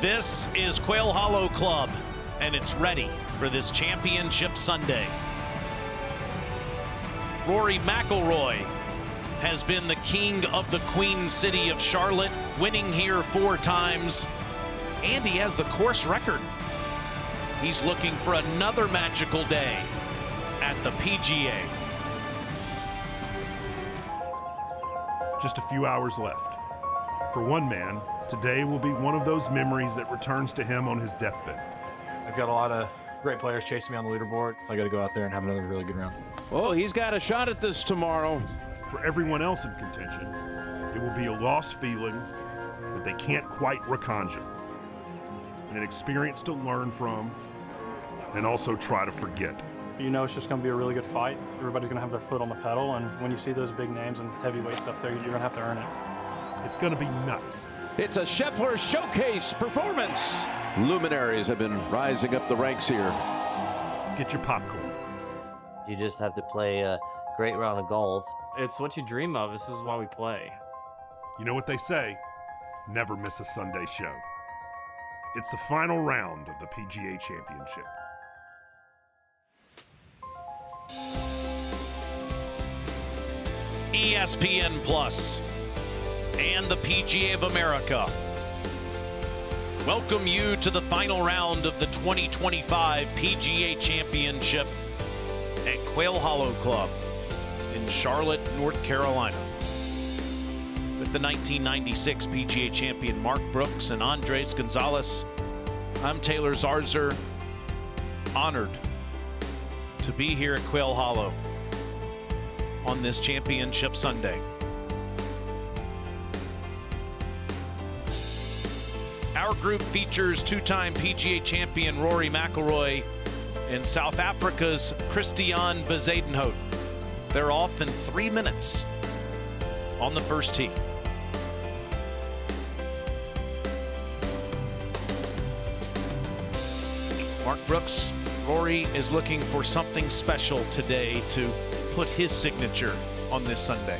This is Quail Hollow Club, and it's ready for this championship Sunday. Rory McIlroy has been the king of the Queen City of Charlotte, winning here 4 times, and he has the course record. He's looking for another magical day at the PGA. Just a few hours left. For one man, today will be one of those memories that returns to him on his deathbed. I've got a lot of great players chasing me on the leaderboard. I got to go out there and have another really good round. Oh, he's got a shot at this tomorrow. For everyone else in contention, it will be a lost feeling that they can't quite reconjure, and an experience to learn from and also try to forget. You know it's just going to be a really good fight. Everybody's going to have their foot on the pedal, and when you see those big names and heavyweights up there, you're going to have to earn it. It's going to be nuts. It's a Scheffler showcase performance. Luminaries have been rising up the ranks here. Get your popcorn. You just have to play a great round of golf. It's what you dream of. This is why we play. You know what they say, never miss a Sunday show. It's the final round of the PGA Championship. ESPN Plus and the PGA of America welcome you to the final round of the 2025 PGA Championship at Quail Hollow Club in Charlotte, North Carolina. With the 1996 PGA champion Mark Brooks and Andres Gonzalez, I'm Taylor Zarzer, honored to be here at Quail Hollow on this championship Sunday. Our group features 2-time PGA champion Rory McIlroy and South Africa's Christiaan Bezuidenhout. They're off in 3 minutes on the first tee. Mark Brooks, Rory is looking for something special today to put his signature on this Sunday.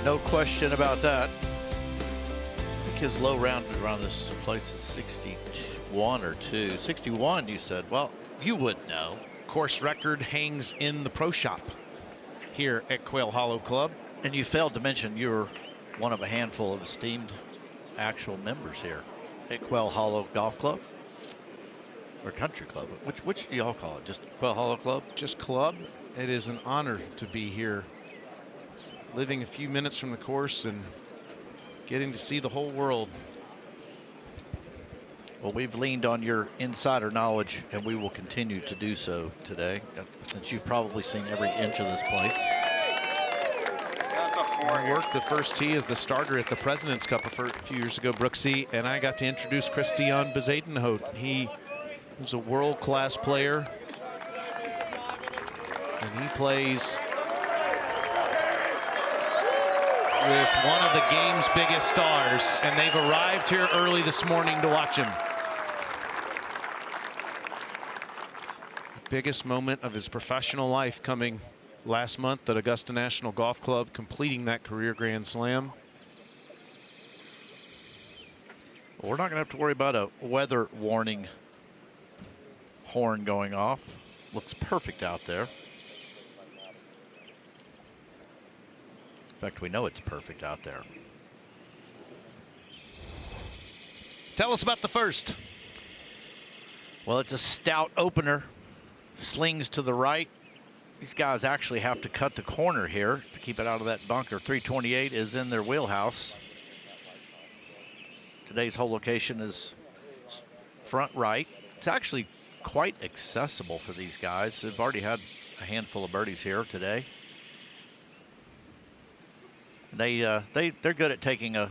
No question about that. I think his low round around this place is 61 or 2. 61, you said. Well, you would know. Course record hangs in the pro shop here at Quail Hollow Club. And you failed to mention you're one of a handful of esteemed actual members here at Quail Hollow Golf Club. Or Country Club. Which do y'all call it? Just Quail Hollow Club? Just club. It is an honor to be here, living a few minutes from the course and getting to see the whole world. Well, we've leaned on your insider knowledge, and we will continue to do so today, since you've probably seen every inch of this place. I worked the first tee as the starter at the President's Cup a few years ago, Brooksy, and I got to introduce Christiaan Bezuidenhout. He was a world-class player, and he plays with one of the game's biggest stars, and they've arrived here early this morning to watch him. The biggest moment of his professional life coming last month at Augusta National Golf Club, completing that career Grand Slam. Well, we're not going to have to worry about a weather warning horn going off. Looks perfect out there. In fact, we know it's perfect out there. Tell us about the first. Well, it's a stout opener. Slings to the right. These guys actually have to cut the corner here to keep it out of that bunker. 328 is in their wheelhouse. Today's hole location is front right. It's actually quite accessible for these guys. They've already had a handful of birdies here today. They're good at taking a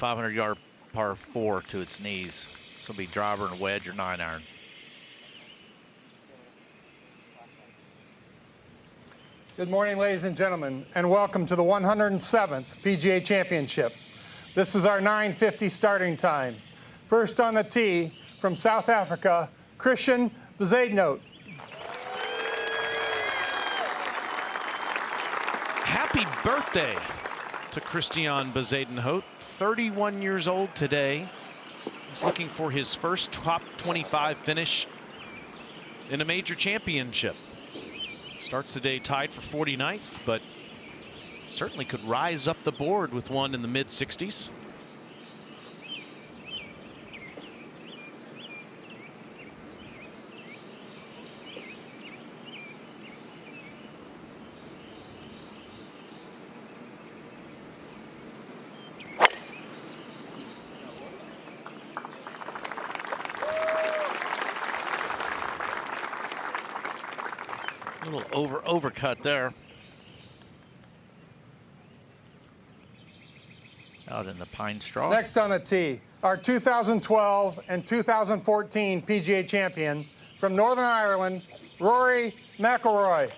500-yard par 4 to its knees. This will be driver and wedge or 9-iron. Good morning, ladies and gentlemen, and welcome to the 107th PGA Championship. This is our 9:50 starting time. First on the tee from South Africa, Christiaan Bezuidenhout. Happy birthday to Christiaan Bezuidenhout, 31 years old today. He's looking for his first top 25 finish in a major championship. Starts the day tied for 49th, but certainly could rise up the board with one in the mid-60s. A little overcut there. Out in the pine straw. Next on the tee, our 2012 and 2014 PGA champion from Northern Ireland, Rory McIlroy.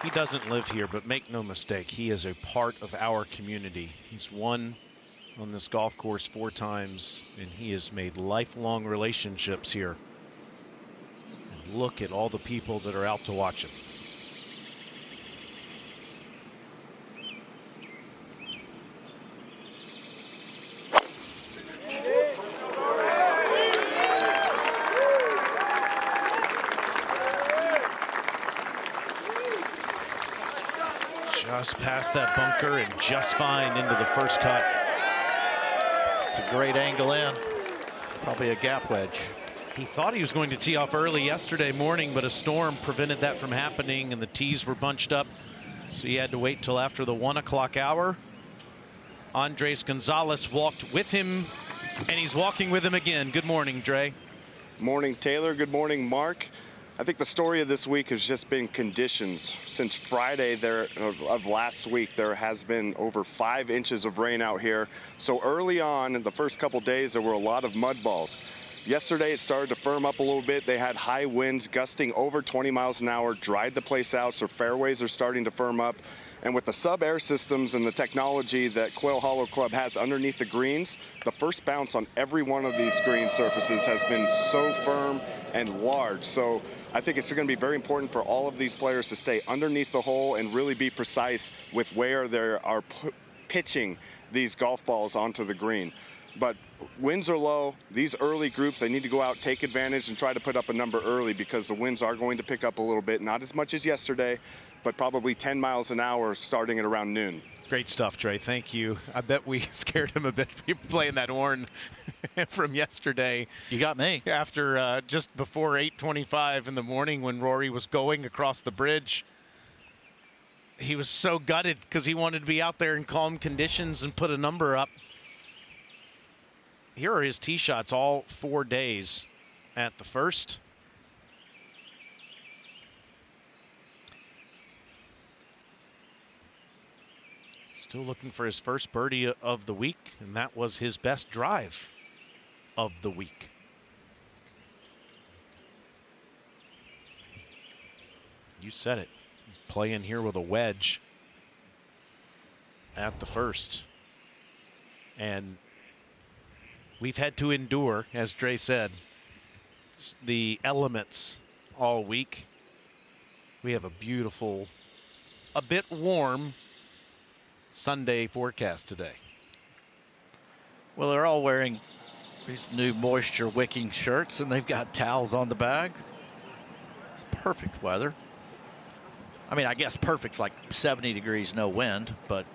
He doesn't live here, but make no mistake, he is a part of our community. He's won on this golf course 4 times, and he has made lifelong relationships here. And look at all the people that are out to watch him. Just past that bunker and just fine into the first cut. It's a great angle in. Probably a gap wedge. He thought he was going to tee off early yesterday morning, but a storm prevented that from happening, and the tees were bunched up, so he had to wait till after the 1 o'clock hour. Andres Gonzalez walked with him, and he's walking with him again. Good morning, Dre. Morning, Taylor. Good morning, Mark. I think the story of this week has just been conditions. Since Friday of last week, there has been over 5 inches of rain out here. So early on in the first couple days, there were a lot of mud balls. Yesterday, it started to firm up a little bit. They had high winds gusting over 20 miles an hour, dried the place out, so fairways are starting to firm up. And with the sub-air systems and the technology that Quail Hollow Club has underneath the greens, the first bounce on every one of these green surfaces has been so firm and large. So I think it's going to be very important for all of these players to stay underneath the hole and really be precise with where they are pitching these golf balls onto the green. But winds are low. These early groups, they need to go out, take advantage, and try to put up a number early, because the winds are going to pick up a little bit. Not as much as yesterday, but probably 10 miles an hour starting at around noon. Great stuff, Dre. Thank you. I bet we scared him a bit playing that horn from yesterday. You got me. After just before 8:25 in the morning, when Rory was going across the bridge, he was so gutted because he wanted to be out there in calm conditions and put a number up. Here are his tee shots all 4 days at the first. Still looking for his first birdie of the week, and that was his best drive of the week. You said it. Playing here with a wedge at the first. And we've had to endure, as Dre said, the elements all week. We have a beautiful, a bit warm Sunday forecast today. Well, they're all wearing these new moisture wicking shirts, and they've got towels on the bag. It's perfect weather. I mean, I guess perfect's like 70 degrees, no wind, but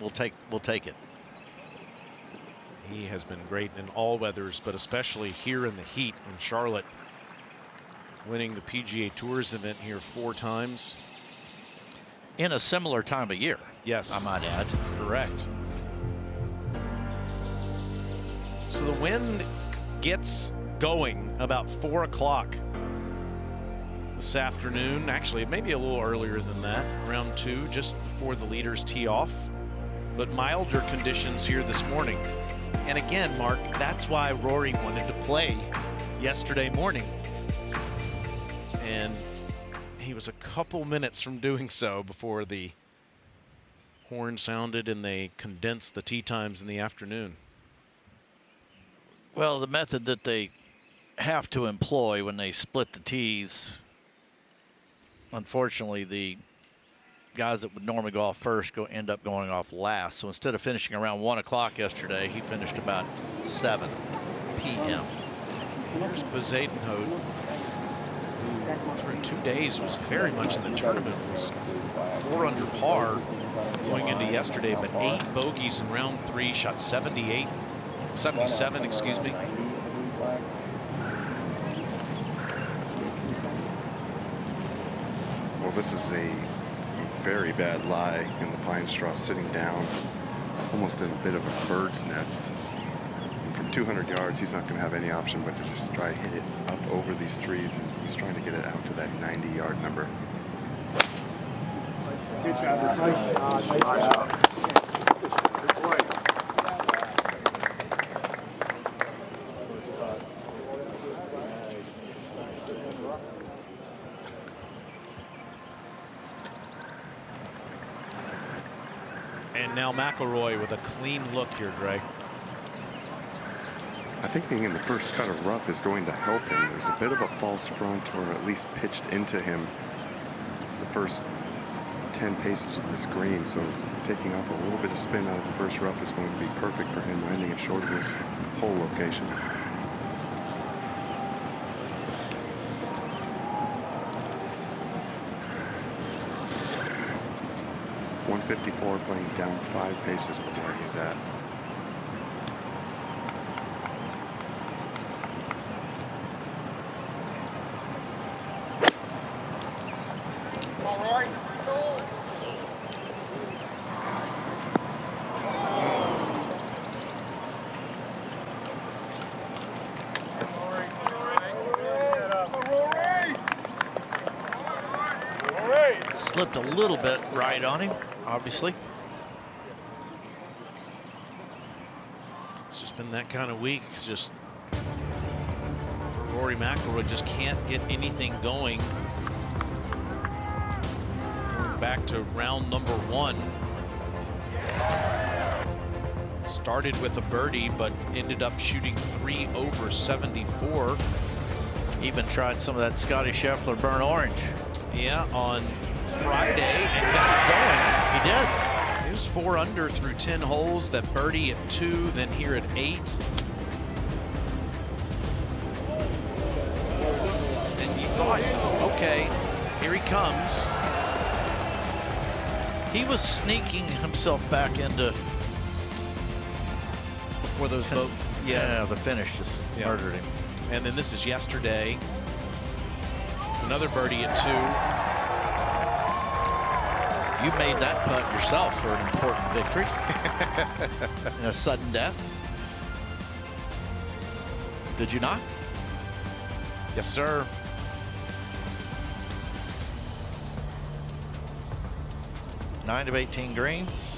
we'll take it. He has been great in all weathers, but especially here in the heat in Charlotte, winning the PGA Tours event here 4 times. In a similar time of year. Yes. I might add. Correct. So the wind gets going about 4 o'clock this afternoon. Actually, maybe a little earlier than that, around 2, just before the leaders tee off. But milder conditions here this morning. And again, Mark, that's why Rory wanted to play yesterday morning. And he was a couple minutes from doing so before the horn sounded and they condensed the tee times in the afternoon. Well, the method that they have to employ when they split the tees, unfortunately, the guys that would normally go off first end up going off last. So instead of finishing around 1 o'clock yesterday, he finished about 7 p.m. Here's Bezuidenhout, who through 2 days was very much in the tournament, was 4 under par going into yesterday, but 8 bogeys in round 3, shot 77, excuse me. Well, this is a very bad lie in the pine straw, sitting down almost in a bit of a bird's nest. And from 200 yards, he's not going to have any option but to just try to hit it up over these trees, and he's trying to get it out to that 90-yard number. Good job. Nice shot. And now McIlroy with a clean look here, Dre. I think being in the first cut of rough is going to help him. There's a bit of a false front, or at least pitched into him the first 10 paces of this green, so taking off a little bit of spin out of the first rough is going to be perfect for him, landing it short of this hole location. .154, playing down 5 paces from where he's at. Slipped a little bit right on him, obviously. It's just been that kind of week. It's just for Rory McIlroy, just can't get anything going. Going back to round number 1. Started with a birdie, but ended up shooting 3 over 74. Even tried some of that Scotty Scheffler burnt orange. Yeah, on Friday, and got it going. He did. He was 4 under through 10 holes. That birdie at 2, then here at 8. And you thought, okay, here he comes. He was sneaking himself back into For those boat, yeah, the finish just murdered him. And then this is yesterday. Another birdie at 2. You made that putt yourself for an important victory. And a sudden death. Did you not? Yes, sir. Nine of 18 greens.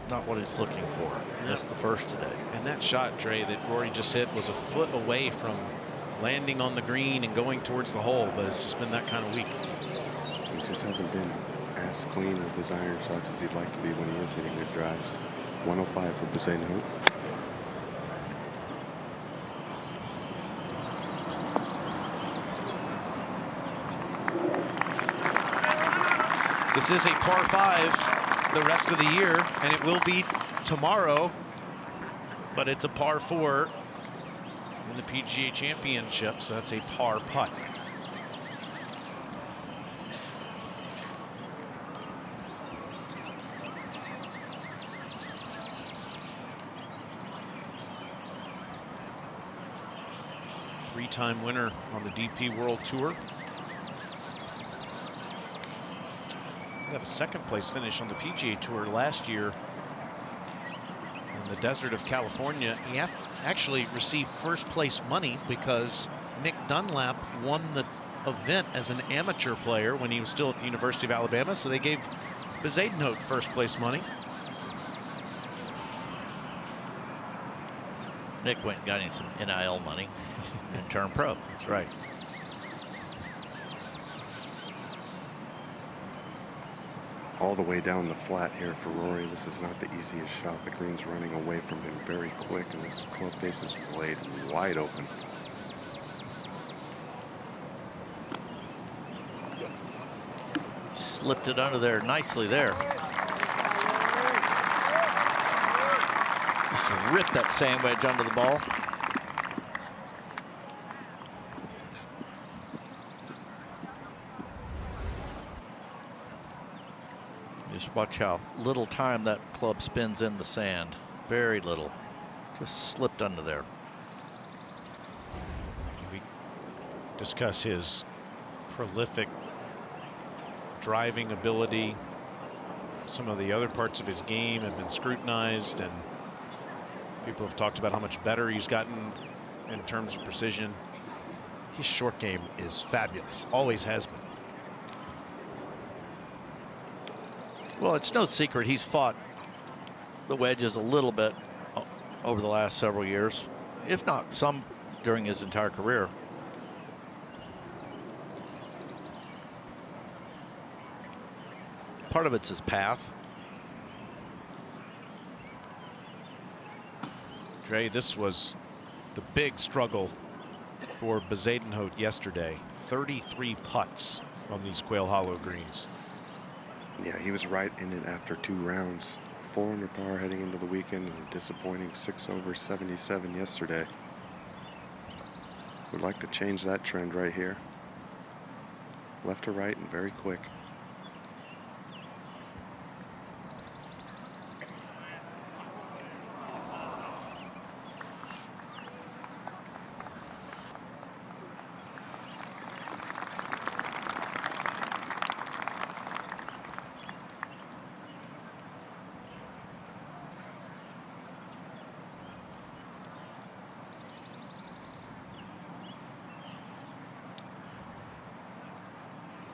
Not what he's looking for. Just the first today. And that shot, Trey, that Rory just hit was a foot away from landing on the green and going towards the hole, but it's just been that kind of week. He just hasn't been as clean with his iron shots as he'd like to be when he is hitting good drives. 105 for Bezuidenhout. This is a par 5 the rest of the year, and it will be tomorrow, but it's a par 4 in the PGA Championship, so that's a par putt. Three-time winner on the DP World Tour. Did have a second-place finish on the PGA Tour last year in the desert of California. He actually received first-place money because Nick Dunlap won the event as an amateur player when he was still at the University of Alabama, so they gave Bezuidenhout first-place money. Nick went and got him some NIL money and turned pro. That's right. All the way down the flat here for Rory. This is not the easiest shot. The green's running away from him very quick, and this club face is laid wide open. Slipped it under there nicely there. Just ripped that sand wedge under the ball. Just watch how little time that club spends in the sand. Very little. Just slipped under there. We discuss his prolific driving ability. Some of the other parts of his game have been scrutinized, and people have talked about how much better he's gotten in terms of precision. His short game is fabulous, always has been. Well, it's no secret he's fought the wedges a little bit over the last several years, if not some during his entire career. Part of it's his path. Dre, this was the big struggle for Bezuidenhout yesterday. 33 putts on these Quail Hollow greens. Yeah, he was right in it after 2 rounds. 4 under par heading into the weekend, and a disappointing 6 over 77 yesterday. Would like to change that trend right here. Left to right and very quick.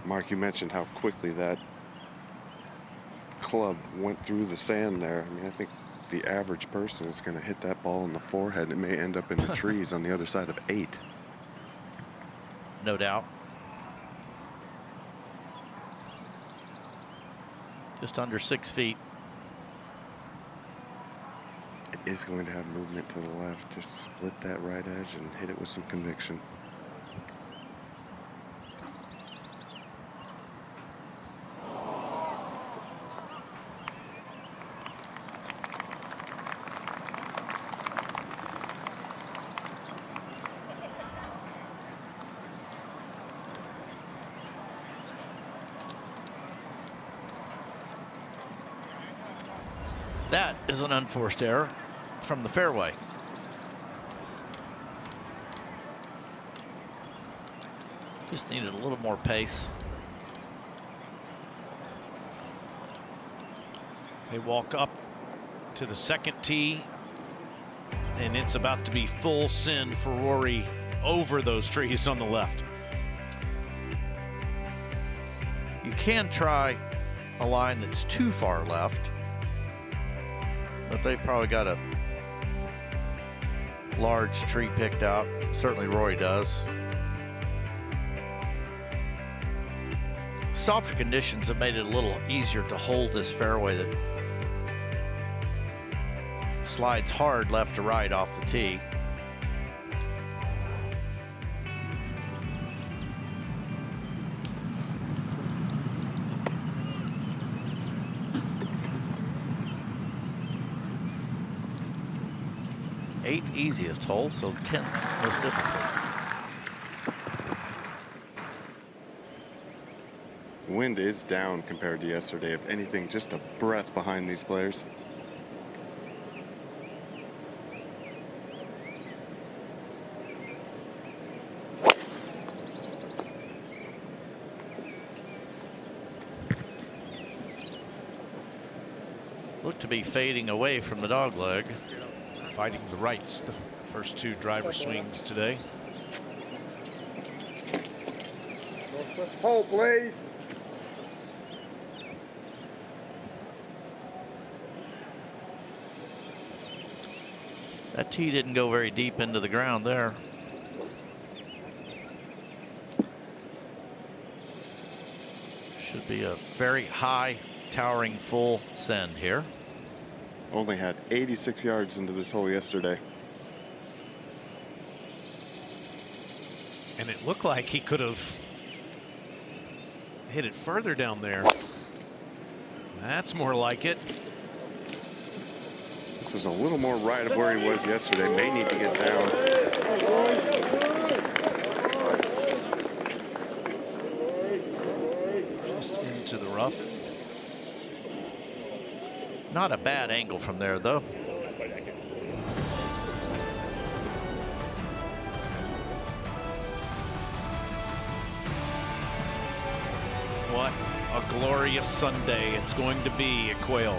Mark, you mentioned how quickly that club went through the sand there. I mean, I think the average person is going to hit that ball in the forehead. It may end up in the trees on the other side of 8. No doubt. Just under 6 feet. It is going to have movement to the left. Just split that right edge and hit it with some conviction. That is an unforced error from the fairway. Just needed a little more pace. They walk up to the second tee, and it's about to be full send for Rory over those trees on the left. You can try a line that's too far left, but they probably got a large tree picked out. Certainly Rory does. Softer conditions have made it a little easier to hold this fairway that slides hard left to right off the tee. Eighth easiest hole, so 10th most difficult. Wind is down compared to yesterday. If anything, just a breath behind these players. Look to be fading away from the dog leg. Fighting the rights, the first 2 driver swings today. Hole, please. That tee didn't go very deep into the ground there. Should be a very high, towering full send here. Only had 86 yards into this hole yesterday. And it looked like he could have Hit it further down there. That's more like it. This is a little more right of where he was yesterday. May need to get down. Just into the rough. Not a bad angle from there, though. What a glorious Sunday it's going to be at Quail.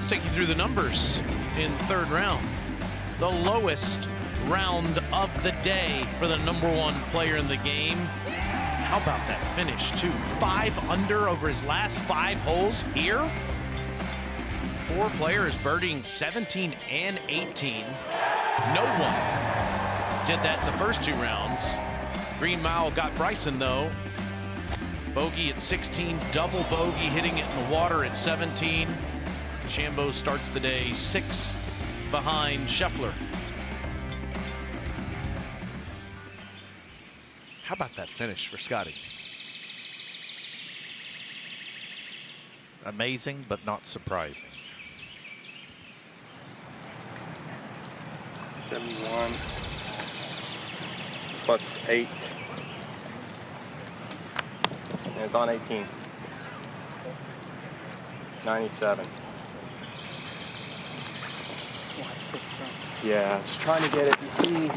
Take you through the numbers in third round. The lowest round of the day for the #1 player in the game. How about that finish too? 5 under over his last 5 holes here. 4 players birdieing 17 and 18. No one did that in the first 2 rounds. Green Mile got Bryson though. Bogey at 16, double bogey, hitting it in the water at 17. Shambo starts the day 6 behind Scheffler. How about that finish for Scotty? Amazing, but not surprising. 71 plus 8. And it's on 18. 97. Yeah, just trying to get it. You see,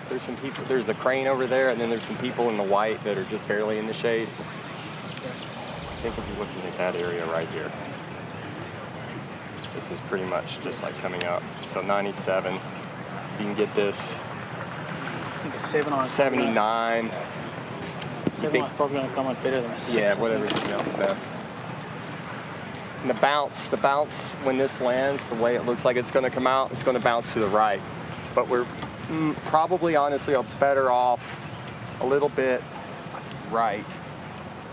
there's some people, there's the crane over there, and then there's some people in the white that are just barely in the shade. I think if you're looking at that area right here, this is pretty much just like coming up. So 97, you can get this. I think it's 7 on 79. 7 on probably going to come on better than 6. Yeah, whatever you know best. And the bounce, when this lands, the way it looks like it's going to come out, it's going to bounce to the right. But we're probably, honestly, better off a little bit right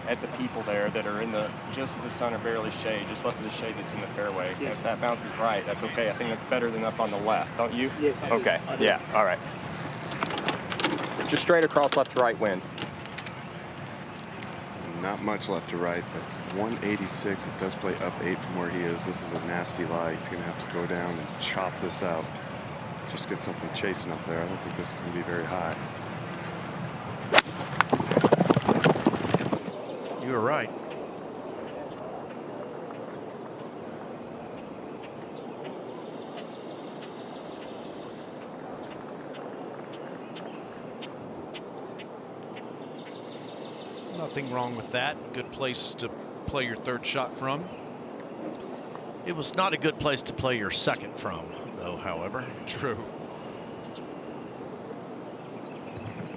at the people there that are in the just of the sun or barely shade, just left of the shade that's in the fairway. Yes. If that bounces right, that's okay. I think that's better than up on the left, don't you? Yes. Okay. Yeah. All right. Just straight across left to right wind. Not much left to right, but 186. It does play up 8 from where he is. This is a nasty lie. He's going to have to go down and chop this out. Just get something chasing up there. I don't think this is going to be very high. You were right. Nothing wrong with that. Good place to play your third shot from. It was not a good place to play your second from, though, however. True.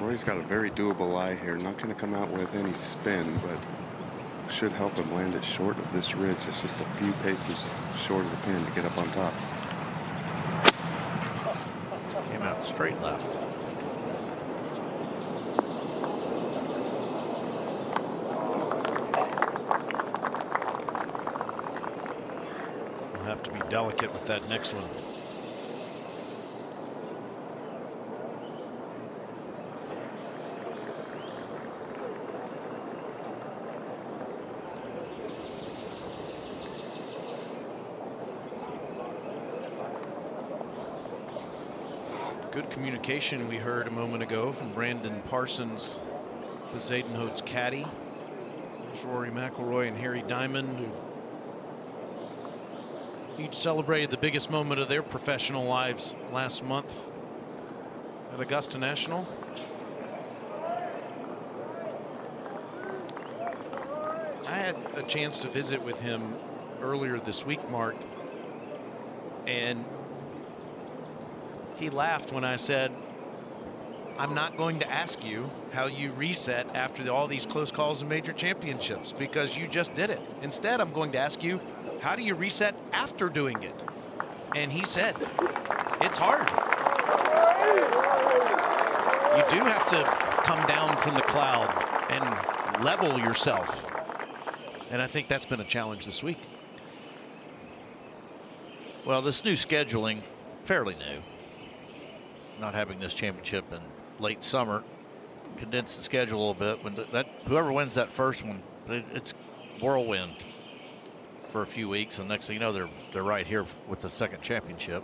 Rory's got a very doable lie here. Not going to come out with any spin, but should help him land it short of this ridge. It's just a few paces short of the pin to get up on top. straight left. We'll have to be delicate with that next one. Good communication we heard a moment ago from Brandon Parsons, Bezuidenhout's caddy. There's Rory McIlroy and Harry Diamond, who each celebrated the biggest moment of their professional lives last month at Augusta National. I had a chance to visit with him earlier this week, Mark, and he laughed when I said, I'm not going to ask you how you reset after all these close calls and major championships, because you just did it. Instead, I'm going to ask you, how do you reset after doing it? And he said, it's hard. You do have to come down from the cloud and level yourself. And I think that's been a challenge this week. Well, this new scheduling, fairly new. Not having this championship in late summer, condensed the schedule a little bit. When whoever wins that first one, it's whirlwind for a few weeks, and next thing you know, they're right here with the second championship.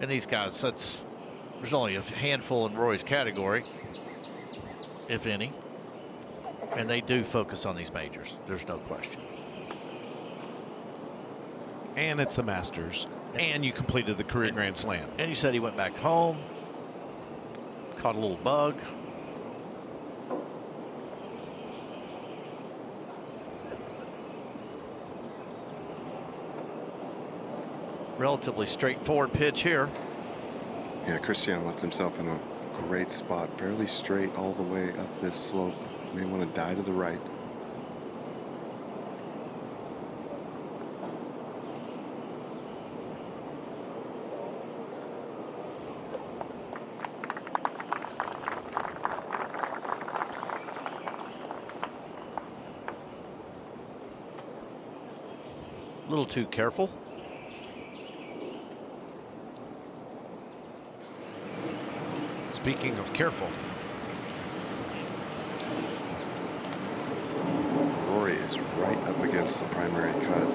And these guys, there's only a handful in Rory's category, if any, and they do focus on these majors. There's no question. And it's the Masters. And you completed the career Grand Slam. And you said he went back home, caught a little bug. Relatively straightforward pitch here. Yeah, Christiaan left himself in a great spot, fairly straight all the way up this slope. May want to die to the right. A little too careful. Speaking of careful, Rory is right up against the primary cut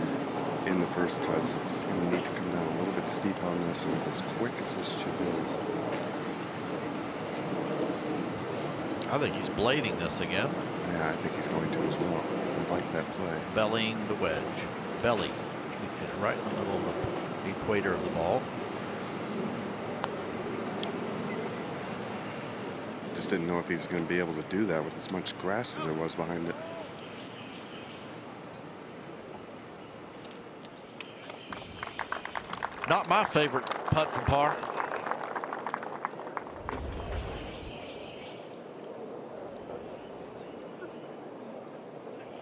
in the first cut, so he's going to need to come down a little bit steep on this, and with as quick as this chip is. I think he's blading this again. Yeah, I think he's going to as well. I like that play. Bellying the wedge. Belly. Hit it right in the middle of the equator of the ball. Just didn't know if he was going to be able to do that with as much grass as there was behind it. Not my favorite putt from par.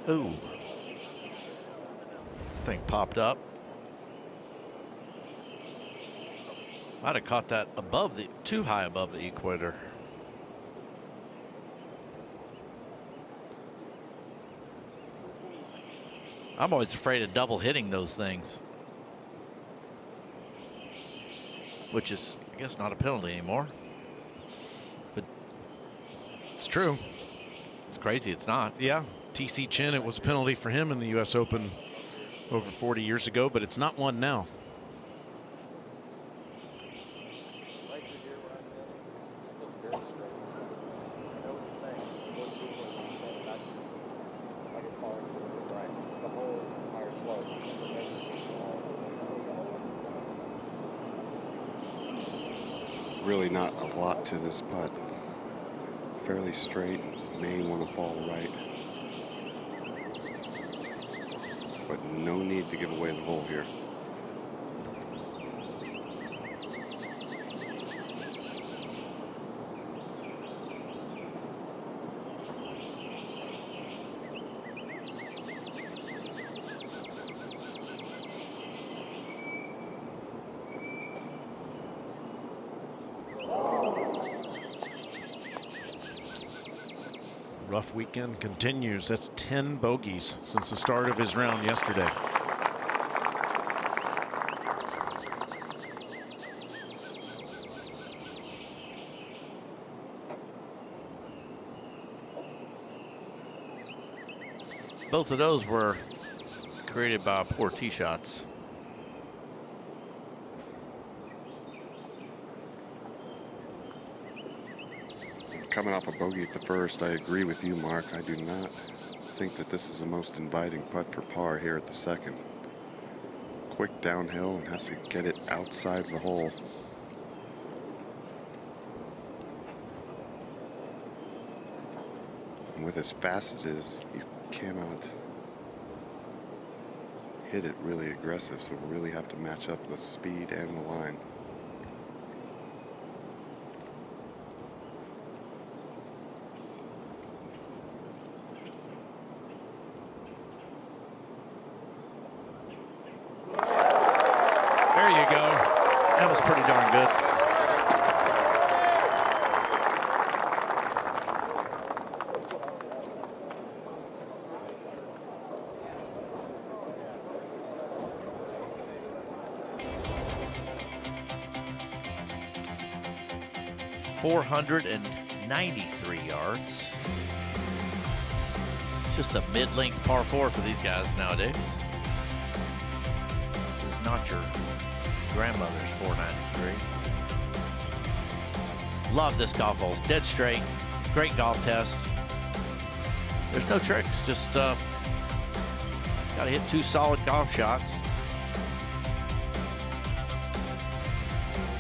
Ooh. Thing popped up. Might have caught that above too high above the equator. I'm always afraid of double hitting those things, which is, I guess, not a penalty anymore. But it's true. It's crazy it's not. Yeah, TC Chin, it was a penalty for him in the U.S. Open over 40 years ago, but it's not one now. Really not a lot to this putt. Fairly straight, may want to fall right. But no need to give away the hole here. Rough weekend continues. That's 10 bogeys since the start of his round yesterday. Both of those were created by poor tee shots. Coming off a bogey at the first, I agree with you, Mark. I do not think that this is the most inviting putt for par here at the second. Quick downhill and has to get it outside the hole. And with as fast as it is, you cannot hit it really aggressive, so we really have to match up the speed and the line. There you go. That was pretty darn good. .493 yards. Just a mid-length par 4 for these guys nowadays. This is not your grandmother's 493. Love this golf hole. Dead straight. Great golf test. There's no tricks. Just got to hit 2 solid golf shots.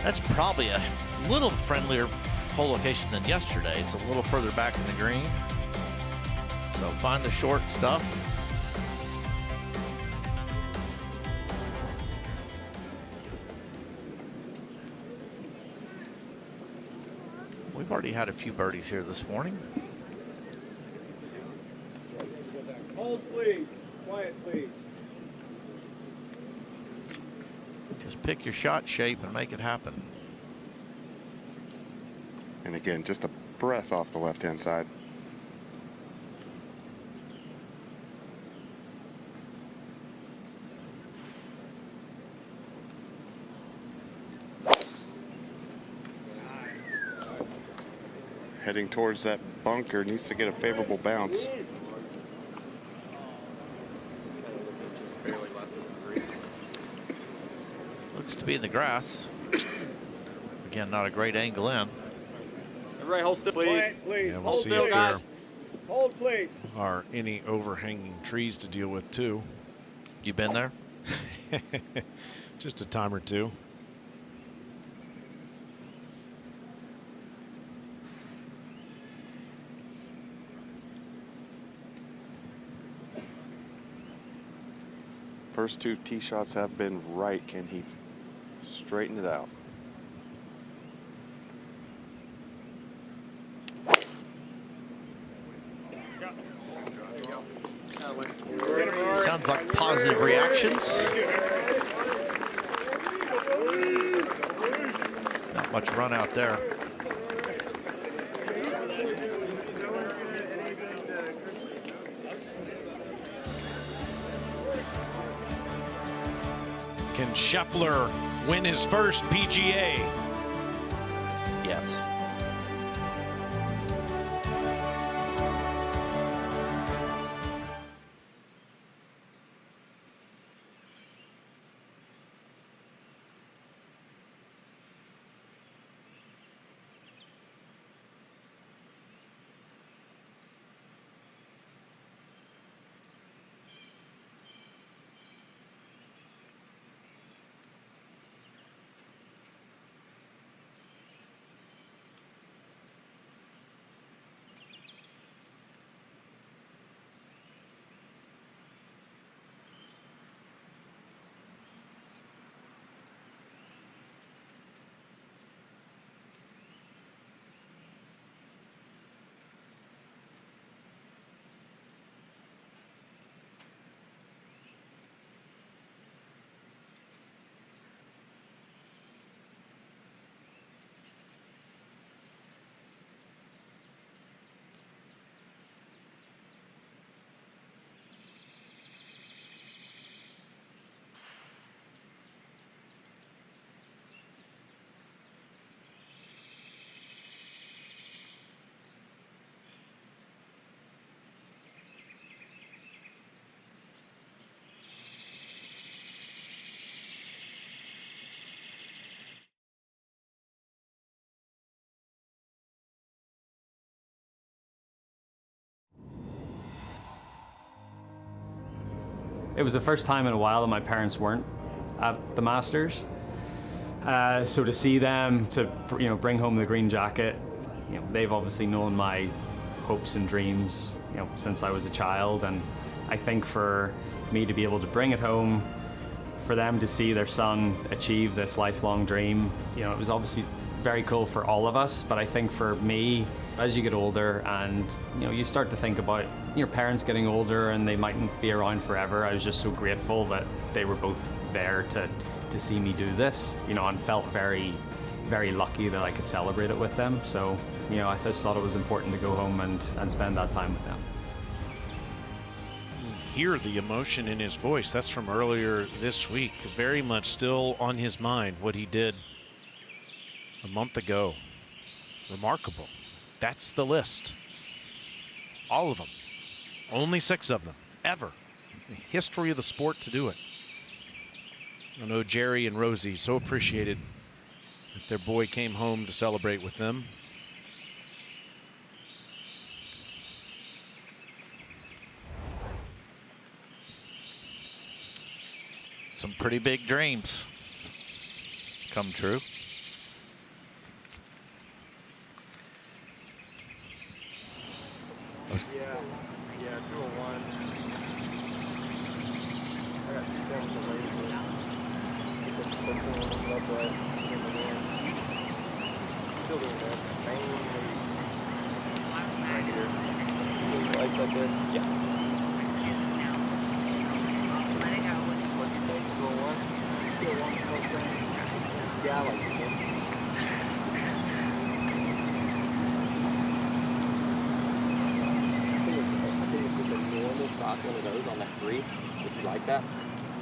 That's probably a little friendlier hole location than yesterday. It's a little further back in the green. So find the short stuff. We've already had a few birdies here this morning. Hold, please. Quiet, please. Just pick your shot shape and make it happen. And again, just a breath off the left-hand side. Heading towards that bunker, needs to get a favorable bounce. Looks to be in the grass. Again, not a great angle in. Everybody hold still, please. Yeah, we'll Hold see still, if guys. there Hold, please. are any overhanging trees to deal with too. You been there? Just a time or two. First 2 tee shots have been right. Can he straighten it out? Sounds like positive reactions. Not much run out there. Can Scheffler win his first PGA? Yes. It was the first time in a while that my parents weren't at the Masters. So to see them, to bring home the green jacket, they've obviously known my hopes and dreams, since I was a child, and I think for me to be able to bring it home, for them to see their son achieve this lifelong dream, it was obviously very cool for all of us. But I think for me, as you get older and you start to think about your parents getting older and they mightn't be around forever, I was just so grateful that they were both there to see me do this, and felt very, very lucky that I could celebrate it with them. So, I just thought it was important to go home and spend that time with them. Hear the emotion in his voice. That's from earlier this week. Very much still on his mind what he did a month ago. Remarkable. That's the list. All of them. Only 6 of them ever in the history of the sport to do it. I know Jerry and Rosie so appreciated that their boy came home to celebrate with them. Some pretty big dreams come true. Yeah, 201. I got 2 things to wait for. Still doing that. Mainly negative. See lights up there? Yeah. What'd you say? 201? 201. Yeah, I like it. Stock one of those on that 3, if you like that.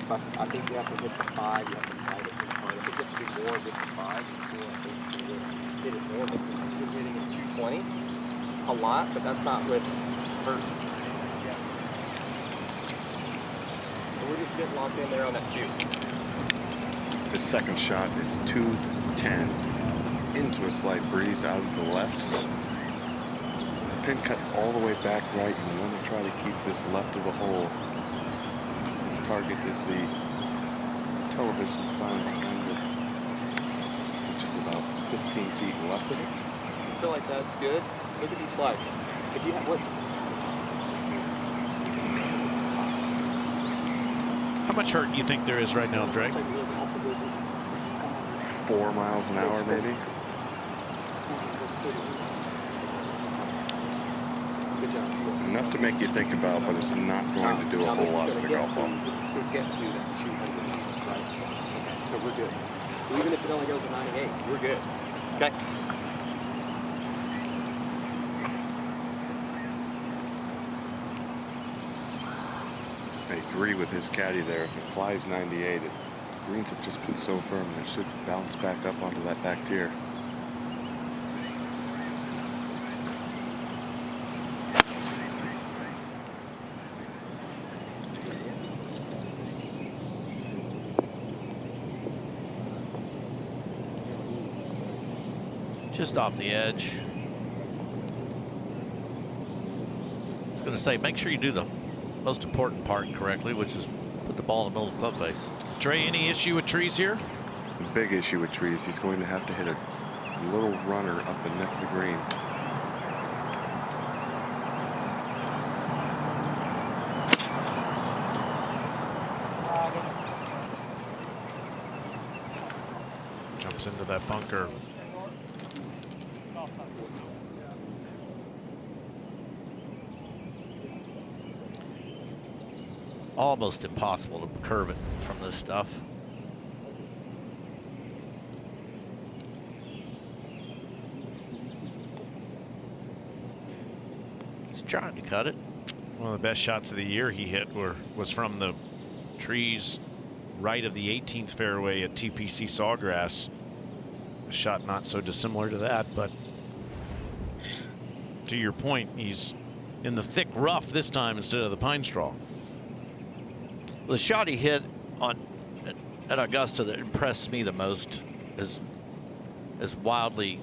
But I think you have to hit the 5, you have to fight it. I think you have to do more with the 5 before I think you hit it more. But you're hitting at 220 a lot, but that's not with burdens. Yeah. So we're just getting locked in there on that cue. His second shot is 210 into a slight breeze out of the left. Pin cut all the way back right, and we want to try to keep this left of the hole. This target is the television sign behind it, which is about 15 feet left of it. I feel like that's good. Look at these slides. If you have what's How much hurt do you think there is right now, Drake? 4 miles an hour, maybe. Enough to make you think about, but it's not going to do a whole lot to the golf ball. This is to get to that 200, right? Okay, so we're good. Even if it only goes to 98, we're good. Okay. I agree with his caddy there. If it flies 98, greens have just been so firm, and it should bounce back up onto that back tier. Just off the edge. It's going to say, make sure you do the most important part correctly, which is put the ball in the middle of the club face. Dre, any issue with trees here? Big issue with trees. He's going to have to hit a little runner up the neck of the green. Jumps into that bunker. Almost impossible to curve it from this stuff. He's trying to cut it. One of the best shots of the year he hit was from the trees right of the 18th fairway at TPC Sawgrass. A shot not so dissimilar to that, but to your point, he's in the thick rough this time instead of the pine straw. The shot he hit at Augusta that impressed me the most is wildly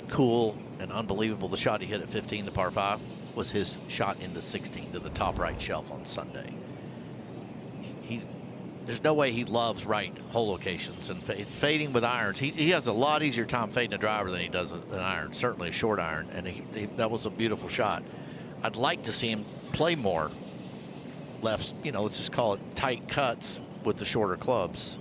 cool and unbelievable. The shot he hit at 15, the par 5. was his shot into 16 to the top right shelf on Sunday. There's no way he loves right hole locations, and it's fading with irons. He has a lot easier time fading a driver than he does an iron, certainly a short iron, and that was a beautiful shot. I'd like to see him play more lefts, you know, let's just call it tight cuts with the shorter clubs.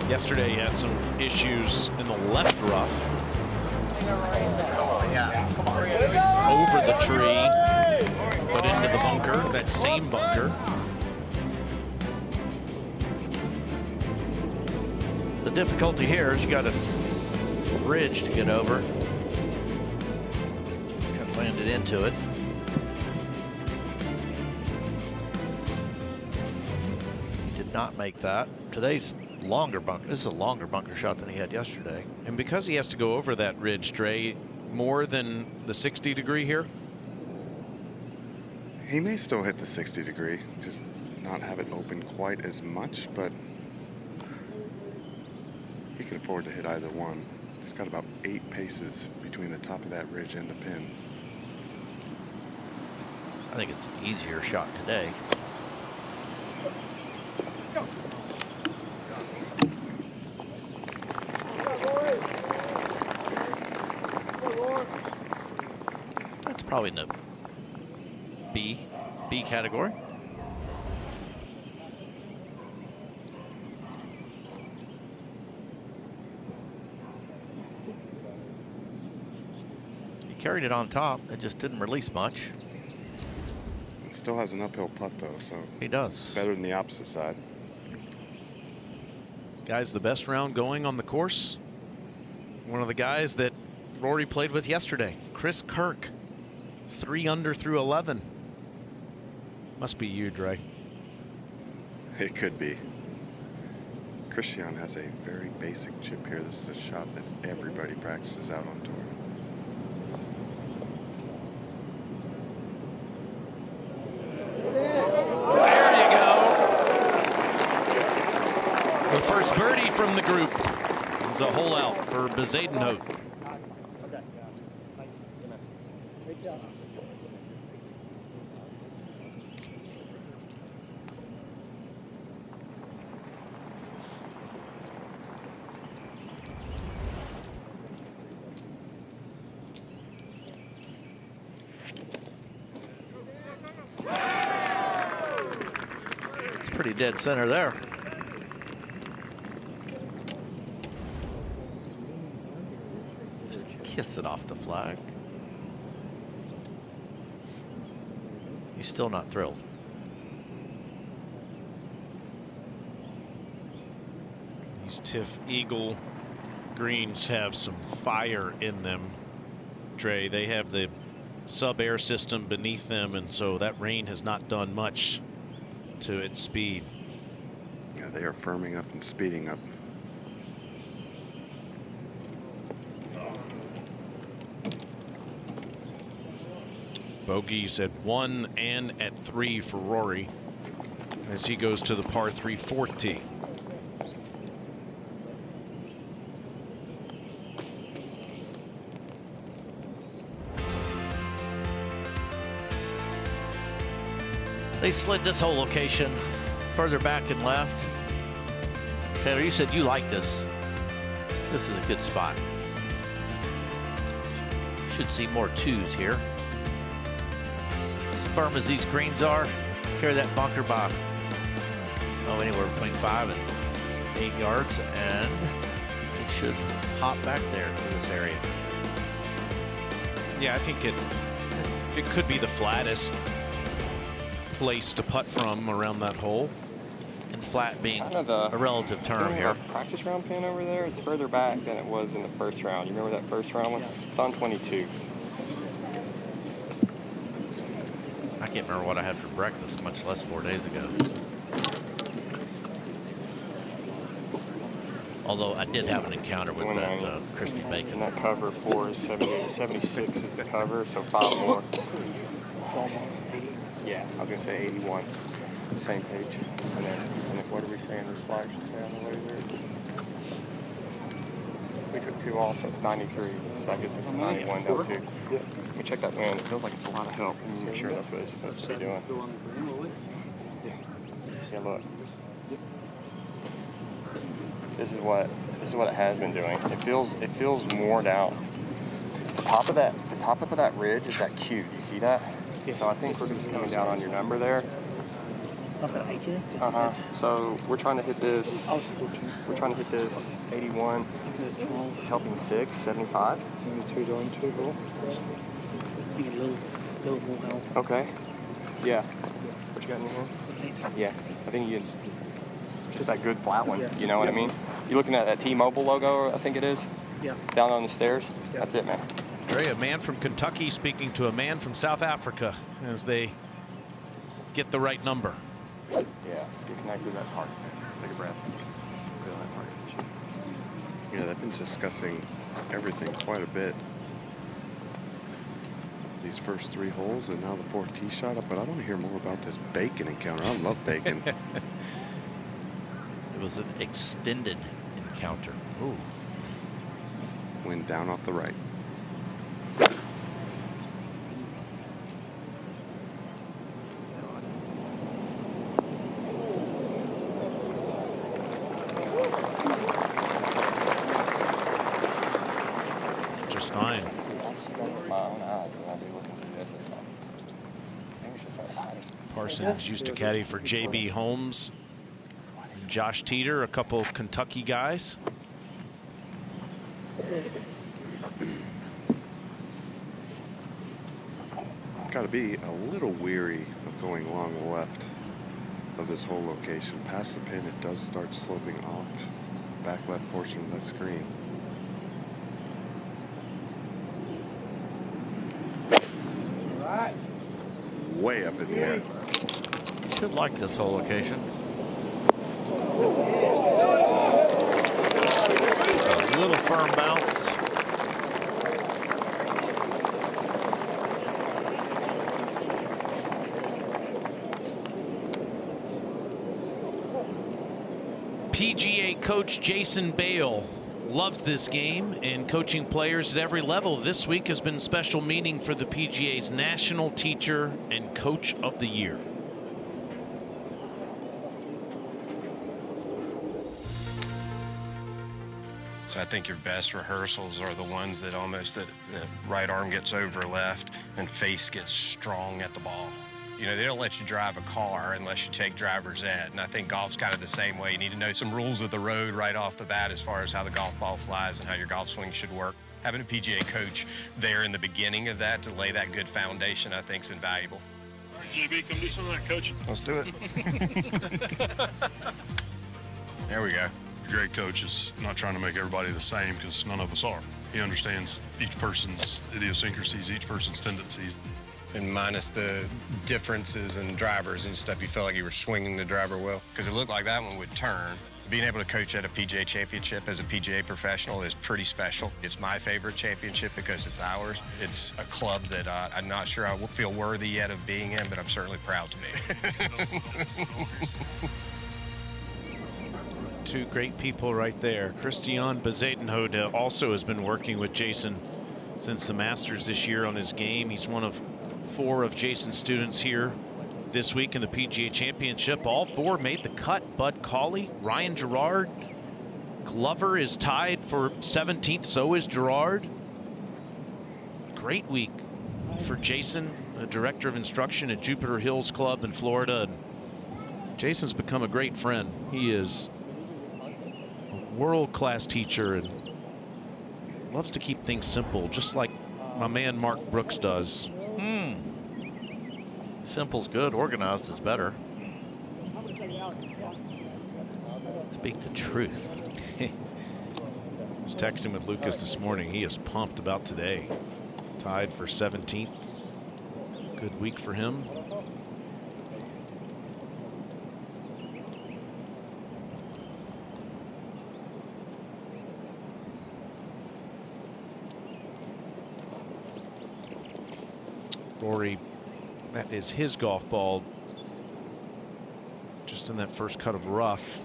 Yesterday he had some issues in the left rough. Over the tree, but into the bunker, that same bunker. The difficulty here is you got a ridge to get over. Kind of landed into it. Did not make that. Today's longer bunker. This is a longer bunker shot than he had yesterday. And because he has to go over that ridge, Dre, more than the 60 degree here? He may still hit the 60 degree, just not have it open quite as much, but he can afford to hit either one. He's got about 8 paces between the top of that ridge and the pin. I think it's an easier shot today. That's probably in the B category. He carried it on top. It just didn't release much. It still has an uphill putt though, so he does. Better than the opposite side. Guys, the best round going on the course. One of the guys that Rory played with yesterday, Chris Kirk, 3 under through 11. Must be you, Dre. It could be. Christiaan has a very basic chip here. This is a shot that everybody practices out on tour. There you go. The first birdie from the group. It's a hole out for Bezuidenhout. It's pretty dead center there. Just kiss it off the flag. He's still not thrilled. These Tiff Eagle greens have some fire in them, Dre. They have the sub-air system beneath them, and so that rain has not done much to its speed. Yeah, they are firming up and speeding up. Bogeys at 1 and at 3 for Rory as he goes to the par 3 fourth tee. They slid this whole location further back and left. Taylor, you said you like this. This is a good spot. Should see more 2s here. As firm as these greens are, carry that bunker by anywhere between 5 and 8 yards, and it should hop back there to this area. Yeah, I think it could be the flattest place to putt from around that hole. And flat being kind of a relative term here. Our practice round pin over there, it's further back than it was in the first round. You remember that first round one? It's on 22. I can't remember what I had for breakfast, much less 4 days ago. Although I did have an encounter with that crispy bacon. And that cover 4 is 76 is the cover, so 5 more. Yeah, I was gonna say 81. Same page. And then What are we saying this flag should say on the laser? We took 2 off, so it's 93. So that gets us to 91 down 2. Let me check that wind. It feels like it's a lot of help. Let me make sure that's what it's supposed to be doing. Yeah, look. This is what it has been doing. It feels more down. The top of that ridge is that Q. Do you see that? So I think we're just coming down on your number there. So we're trying to hit this. We're trying to hit this 81. It's helping 6, 75. Okay. Yeah. What you got in your hand? Yeah. I think you just that good flat one. You know what I mean? You looking at that T-Mobile logo? I think it is. Yeah. Down on the stairs. That's it, man. A man from Kentucky speaking to a man from South Africa as they get the right number. Yeah, let's get connected to that part. Take a breath. Feel that part. Yeah, they've been discussing everything quite a bit. These first 3 holes and now the 4th tee shot. But I want to hear more about this bacon encounter. I love bacon. It was an extended encounter. Ooh. Wind down off the right. Just fine. Parsons used to caddy for J.B. Holmes, Josh Teeter, a couple of Kentucky guys. Got to be a little weary of going along the left of this whole location. Past the pin, it does start sloping off the back left portion of that screen. Way up in the air. You should like this whole location. A little firm bounce. PGA coach Jason Bale loves this game, and coaching players at every level this week has been special meaning for the PGA's National Teacher and Coach of the Year. So I think your best rehearsals are the ones that almost that the right arm gets over left and face gets strong at the ball. You know, they don't let you drive a car unless you take driver's ed, and I think golf's kind of the same way. You need to know some rules of the road right off the bat as far as how the golf ball flies and how your golf swing should work. Having a PGA coach there in the beginning of that to lay that good foundation, I think, is invaluable. All right, JB, come do some of that coaching. Let's do it. There we go. A great coach is not trying to make everybody the same, because none of us are. He understands each person's idiosyncrasies, each person's tendencies. And minus the differences in drivers and stuff, you felt like you were swinging the driver well? Because it looked like that one would turn. Being able to coach at a PGA Championship as a PGA professional is pretty special. It's my favorite championship because it's ours. It's a club that I'm not sure I feel worthy yet of being in, but I'm certainly proud to be. Two great people right there. Christiaan Bezuidenhout also has been working with Jason since the Masters this year on his game. He's one of 4 of Jason's students here this week in the PGA Championship. All 4 made the cut. Bud Cauley, Ryan Gerard, Glover is tied for 17th. So is Gerard. Great week for Jason, the director of instruction at Jupiter Hills Club in Florida. Jason's become a great friend. He is a world-class teacher and loves to keep things simple, just like my man Mark Brooks does. Simple's good, organized is better. Speak the truth. I was texting with Lucas this morning. He is pumped about today. Tied for 17th. Good week for him. Rory, that is his golf ball, just just in that first cut of rough.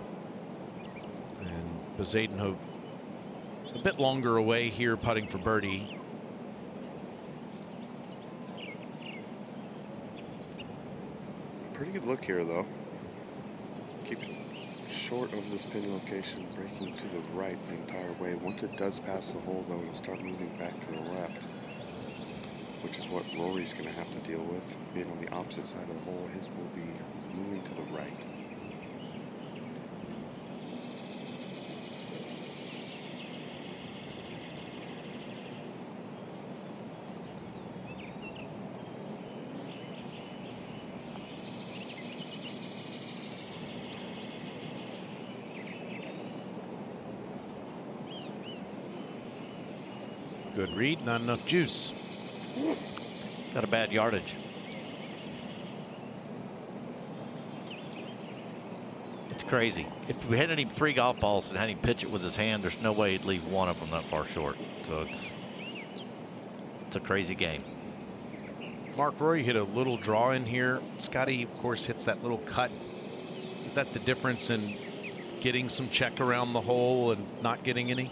And Bezuidenhout a bit longer away here, putting for birdie. Pretty good look here, though. Keep it short of this pin location, breaking to the right the entire way. Once it does pass the hole, though, it'll start moving back to the left, which is what Rory's going to have to deal with. Being on the opposite side of the hole, his will be moving to the right. Good read, not enough juice. Got a bad yardage. It's crazy. If we had any 3 golf balls and had him pitch it with his hand, there's no way he'd leave one of them that far short. So it's a crazy game. Mark, Rory hit a little draw in here. Scotty, of course, hits that little cut. Is that the difference in getting some check around the hole and not getting any?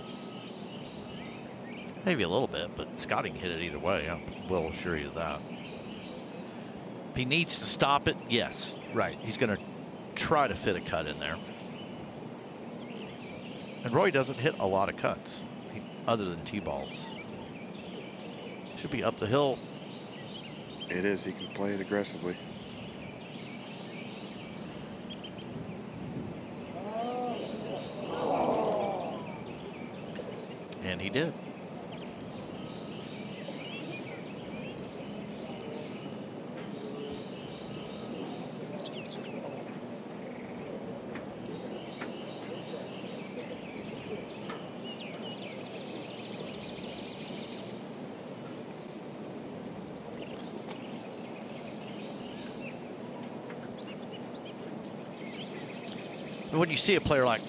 Maybe a little bit, but Scotty can hit it either way. I will assure you that. If he needs to stop it, yes. Right. He's going to try to fit a cut in there. And Roy doesn't hit a lot of cuts other than T-balls. Should be up the hill. It is. He can play it aggressively. And he did. When you see a player like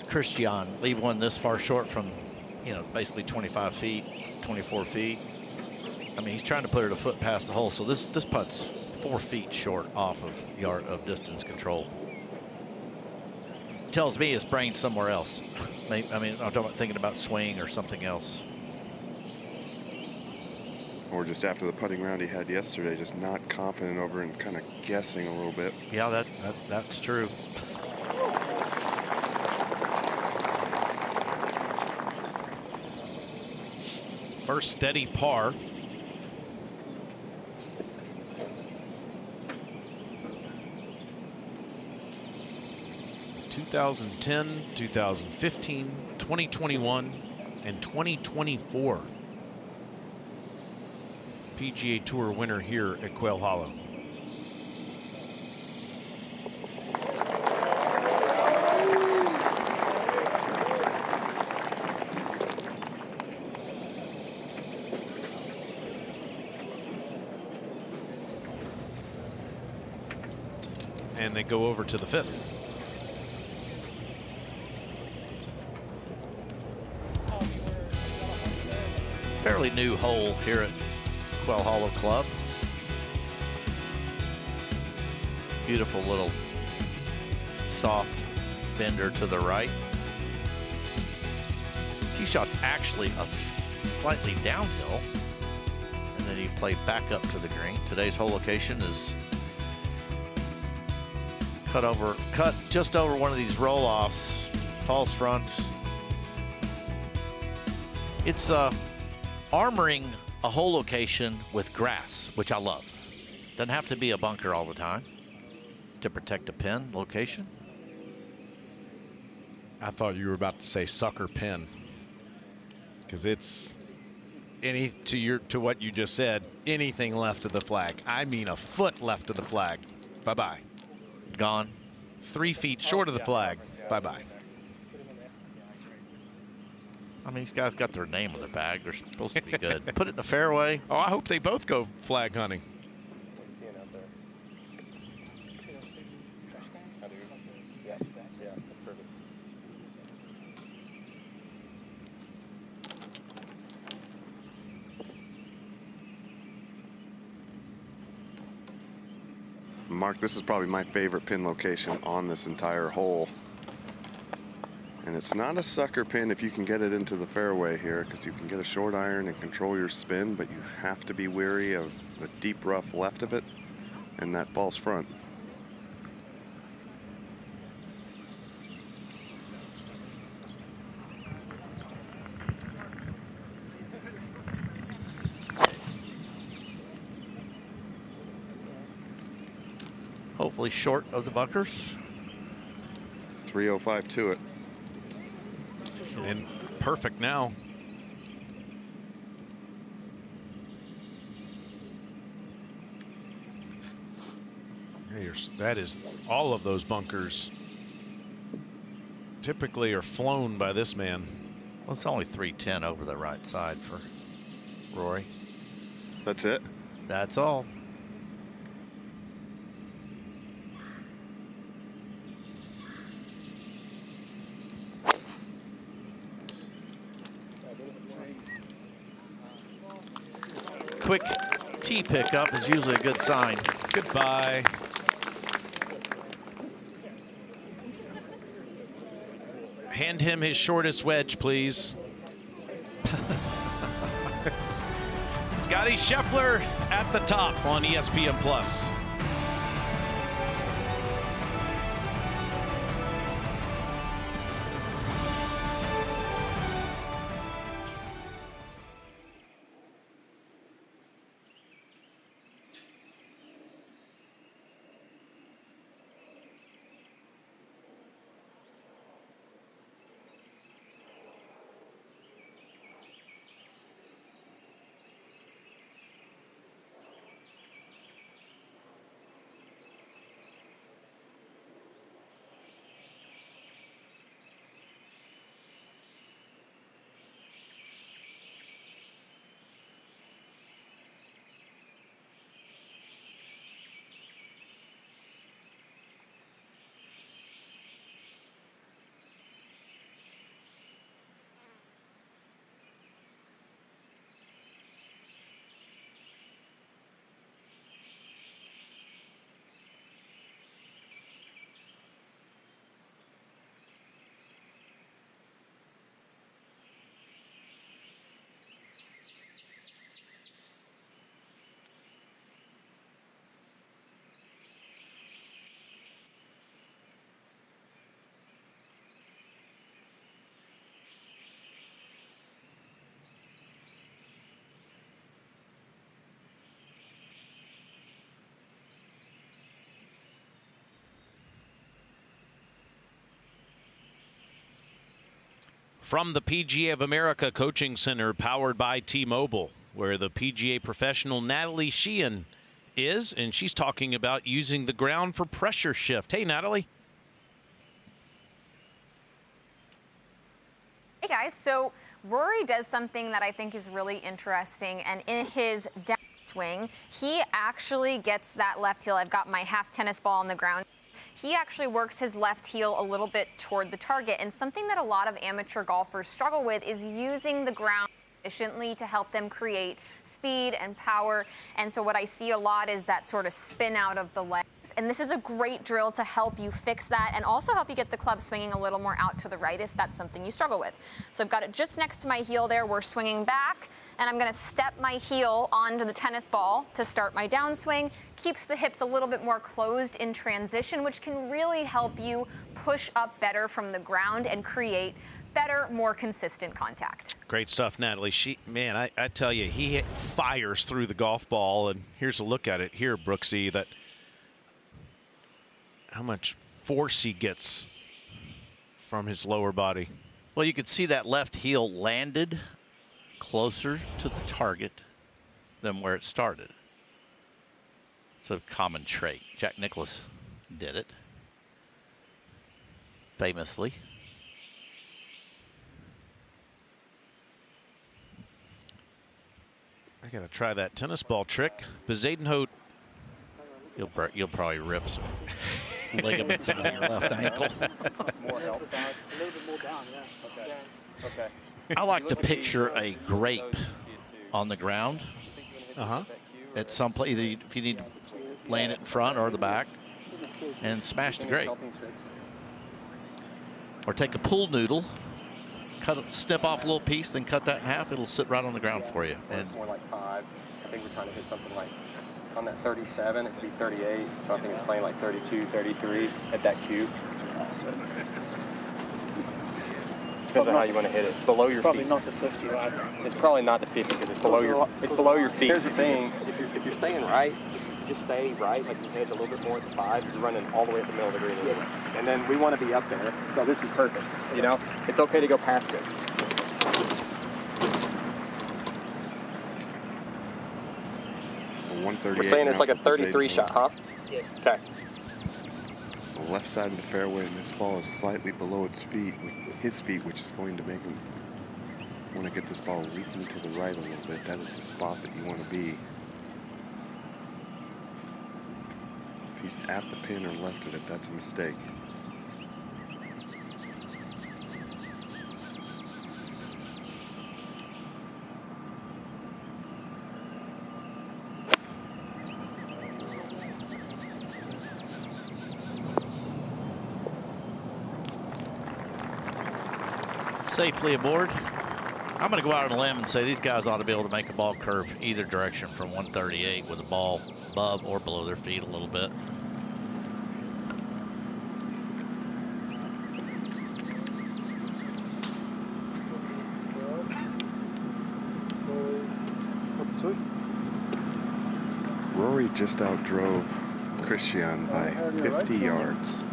Christiaan leave one this far short from, basically 25 feet, 24 feet. I mean, he's trying to put it a foot past the hole. So this putt's 4 feet short off of distance control. Tells me his brain's somewhere else. I mean, I'm talking about thinking about swing or something else. Or just after the putting round he had yesterday, just not confident over and kind of guessing a little bit. Yeah, that's true. First steady par. (2010, 2015, 2021, and 2024). PGA Tour winner here at Quail Hollow. And they go over to the 5th. Fairly new hole here at Quail Hollow Club. Beautiful little soft bender to the right. Tee shot's actually a slightly downhill, and then you play back up to the green. Today's hole location is cut just over one of these roll-offs, false fronts. It's armoring a hole location with grass, which I love. Doesn't have to be a bunker all the time to protect a pin location. I thought you were about to say sucker pin, because it's to what you just said, anything left of the flag. I mean a foot left of the flag. Bye-bye. Gone. 3 feet short of the flag. Bye-bye. I mean, these guys got their name on their bag. They're supposed to be good. Put it in the fairway. Oh, I hope they both go flag hunting. Mark, this is probably my favorite pin location on this entire hole. And it's not a sucker pin if you can get it into the fairway here, because you can get a short iron and control your spin, but you have to be wary of the deep rough left of it and that false front. Hopefully short of the bunkers. 305 to it. And perfect now. That is, all of those bunkers typically are flown by this man. Well, it's only 310 over the right side for Rory. That's it? That's all. Quick tee pickup is usually a good sign. Goodbye. Hand him his shortest wedge, please. Scotty Scheffler at the top on ESPN Plus. From the PGA of America Coaching Center, powered by T-Mobile, where the PGA professional Natalie Sheehan is, and she's talking about using the ground for pressure shift. Hey, Natalie. Hey, guys. So Rory does something that I think is really interesting, and in his downswing, he actually gets that left heel. I've got my half tennis ball on the ground. He actually works his left heel a little bit toward the target, and something that a lot of amateur golfers struggle with is using the ground efficiently to help them create speed and power. And so what I see a lot is that sort of spin out of the legs. And this is a great drill to help you fix that and also help you get the club swinging a little more out to the right if that's something you struggle with. So I've got it just next to my heel there. We're swinging back, and I'm going to step my heel onto the tennis ball to start my downswing. Keeps the hips a little bit more closed in transition, which can really help you push up better from the ground and create better, more consistent contact. Great stuff, Natalie. Man, I tell you, he fires through the golf ball, and here's a look at it here, Brooksy, that how much force he gets from his lower body. Well, you could see that left heel landed closer to the target than where it started. It's a common trait. Jack Nicklaus did it famously. I gotta try that tennis ball trick. Bezuidenhout. You'll probably rip some ligaments on your left ankle. More help. A little bit more down, yeah. Okay. Okay. I like to picture a grape on the ground. Uh-huh. At some place, either if you need to laying it in front or the back, and smash the grate. Or take a pool noodle, snip off a little piece, then cut that in half. It'll sit right on the ground for you. And it's more like 5. I think we're trying to hit something like on that 37. It'd be 38. So I think it's playing like 32, 33 at that cube. Depends on how you want to hit it. It's below your probably feet. Probably not the 50, right? It's probably not the 50 because it's below your feet. Here's the thing: if you're staying right, just stay right. Like you hit a little bit more at the 5. You're running all the way up the middle of the green. Yeah. And then we want to be up there. So this is perfect. You know, it's okay to go past this. We're saying it's like a 33 shot, huh? Yeah. Okay. The left side of the fairway, and this ball is slightly below his feet, which is going to make him want to get this ball leaking to the right a little bit. That is the spot that you want to be. If he's at the pin or left of it, that's a mistake. Safely aboard. I'm going to go out on a limb and say these guys ought to be able to make a ball curve either direction from 138 with a ball above or below their feet a little bit. Rory just outdrove Christiaan by 50 yards.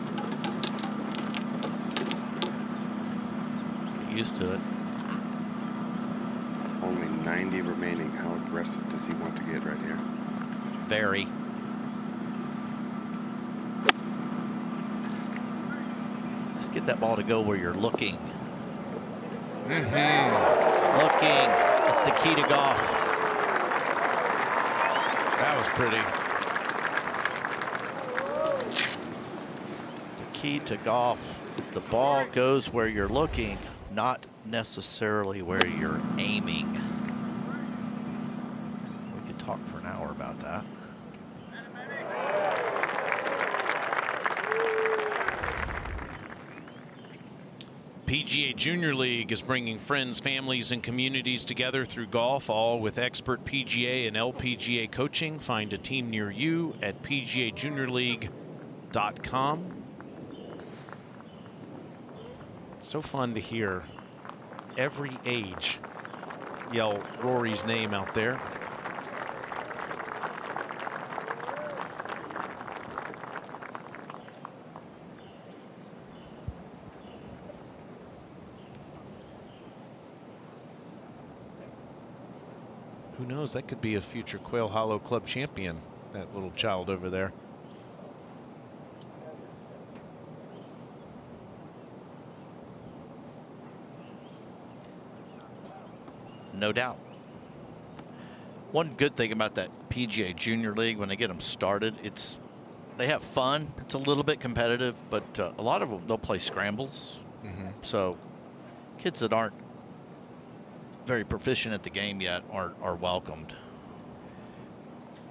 Used to it. Only 90 remaining. How aggressive does he want to get right here? Very. Just get that ball to go where you're looking. Looking. That's the key to golf. That was pretty. The key to golf is the ball goes where you're looking, not necessarily where you're aiming. We could talk for an hour about that. PGA Junior League is bringing friends, families, and communities together through golf, all with expert PGA and LPGA coaching. Find a team near you at PGAJuniorLeague.com. It's so fun to hear every age yell Rory's name out there. Who knows, that could be a future Quail Hollow Club champion, that little child over there. No doubt. One good thing about that PGA Junior League, when they get them started, they have fun. It's a little bit competitive, but a lot of them, they'll play scrambles. So kids that aren't very proficient at the game yet are welcomed.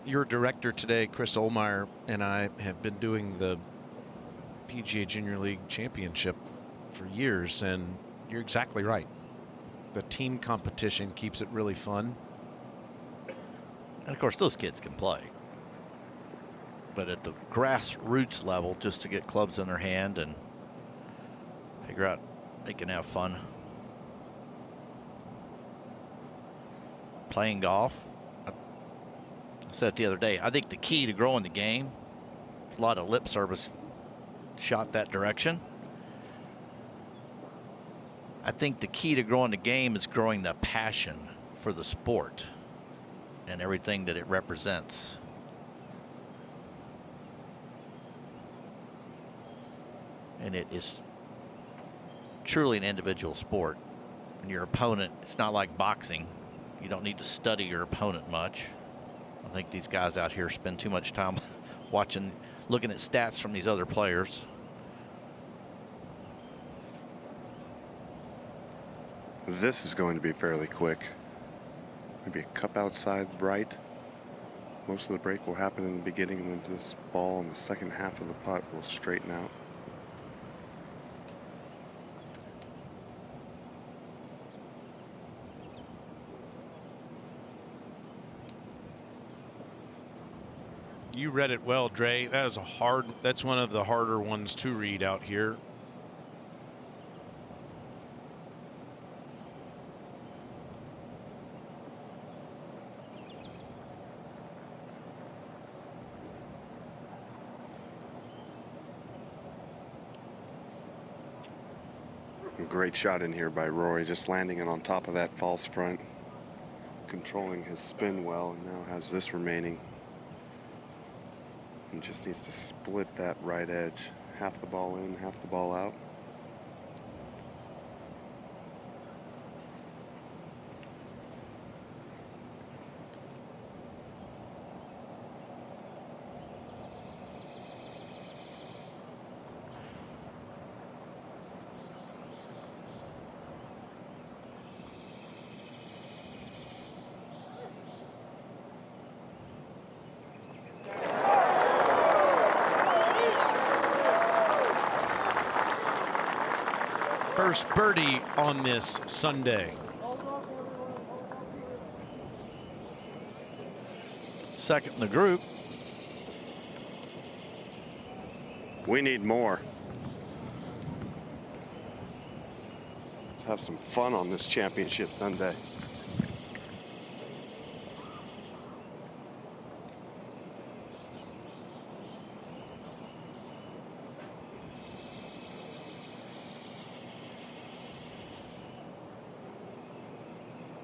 Your director today, Chris Ohlmeyer, and I have been doing the PGA Junior League Championship for years, and you're exactly right. The team competition keeps it really fun. And of course, those kids can play. But at the grassroots level, just to get clubs in their hand and figure out they can have fun playing golf. I said it the other day, I think the key to growing the game, a lot of lip service shot that direction. I think the key to growing the game is growing the passion for the sport and everything that it represents. And it is truly an individual sport. And your opponent, it's not like boxing. You don't need to study your opponent much. I think these guys out here spend too much time looking at stats from these other players. This is going to be fairly quick. Maybe a cup outside right. Most of the break will happen in the beginning when this ball in the second half of the putt will straighten out. You read it well, Dre. That is that's one of the harder ones to read out here. Great shot in here by Rory, just landing it on top of that false front, controlling his spin well, and now has this remaining. And just needs to split that right edge. Half the ball in, half the ball out. First birdie on this Sunday. Second in the group. We need more. Let's have some fun on this championship Sunday.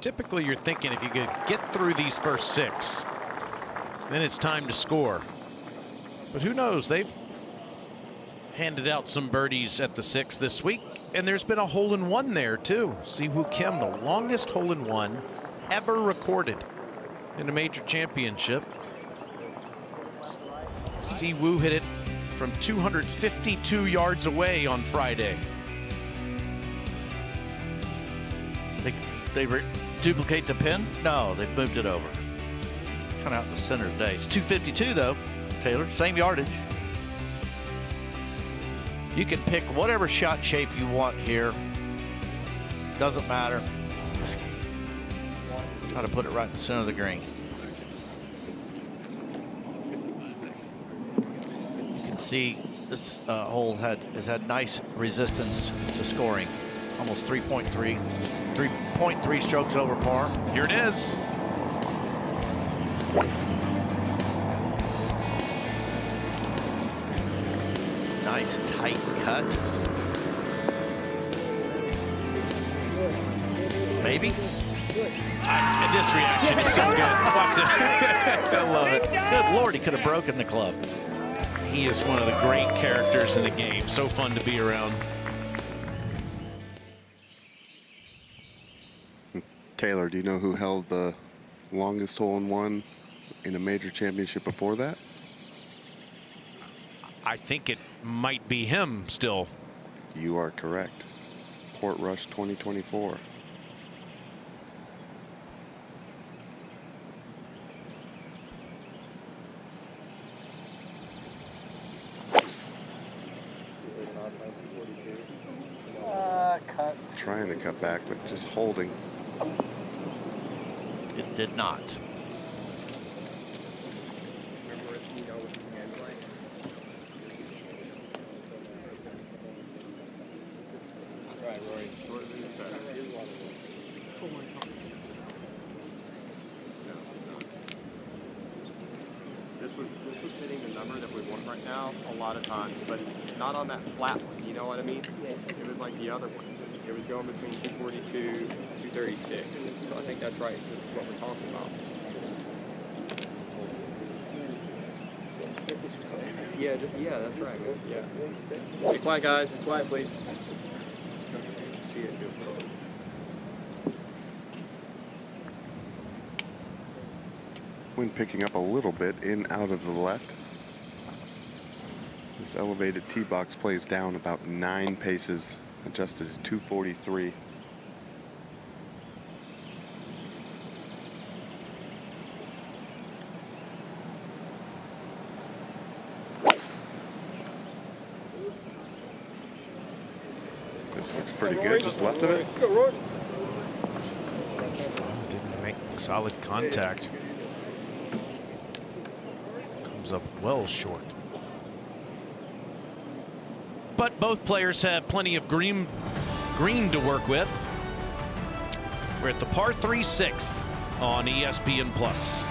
Typically, you're thinking if you could get through these first 6, then it's time to score. But who knows? They've handed out some birdies at the 6 this week, and there's been a hole-in-one there too. Siwoo Kim, the longest hole-in-one ever recorded in a major championship. Siwoo hit it from 252 yards away on Friday. They duplicate the pin? No, they've moved it over. Kind of out in the center today. It's 252 though, Taylor, same yardage. You can pick whatever shot shape you want here. Doesn't matter. Just try to put it right in the center of the green. You can see this hole has had nice resistance to scoring. Almost 3.3 strokes over par. Here it is. Nice tight cut. Maybe. And this reaction is so good. Watch it. I love it. Good Lord, he could have broken the club. He is one of the great characters in the game. So fun to be around. Taylor, do you know who held the longest hole-in-one in a major championship before that? I think it might be him still. You are correct. Portrush 2024. Cut. Trying to cut back, but just holding. It did not. Right, Rory. This was hitting the number that we want right now a lot of times, but not on that flat one. You know what I mean? It was like the other one. It was going between 242 and 236. So I think that's right. This is what we're talking about. Yeah, that's right. Yeah. Be quiet, guys. Be quiet, please. Let's go see it. Wind picking up a little bit in out of the left. This elevated tee box plays down about 9 paces, adjusted to 243. This looks pretty good, just left of it. Didn't make solid contact. Comes up well short. But both players have plenty of green to work with. We're at the par 3 6th on ESPN Plus.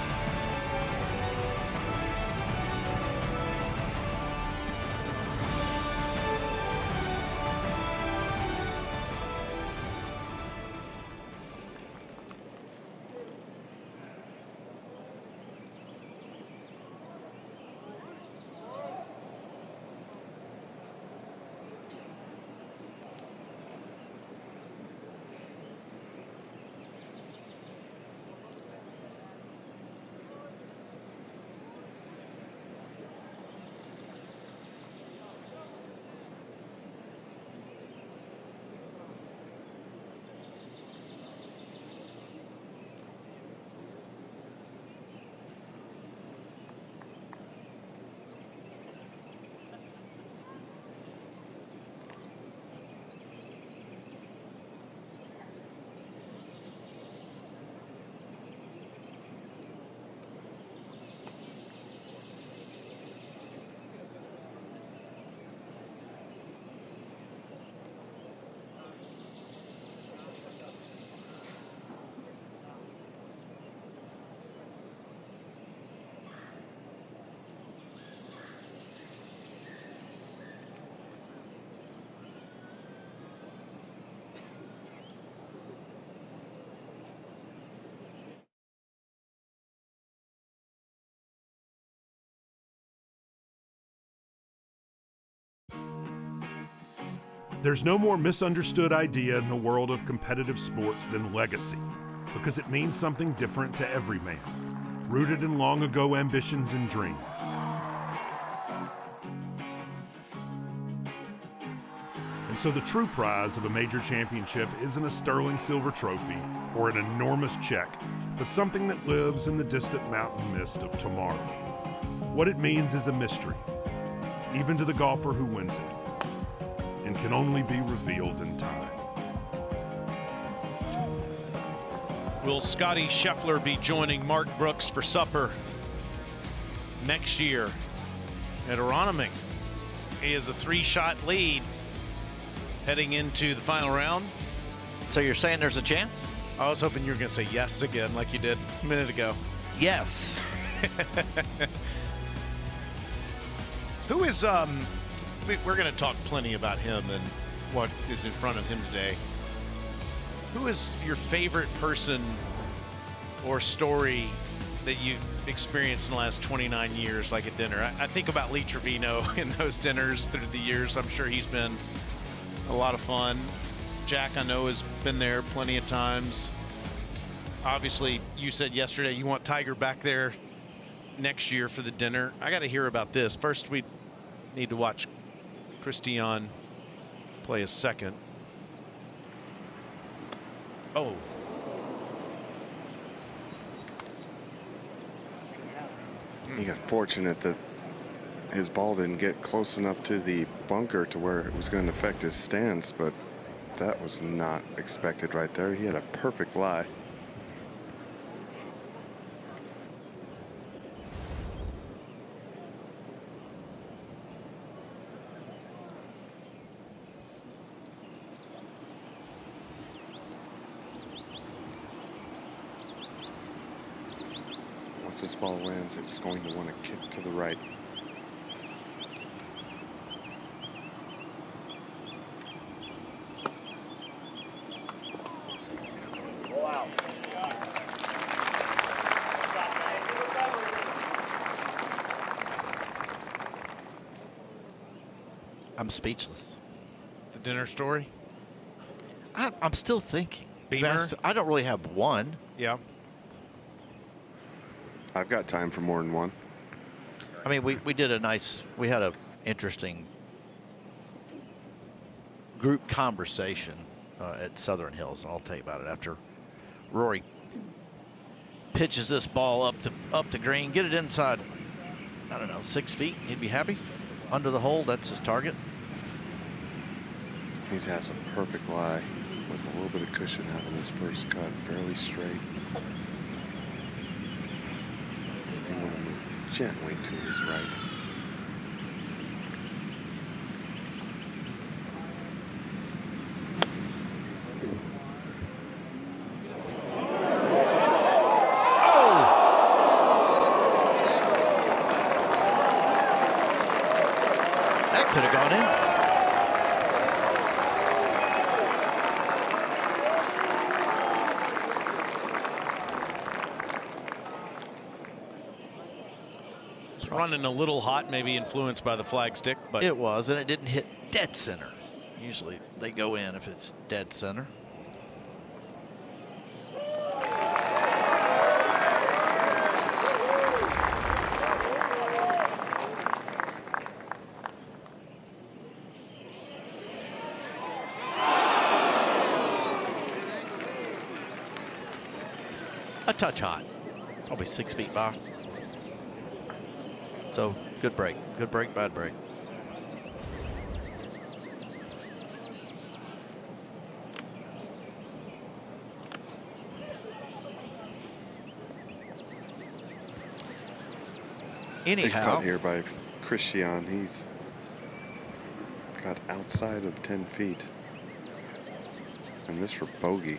There's no more misunderstood idea in the world of competitive sports than legacy, because it means something different to every man, rooted in long ago ambitions and dreams. And so the true prize of a major championship isn't a sterling silver trophy or an enormous check, but something that lives in the distant mountain mist of tomorrow. What it means is a mystery, even to the golfer who wins it, and can only be revealed in time. Will Scotty Scheffler be joining Mark Brooks for supper next year at Wanamaker? He has a 3-shot lead heading into the final round. So you're saying there's a chance? I was hoping you were going to say yes again like you did a minute ago. Yes. Who is, we're going to talk plenty about him and what is in front of him today. Who is your favorite person or story that you've experienced in the last 29 years, like at dinner? I think about Lee Trevino in those dinners through the years. I'm sure he's been a lot of fun. Jack, I know, has been there plenty of times. Obviously, you said yesterday you want Tiger back there next year for the dinner. I got to hear about this. First, we need to watch Christiaan play a second. Oh. He got fortunate that his ball didn't get close enough to the bunker to where it was going to affect his stance, but that was not expected right there. He had a perfect lie. Once this ball lands, it's going to want to kick to the right. Wow. I'm speechless. The dinner story? I'm still thinking. Beamer? I don't really have one. Yeah. I've got time for more than one. I mean, we had a interesting group conversation at Southern Hills, and I'll tell you about it after Rory pitches this ball up the green, get it inside, I don't know, 6 feet, he'd be happy. Under the hole, that's his target. He has a perfect lie with a little bit of cushion out in his first cut, fairly straight. You want to move gently to his right. That could have gone in. Running a little hot, maybe influenced by the flag stick, but It was, and it didn't hit dead center. Usually they go in if it's dead center. A touch hot, probably 6 feet by. So good break, bad break. Big Anyhow, putt here by Christiaan. He's got outside of 10 feet. And this for bogey.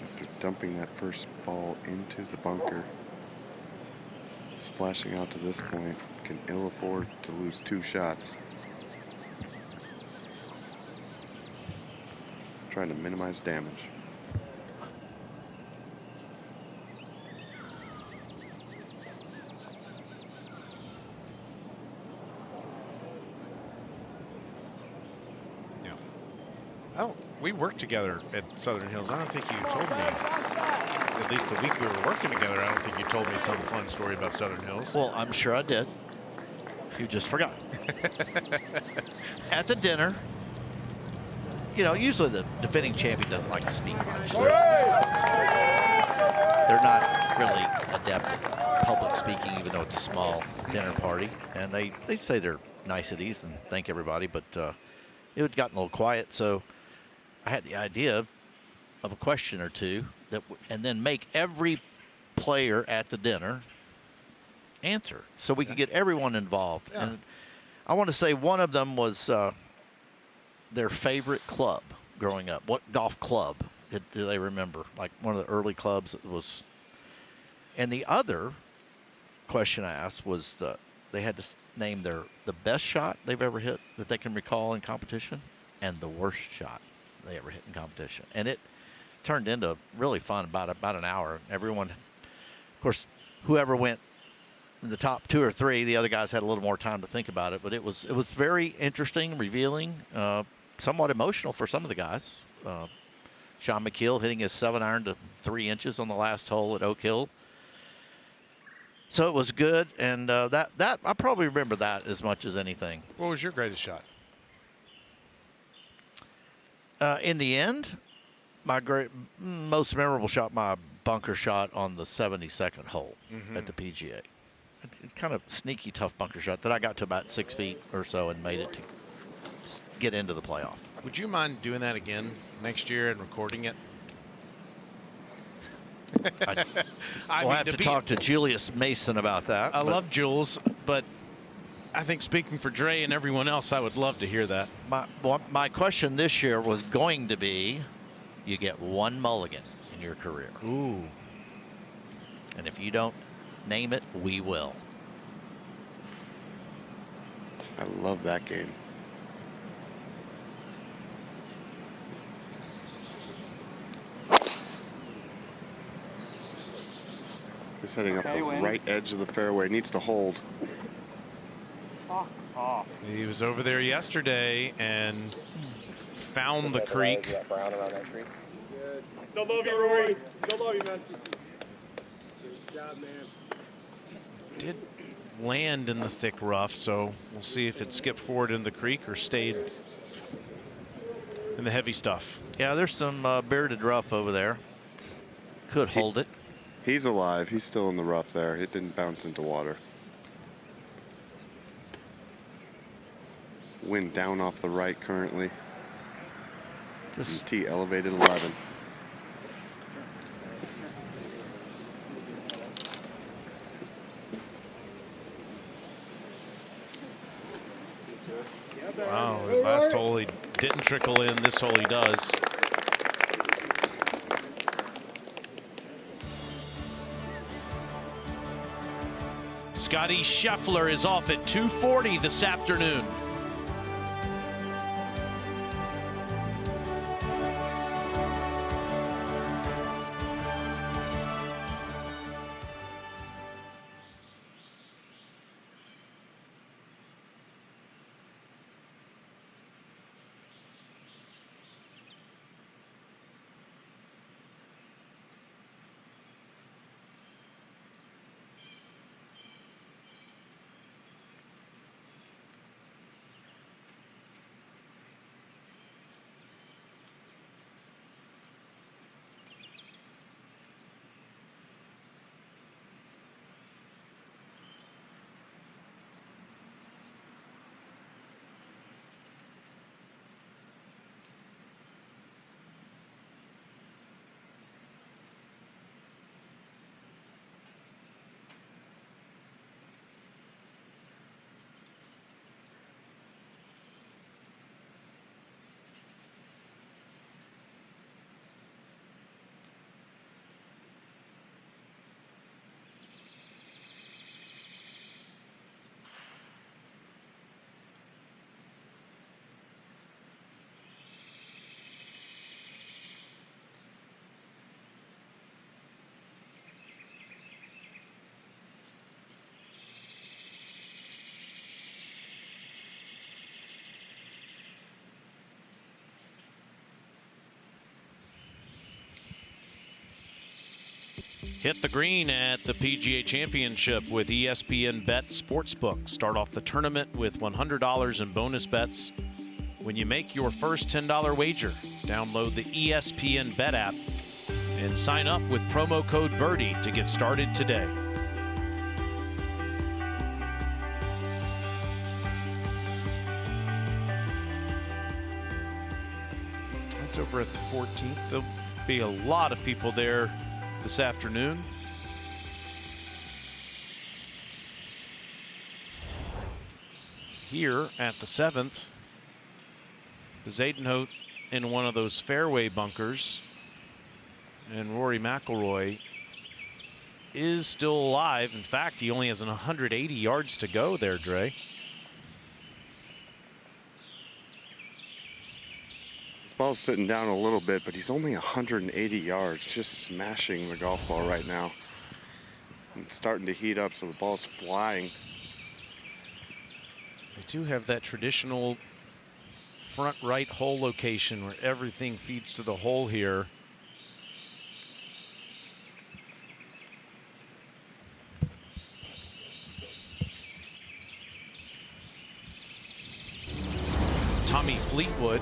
After dumping that first ball into the bunker. Splashing out to this point, can ill afford to lose 2 shots. Trying to minimize damage. we worked together at Southern Hills. I don't think you told me, at least the week we were working together, I don't think you told me some fun story about Southern Hills. well, I'm sure I did. You just forgot. At the dinner, you know, usually the defending champion doesn't like to speak much. They're not really adept at public speaking, even though it's a small dinner party. And they say their niceties and thank everybody, but it had gotten a little quiet. So I had the idea of a question or two that, and then make every player at the dinner answer, so we could get everyone involved. Yeah. And I want to say one of them was their favorite club growing up. What golf club do they remember? Like one of the early clubs that was. And the other question I asked was they had to name the best shot they've ever hit that they can recall in competition, and the worst shot they ever hit in competition. And it turned into really fun about an hour. Everyone, of course, whoever went in the top 2 or 3, the other guys had a little more time to think about it, but it was very interesting, revealing, somewhat emotional for some of the guys. Sean McKeel hitting his 7-iron to 3 inches on the last hole at Oak Hill. So it was good, and that I probably remember that as much as anything. What was your greatest shot? In the end, my most memorable shot, my bunker shot on the 72nd hole at the PGA. Kind of sneaky, tough bunker shot that I got to about 6 feet or so and made it to get into the playoff. Would you mind doing that again next year and recording it? We'll have to talk to Julius Mason about that. I love Jules, but I think speaking for Dre and everyone else, I would love to hear that. My question this year was going to be, you get 1 mulligan in your career. Ooh. And if you don't name it, we will. I love that game. He's heading up the right edge of the fairway. Needs to hold. Fuck off. He was over there yesterday and found the creek. Still love you, Rory. Still love you, man. Good job, man. Did land in the thick rough, so we'll see if it skipped forward in the creek or stayed in the heavy stuff. Yeah, there's some bearded rough over there. Could hold it. He's alive. He's still in the rough there. It didn't bounce into water. Wind down off the right currently. Just tee elevated 11. Wow, the last hole he didn't trickle in. This hole he does. Scotty Scheffler is off at 240 this afternoon. Hit the green at the PGA Championship with ESPN Bet Sportsbook. Start off the tournament with $100 in bonus bets when you make your first $10 wager. Download the ESPN Bet app and sign up with promo code BIRDIE to get started today. That's over at the 14th. There'll be a lot of people there this afternoon. Here at the 7th, Bezuidenhout in one of those fairway bunkers, and Rory McIlroy is still alive. In fact, he only has 180 yards to go there, Dre. This ball's sitting down a little bit, but he's only 180 yards, just smashing the golf ball right now. And it's starting to heat up, so the ball's flying. They do have that traditional front right hole location where everything feeds to the hole here. Tommy Fleetwood.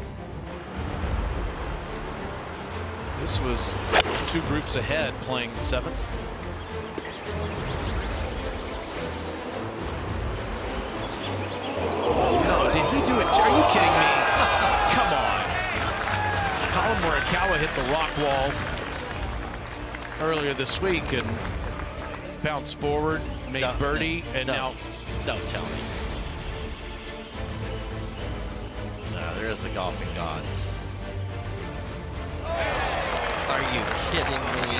This was 2 groups ahead playing the 7th. No, did he do it? Are you kidding me? Come on. Colin Morikawa hit the rock wall earlier this week and bounced forward, made birdie, and now. Don't tell me. No, there is the golfing god. Are you kidding me?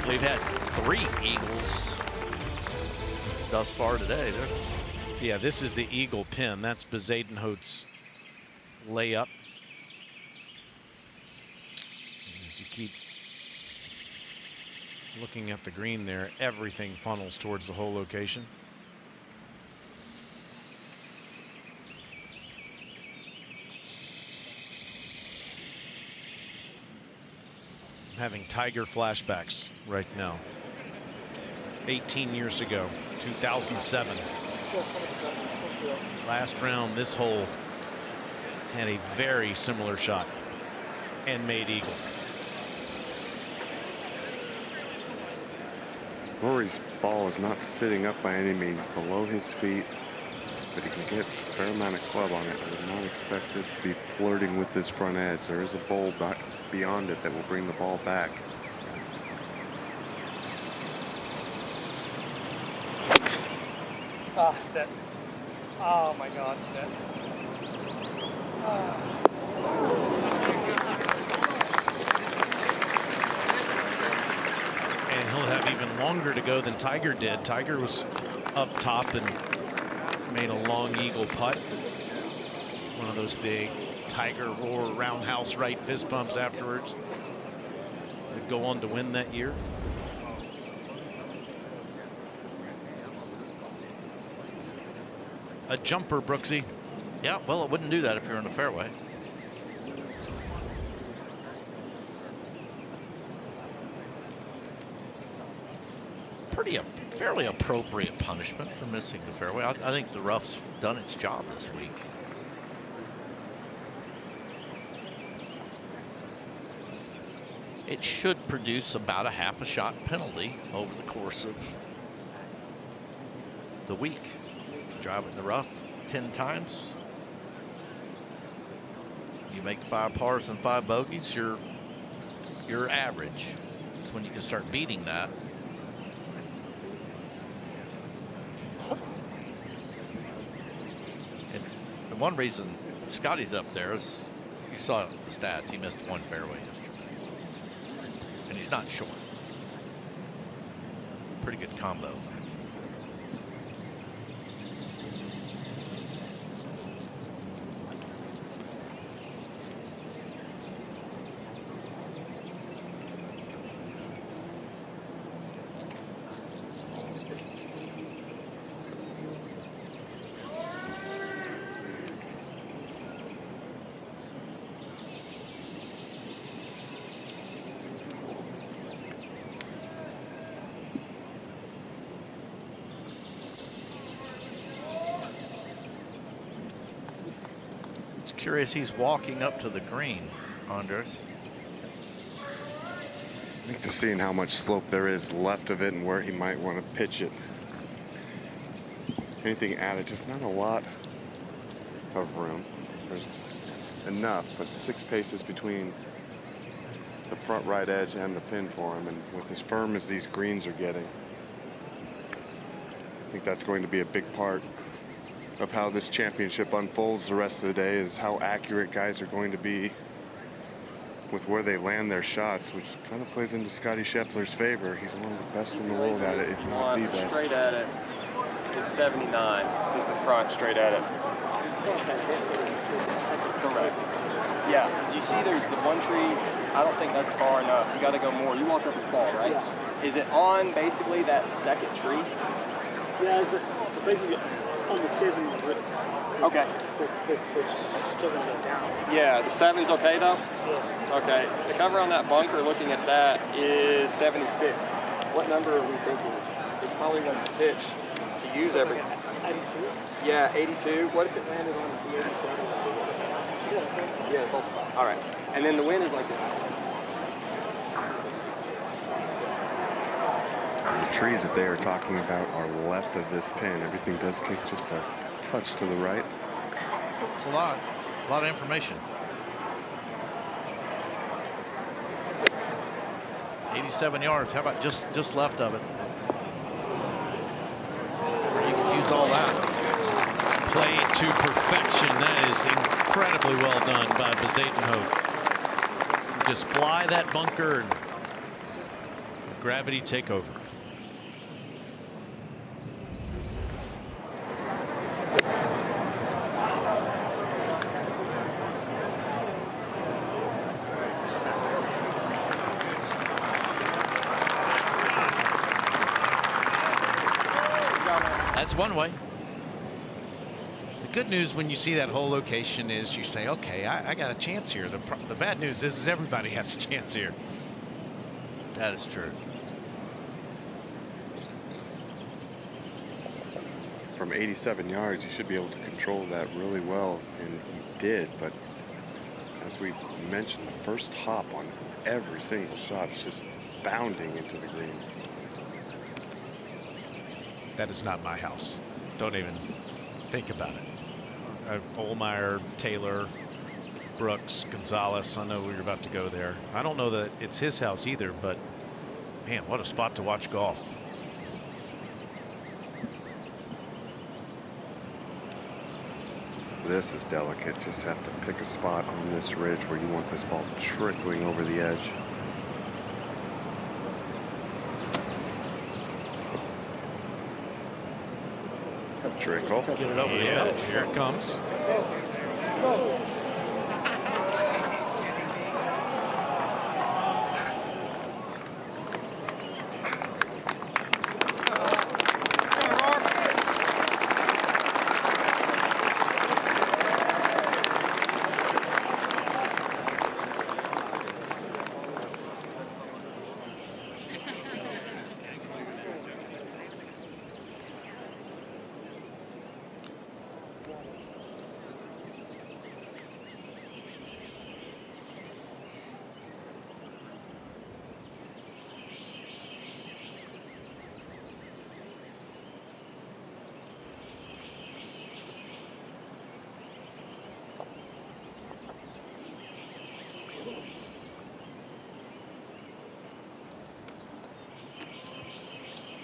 We've had 3 eagles thus far today. Yeah, this is the eagle pin. That's Bezuidenhout's layup. As you keep looking at the green there, everything funnels towards the hole location. Having Tiger flashbacks right now. 18 years ago, 2007. Last round, this hole had a very similar shot and made eagle. Rory's ball is not sitting up by any means, below his feet. but he can get a fair amount of club on it. I would not expect this to be flirting with this front edge. There is a bowl back beyond it that will bring the ball back. Ah, set. Oh my God, set. And he'll have even longer to go than Tiger did. Tiger was up top and made a long eagle putt. One of those big Tiger roar roundhouse right fist bumps afterwards. Would go on to win that year. A jumper, Brooksy. Yeah, well, it wouldn't do that if you're in the fairway. Fairly appropriate punishment for missing the fairway. I think the rough's done its job this week. It should produce about a half a shot penalty over the course of the week. Driving the rough 10 times. You make 5 pars and 5 bogeys, you're average. It's when you can start beating that. And one reason Scotty's up there is, you saw the stats, he missed 1 fairway yesterday. And he's not short. Pretty good combo. Curious, he's walking up to the green, Andres. I think just seeing how much slope there is left of it and where he might want to pitch it. Anything added, just not a lot of room. There's enough, but 6 paces between the front right edge and the pin for him, and with as firm as these greens are getting, I think that's going to be a big part of how this championship unfolds the rest of the day, is how accurate guys are going to be with where they land their shots, which kind of plays into Scotty Scheffler's favor. He's one of the best in the world at it, if not the best. Straight at it is 79. Is the front straight at it? Correct. Yeah. You see, there's the one tree. I don't think that's far enough. You got to go more. You walk up the ball, right? Yeah. Is it on basically that second tree? Yeah, it's basically on the 7. Okay. It's still going to go down. Yeah, the 7's okay though? Yeah. Okay. The cover on that bunker, looking at that, is 76. What number are we thinking? It probably wants to pitch to use every. 82? Yeah, 82. What if it landed on the 87? Yeah, it's also. All right. And then the wind is like this. The trees that they are talking about are left of this pin. Everything does kick just a touch to the right. It's a lot of information. 87 yards. How about just left of it? You can use all that. Played to perfection. That is incredibly well done by Bezuidenhout. Just fly that bunker and gravity take over. That's one way. The good news when you see that whole location is you say, okay, I got a chance here. The bad news is everybody has a chance here. That is true. From 87 yards, you should be able to control that really well, and he did, but as we mentioned, the first hop on every single shot is just bounding into the green. That is not my house. Don't even Think about it. Olmeyer, Taylor, Brooks, Gonzalez. I know we're about to go there. I don't know that it's his house either, but man, what a spot to watch golf. This is delicate. Just have to pick a spot on this ridge where you want this ball trickling over the edge. Trickle. Get it over the edge. Here it comes.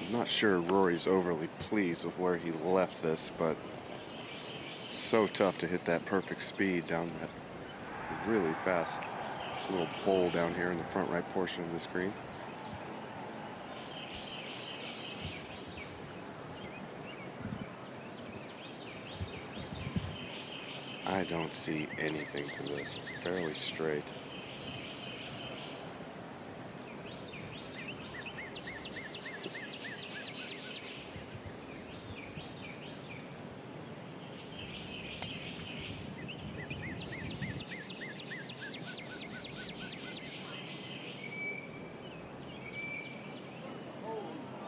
I'm not sure Rory's overly pleased with where he left this, but so tough to hit that perfect speed down that really fast little bowl down here in the front right portion of this green. I don't see anything to this. Fairly straight.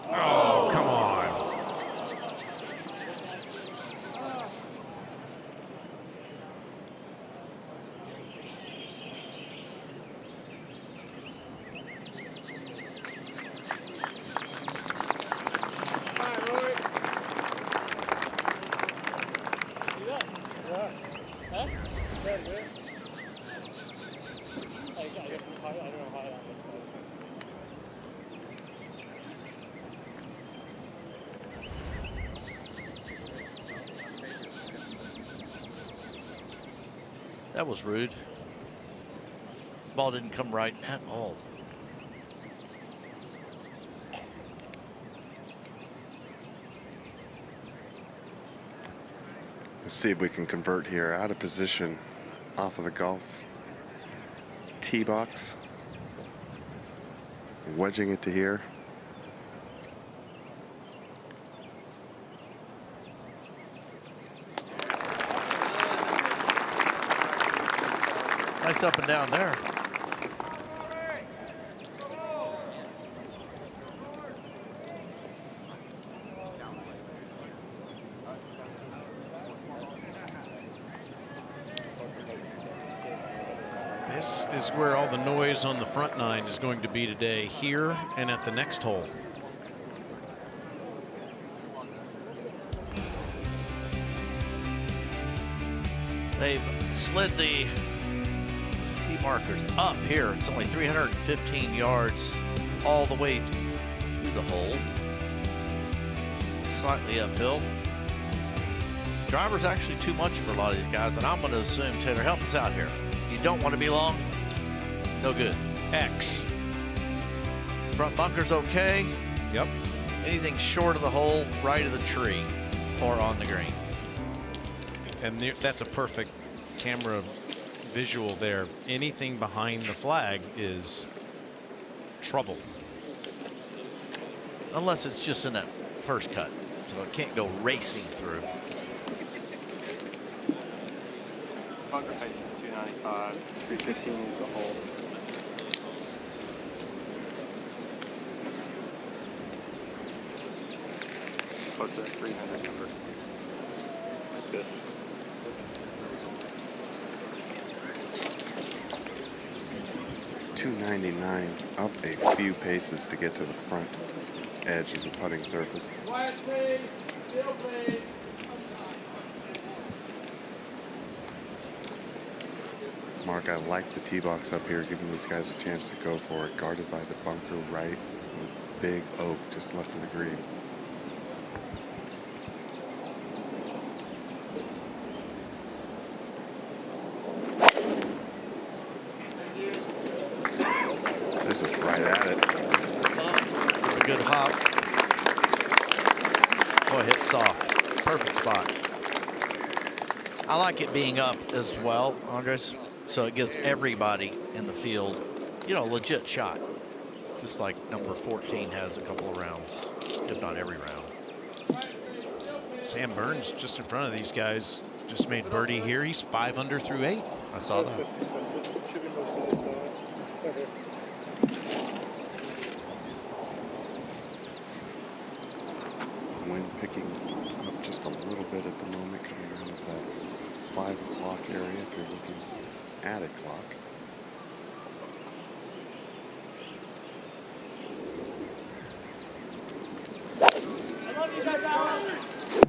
Oh, come on. That was rude. Ball didn't come right at all. Let's see if we can convert here. Out of position off of the golf tee box. Wedging it to here. Nice up and down there. This is where all the noise on the front nine is going to be today, here and at the next hole. They've slid the tee markers up here. It's only 315 yards all the way to the hole. Slightly uphill. Driver's actually too much for a lot of these guys, and I'm going to assume, Taylor, help us out here. You don't want to be long, no good. X. Front bunker's okay. Yep. Anything short of the hole, right of the tree, or on the green. And that's a perfect camera visual there. Anything behind the flag is trouble. Unless it's just in that first cut, so it can't go racing through. Bunker face is 295, 315 is the hole. Close to that 300 number. Like this. .299, up a few paces to get to the front edge of the putting surface. Quiet, please. Still, please. Mark, I like the tee box up here, giving these guys a chance to go for it. Guarded by the bunker right, with big oak just left of the green. This is right at it. A good hop. Oh, hit soft. Perfect spot. I like it being up as well, Andres, so it gives everybody in the field, you know, a legit shot. Just like number 14 has a couple of rounds, if not every round. Sam Burns just in front of these guys. Just made birdie here. He's 5 under through 8. I saw that. Wind picking up just a little bit at the moment, coming out of that 5 o'clock area if you're looking at a clock.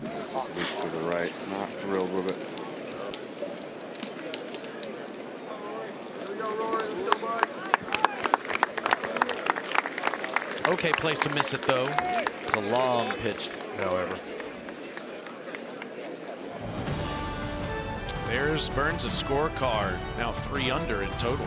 This is loose to the right, not thrilled with it. Okay place to miss it though. It's a long pitch, however. There's Burns' a scorecard. Now 3 under in total.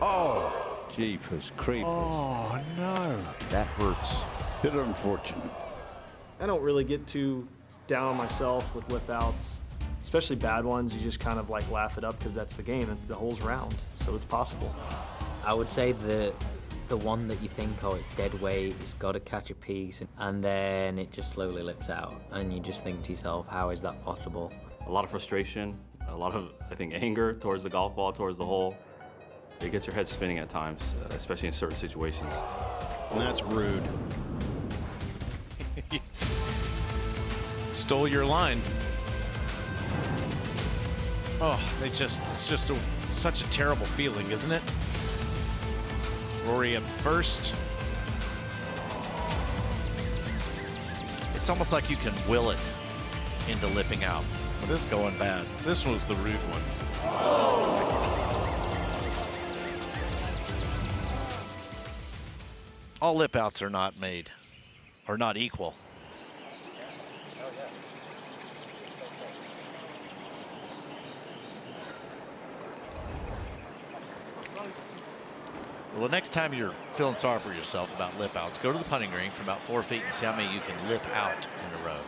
Oh, jeepers creepers. Oh no. That hurts. Bit unfortunate. I don't really get too down on myself with lip outs, especially bad ones. You just kind of like laugh it up because that's the game. The hole's round, so it's possible. I would say the one that you think, oh, it's dead weight, it's got to catch a piece, and then it just slowly lips out, and you just think to yourself, how is that possible? A lot of frustration, a lot of, I think, anger towards the golf ball, towards the hole. It gets your head spinning at times, especially in certain situations. And that's rude. Stole your line. Oh, it's just such a terrible feeling, isn't it? Rory up first. It's almost like you can will it into lipping out. But this is going bad. This was the rude one. All lip outs are not made, or not equal. Well, the next time you're feeling sorry for yourself about lip outs, go to the putting green from about 4 feet and see how many you can lip out in a row.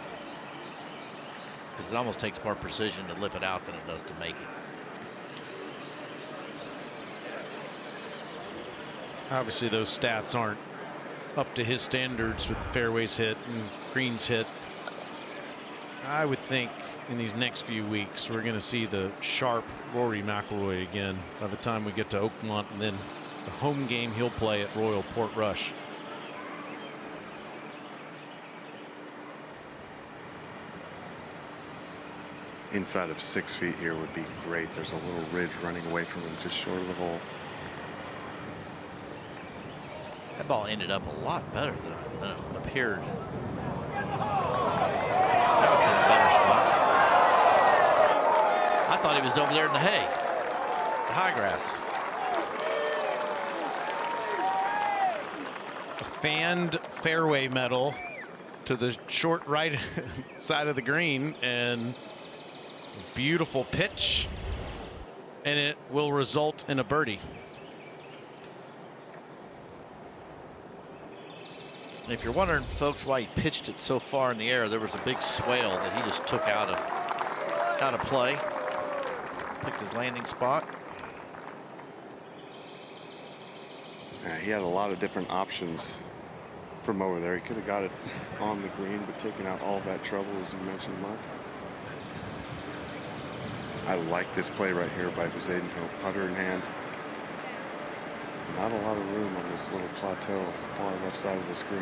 Because it almost takes more precision to lip it out than it does to make it. Obviously, those stats aren't up to his standards with fairways hit and greens hit. I would think in these next few weeks we're going to see the sharp Rory McIlroy again by the time we get to Oakmont and then the home game he'll play at Royal Portrush. Inside of 6 feet here would be great. There's a little ridge running away from him just short of the hole. That ball ended up a lot better than it appeared. Now it's in a better spot. I thought he was over there in the hay, the high grass. A fanned fairway metal to the short right side of the green, and beautiful pitch, and it will result in a birdie. If you're wondering, folks, why he pitched it so far in the air, there was a big swale that he just took out of play. Picked his landing spot. Yeah, he had a lot of different options from over there. He could have got it on the green, but taking out all that trouble, as you mentioned, Mark. I like this play right here by Bezuidenhout, putter in hand. Not a lot of room on this little plateau, far left side of the screen.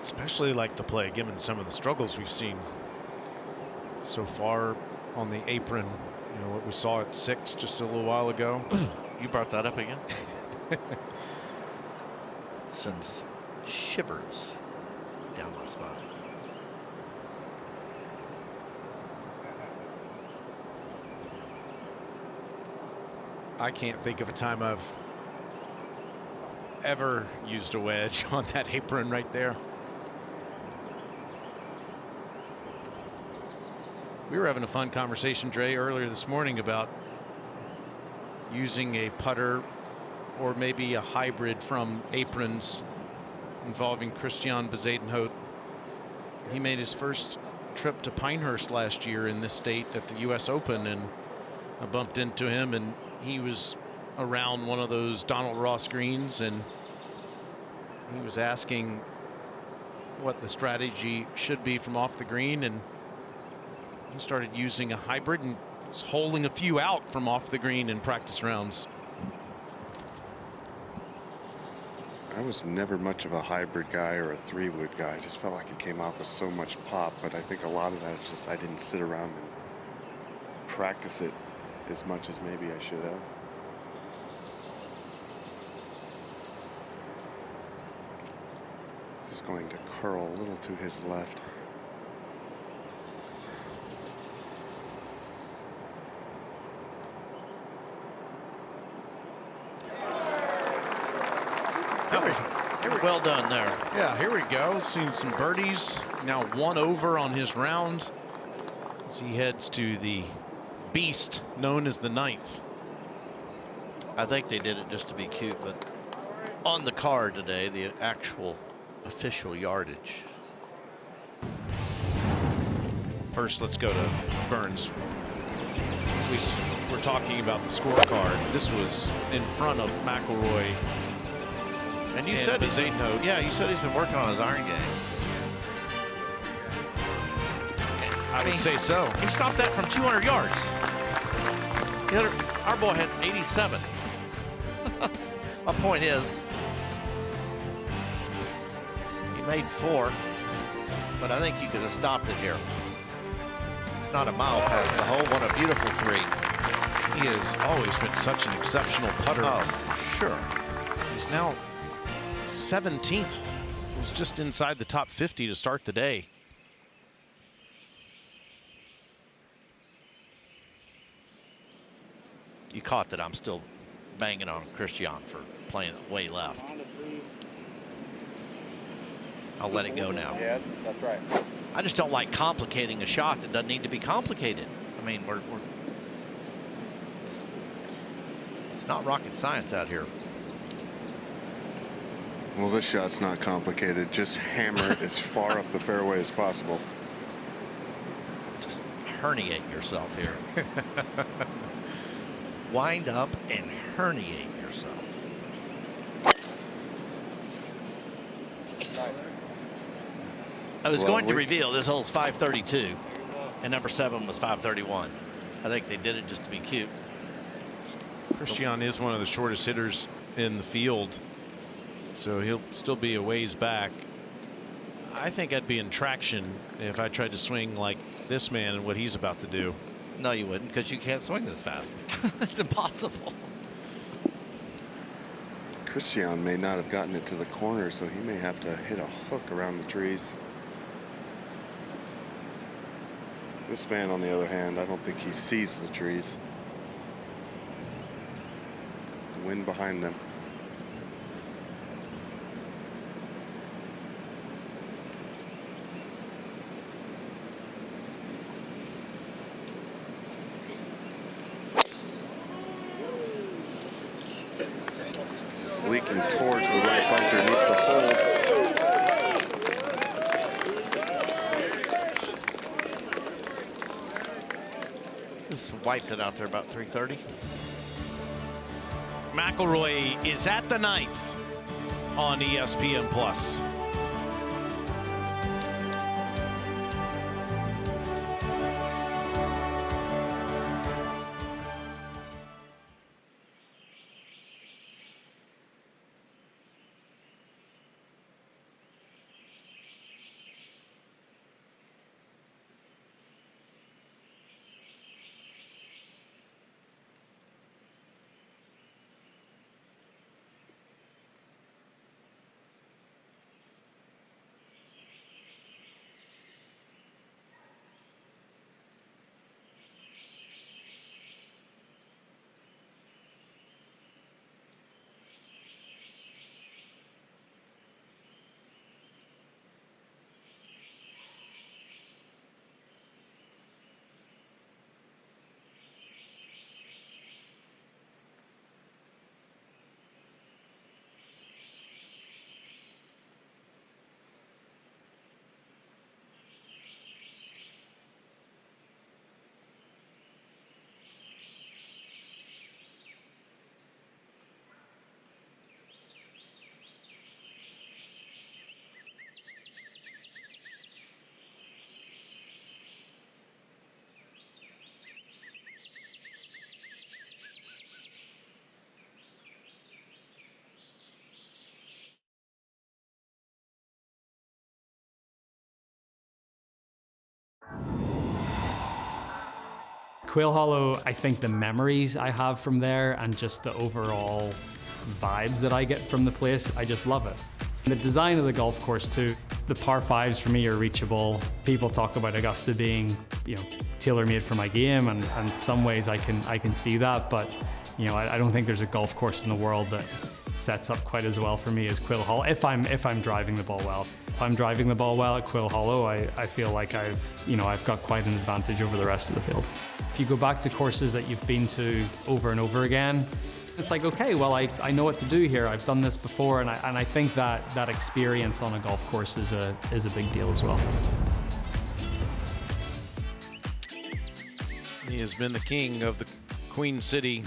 Especially like the play, given some of the struggles we've seen so far on the apron. You know, what we saw at 6 just a little while ago. You brought that up again? Sends shivers down my spine. I can't think of a time I've ever used a wedge on that apron right there. We were having a fun conversation, Dre, earlier this morning about using a putter or maybe a hybrid from aprons involving Christiaan Bezuidenhout. He made his first trip to Pinehurst last year in this state at the U.S. Open, and I bumped into him, and he was around one of those Donald Ross greens, and he was asking what the strategy should be from off the green, and he started using a hybrid and was holing a few out from off the green in practice rounds. I was never much of a hybrid guy or a 3-wood guy. I just felt like it came off with so much pop, but I think a lot of that is just I didn't sit around and practice it as much as maybe I should have. This is going to curl a little to his left. Well done there. Yeah, here we go. Seen some birdies. Now 1 over on his round as he heads to the beast known as the 9th. I think they did it just to be cute, but on the card today, the actual official yardage. First, let's go to Burns. We're talking about the scorecard. This was in front of McIlroy. And you said Bezuidenhout. Yeah, you said he's been working on his iron game. I would say so. He stopped that from 200 yards. Our boy had 87. My point is, he made 4, but I think you could have stopped it here. It's not a mile past the hole. What a beautiful 3. He has always been such an exceptional putter. Oh, sure. He's now 17th. He was just inside the top 50 to start the day. You caught that I'm still banging on Christiaan for playing it way left. I'll let it go now. Yes, that's right. I just don't like complicating a shot that doesn't need to be complicated. I mean, it's not rocket science out here. Well, this shot's not complicated. Just hammer it as far up the fairway as possible. Just herniate yourself here. Wind up and herniate yourself. I was going to reveal this hole's 532. and number 7 was 531. I think they did it just to be cute. Christiaan is one of the shortest hitters in the field, so he'll still be a ways back. I think I'd be in traction if I tried to swing like this man and what he's about to do. No, you wouldn't, because you can't swing this fast. It's impossible. Christiaan may not have gotten it to the corner, so he may have to hit a hook around the trees. This man, on the other hand, I don't think he sees the trees. The wind behind them. Leaking towards the right bunker, needs to hold. Just wiped it out there about 330. McIlroy is at the 9th on ESPN Plus. Quail Hollow, I think the memories I have from there and just the overall vibes that I get from the place, I just love it. The design of the golf course too, the par 5s for me are reachable. People talk about Augusta being, tailor-made for my game, and in some ways I can see that, but I don't think there's a golf course in the world that sets up quite as well for me as Quail Hollow if I'm driving the ball well. If I'm driving the ball well at Quail Hollow, I feel like I've got quite an advantage over the rest of the field. If you go back to courses that you've been to over and over again, it's like, okay, well, I know what to do here. I've done this before, and I think that experience on a golf course is a big deal as well. He has been the king of the Queen City,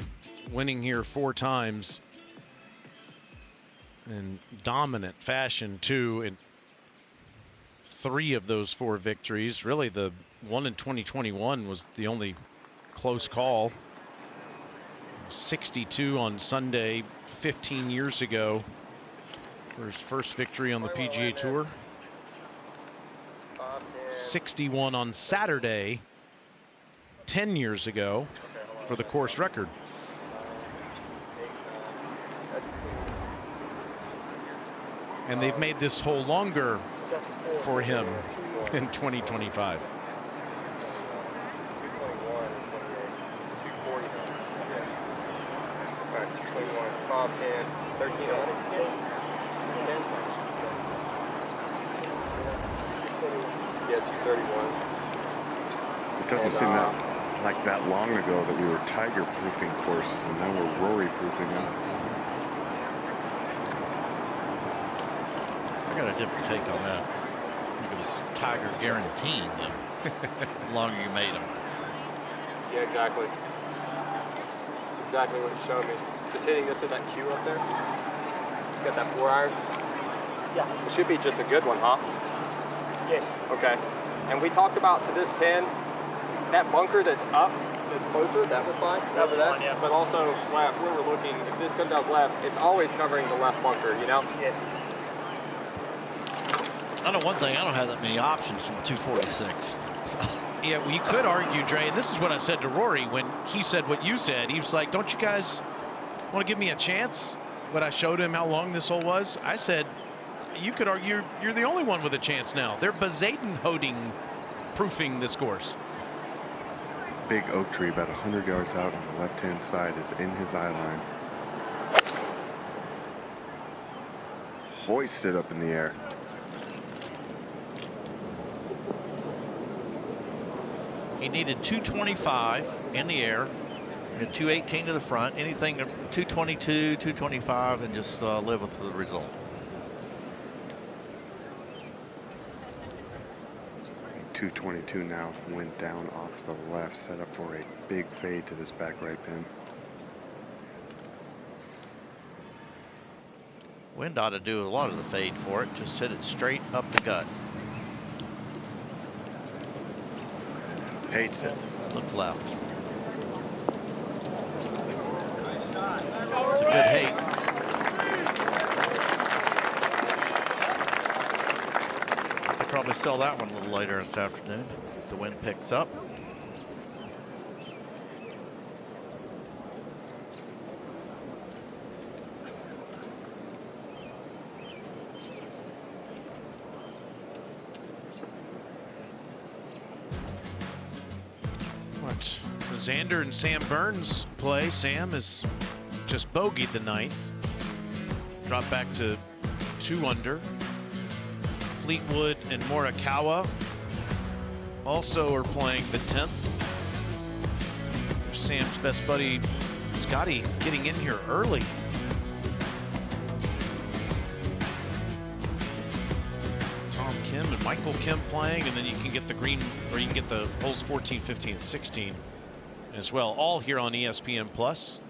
winning here 4 times in dominant fashion too. In 3 of those 4 victories, really the one in 2021 was the only close call. 62 on Sunday 15 years ago for his first victory on the PGA Tour. 61 on Saturday 10 years ago for the course record. And they've made this hole longer for him in 2025. It doesn't seem like that long ago that we were Tiger proofing courses, and now we're Rory proofing them. I got a different take on that. I think it was Tiger guaranteeing them the longer you made them. Yeah, exactly. That's exactly what it showed me. Just hitting this at that cue up there. Got that 4-iron? Yeah. It should be just a good one, huh? Yes. Okay. And we talked about to this pin, that bunker that's up, that's closer, that was fine. That was fine, yeah. But also, where we're looking, if this comes out left, it's always covering the left bunker, you know? Yeah. I know one thing, I don't have that many options from 246. So. Yeah, well, you could argue, Dre, and this is what I said to Rory when he said what you said. He was like, don't you guys want to give me a chance? When I showed him how long this hole was, I said, you could argue you're the only one with a chance now. They're Bezuidenhout proofing this course. Big oak tree about 100 yards out on the left-hand side is in his eye line. Hoisted up in the air. He needed 225 in the air, and 218 to the front. Anything 222, 225, and just live with the result. And 222 now went down off the left, set up for a big fade to this back right pin. Wind ought to do a lot of the fade for it. Just hit it straight up the gut. Hates it. Look left. It's a good hate. I'll probably sell that one a little later this afternoon if the wind picks up. Xander and Sam Burns play. Sam has just bogeyed the 9th. Dropped back to 2 under. Fleetwood and Morikawa also are playing the 10th. Sam's best buddy, Scotty, getting in here early. Tom Kim and Michael Kim playing, and then you can get the green, or you can get the holes 14, 15, and 16 as well, all here on ESPN Plus.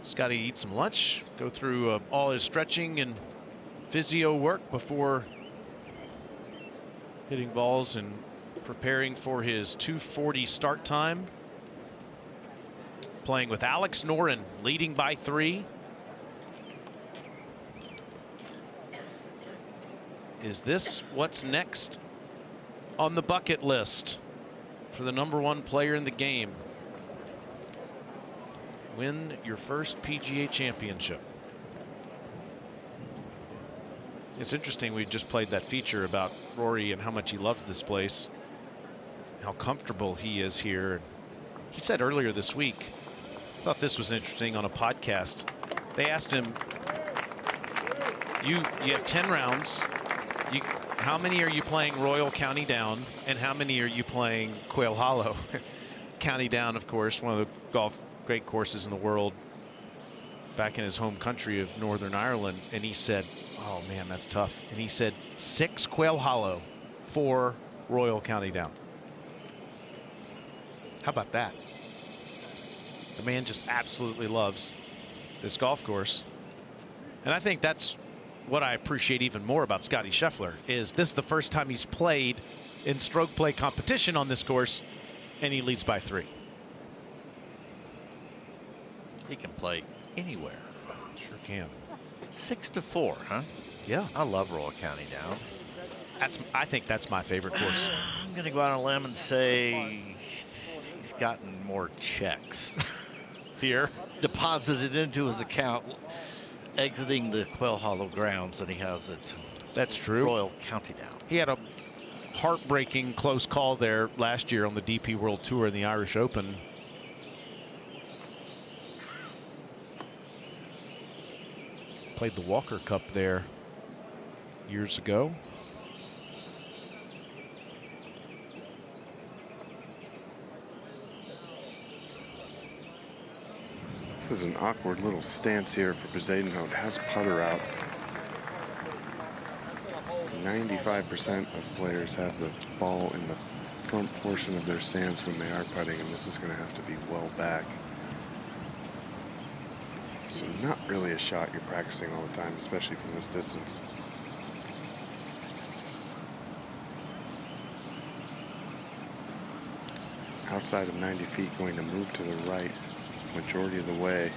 Scotty eat some lunch, go through all his stretching and physio work before hitting balls and preparing for his 2:40 start time. Playing with Alex Noren, leading by 3. Is this what's next on the bucket list for the #1 player in the game? Win your first PGA Championship. It's interesting, we just played that feature about Rory and how much he loves this place, how comfortable he is here. He said earlier this week, I thought this was interesting on a podcast. They asked him, you have 10 rounds. How many are you playing Royal County Down, and how many are you playing Quail Hollow? County Down, of course, one of the great courses in the world, back in his home country of Northern Ireland. And he said, oh man, that's tough. And he said 6 Quail Hollow, 4 Royal County Down. How about that? The man just absolutely loves this golf course. And I think that's what I appreciate even more about Scotty Scheffler, is this is the first time he's played in stroke play competition on this course, and he leads by 3. He can play anywhere. Sure can. 6-4, huh? Yeah. I love Royal County Down. I think that's my favorite course. I'm going to go out on a limb and say he's gotten more checks here deposited into his account exiting the Quail Hollow grounds than he has at That's true. Royal County Down. He had a heartbreaking close call there last year on the DP World Tour in the Irish Open. Played the Walker Cup there years ago. This is an awkward little stance here for Bezuidenhout. Has putter out. 95% of players have the ball in the front portion of their stance when they are putting, and this is going to have to be well back. So not really a shot you're practicing all the time, especially from this distance. outside of 90 feet, going to move to the right majority of the way.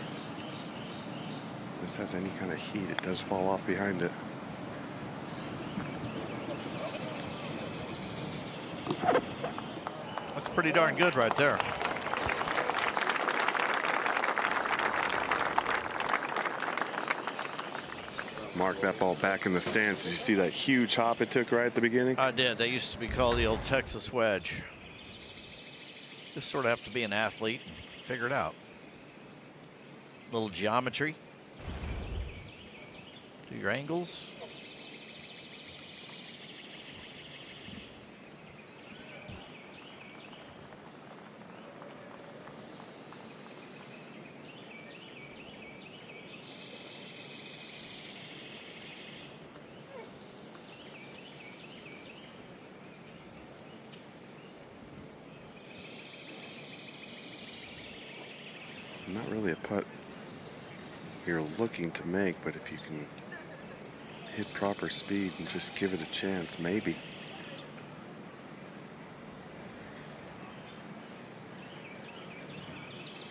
If this has any kind of heat, it does fall off behind it. That's pretty darn good right there. Mark, that ball back in the stands. Did you see that huge hop it took right at the beginning? I did. They used to be called the old Texas wedge. Just sort of have to be an athlete and figure it out. Little geometry. Do your angles. Not really a putt you're looking to make, but if you can hit proper speed and just give it a chance, maybe.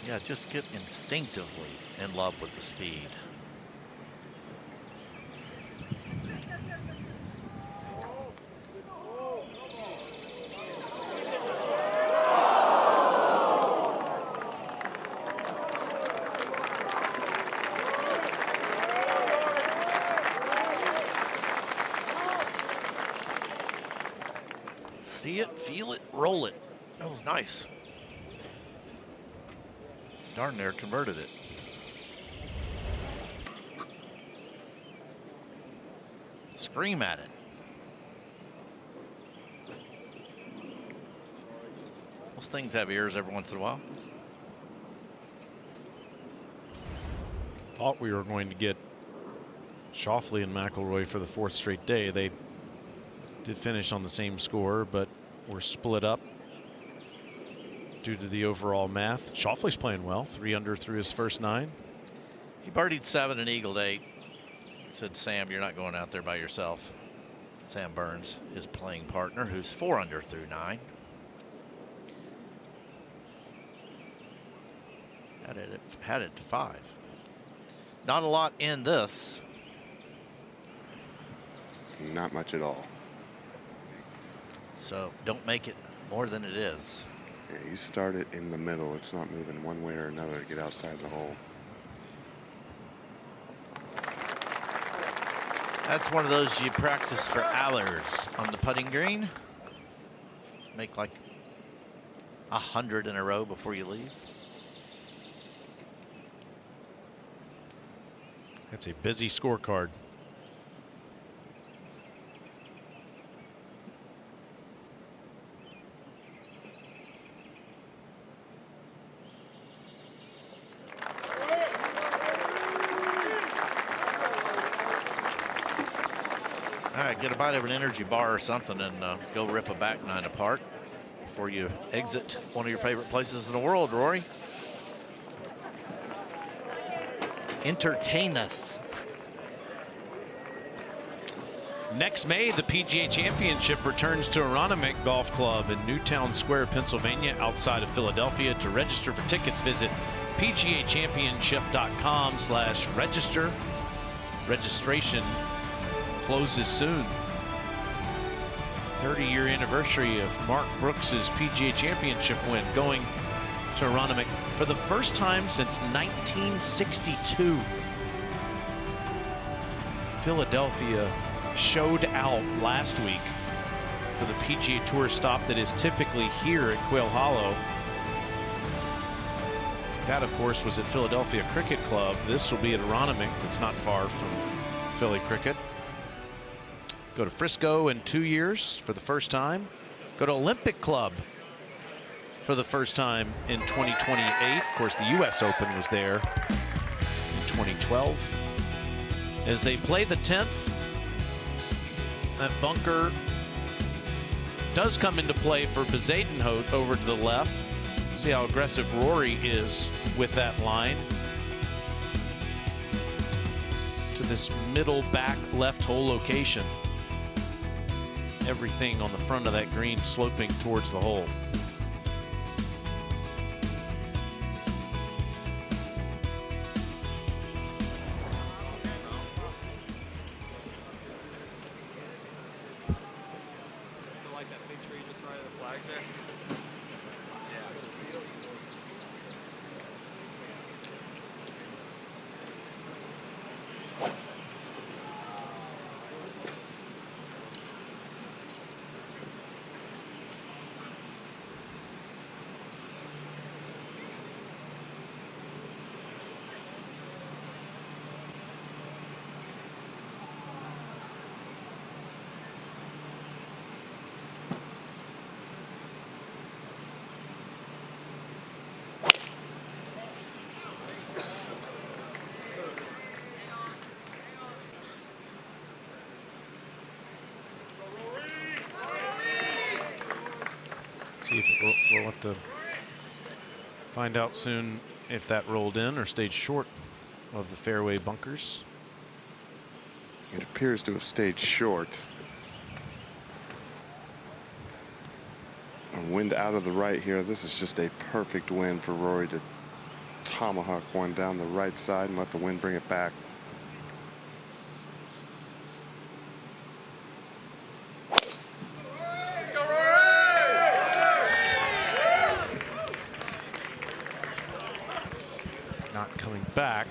Yeah, just get instinctively in love with the speed. See it, feel it, roll it. That was nice. Darn near converted it. Scream at it. Those things have ears every once in a while. Thought we were going to get Schauffele and McIlroy for the 4th straight day. They did finish on the same score, but were split up due to the overall math. Schauffele's playing well, 3 under through his first 9. He birdied 7 and eagled 8. Said, Sam, you're not going out there by yourself. Sam Burns, his playing partner, who's 4 under through 9. Had it to 5. Not a lot in this. Not much at all. So don't make it more than it is. Yeah, you start it in the middle. It's not moving one way or another to get outside the hole. That's one of those you practice for hours on the putting green. Make like 100 in a row before you leave. That's a busy scorecard. All right, get a bite of an energy bar or something and go rip a back 9 apart before you exit one of your favorite places in the world, Rory. Entertain us. Next May, the PGA Championship returns to Wanamaker Golf Club in Newtown Square, Pennsylvania, outside of Philadelphia. To register for tickets, visit pgachampionship.com/register. Registration closes soon. 30-year anniversary of Mark Brooks's PGA Championship win, going to Wanamaker for the first time since 1962. Philadelphia showed out last week for the PGA Tour stop that is typically here at Quail Hollow. That, of course, was at Philadelphia Cricket Club. This will be at Wanamaker. That's not far from Philly Cricket. Go to Frisco in 2 years for the first time. Go to Olympic Club for the first time in 2028. Of course, the U.S. Open was there in 2012. As they play the 10th, that bunker does come into play for Bezuidenhout over to the left. See how aggressive Rory is with that line. To this middle back left hole location. Everything on the front of that green sloping towards the hole. we'll have to find out soon if that rolled in or stayed short of the fairway bunkers. It appears to have stayed short. A wind out of the right here. This is just a perfect wind for Rory to tomahawk one down the right side and let the wind bring it back. Not coming back.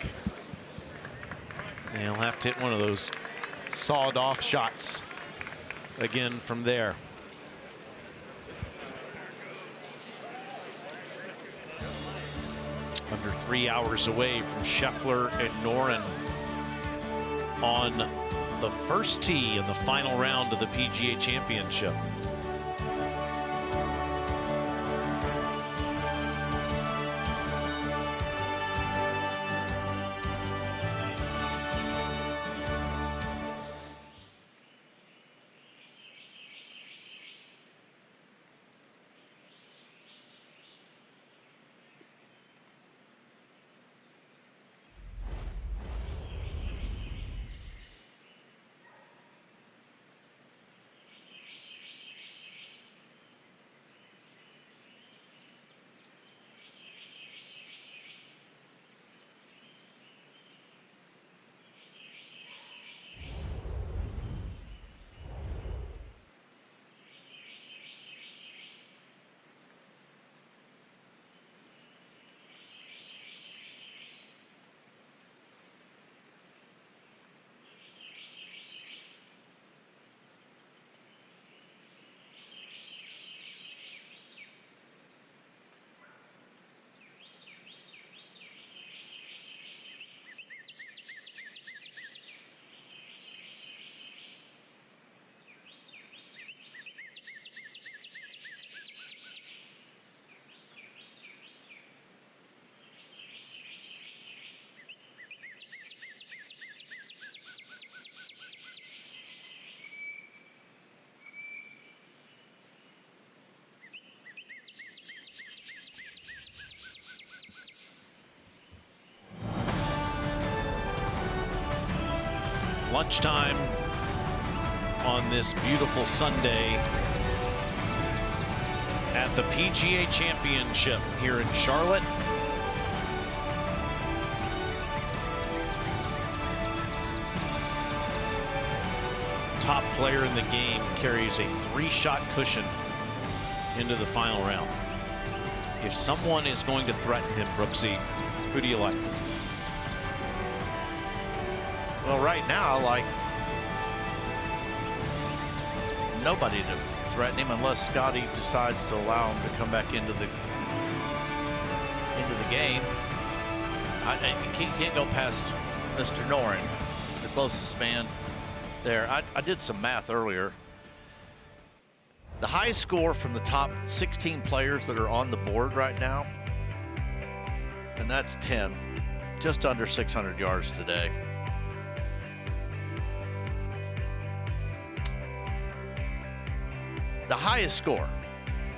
And he'll have to hit one of those sawed off shots again from there. Under 3 hours away from Scheffler and Noren on the first tee in the final round of the PGA Championship. Lunchtime on this beautiful Sunday at the PGA Championship here in Charlotte. Top player in the game carries a 3-shot cushion into the final round. If someone is going to threaten him, Brooksy, who do you like? Well, right now, like, nobody to threaten him unless Scotty decides to allow him to come back into the game. You can't go past Mr. Noren. It's the closest man there. I did some math earlier. The highest score from the top 16 players that are on the board right now, and that's 10, just under 600 yards today. The highest score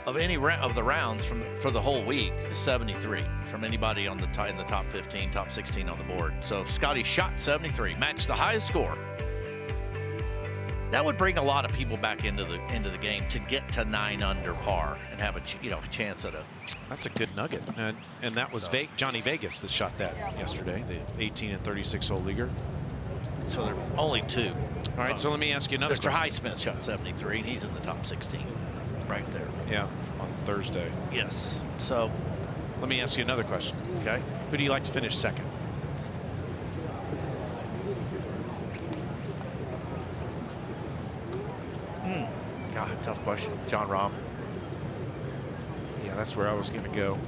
of any of the rounds for the whole week is 73 from anybody on in the top 15, top 16 on the board. So if Scotty shot 73, matched the highest score, that would bring a lot of people back into the game to get to 9 under par and have a chance at a. That's a good nugget, and that was Johnny Vegas that shot that yesterday, the 18 and 36 hole leaguer. So there are only 2. All right, so let me ask you another Mr. Highsmith shot 73, and he's in the top 16 right there. Yeah, on Thursday. Yes. So let me ask you another question. Okay. Who do you like to finish second? God, tough question. John Rahm. Yeah, that's where I was going to go.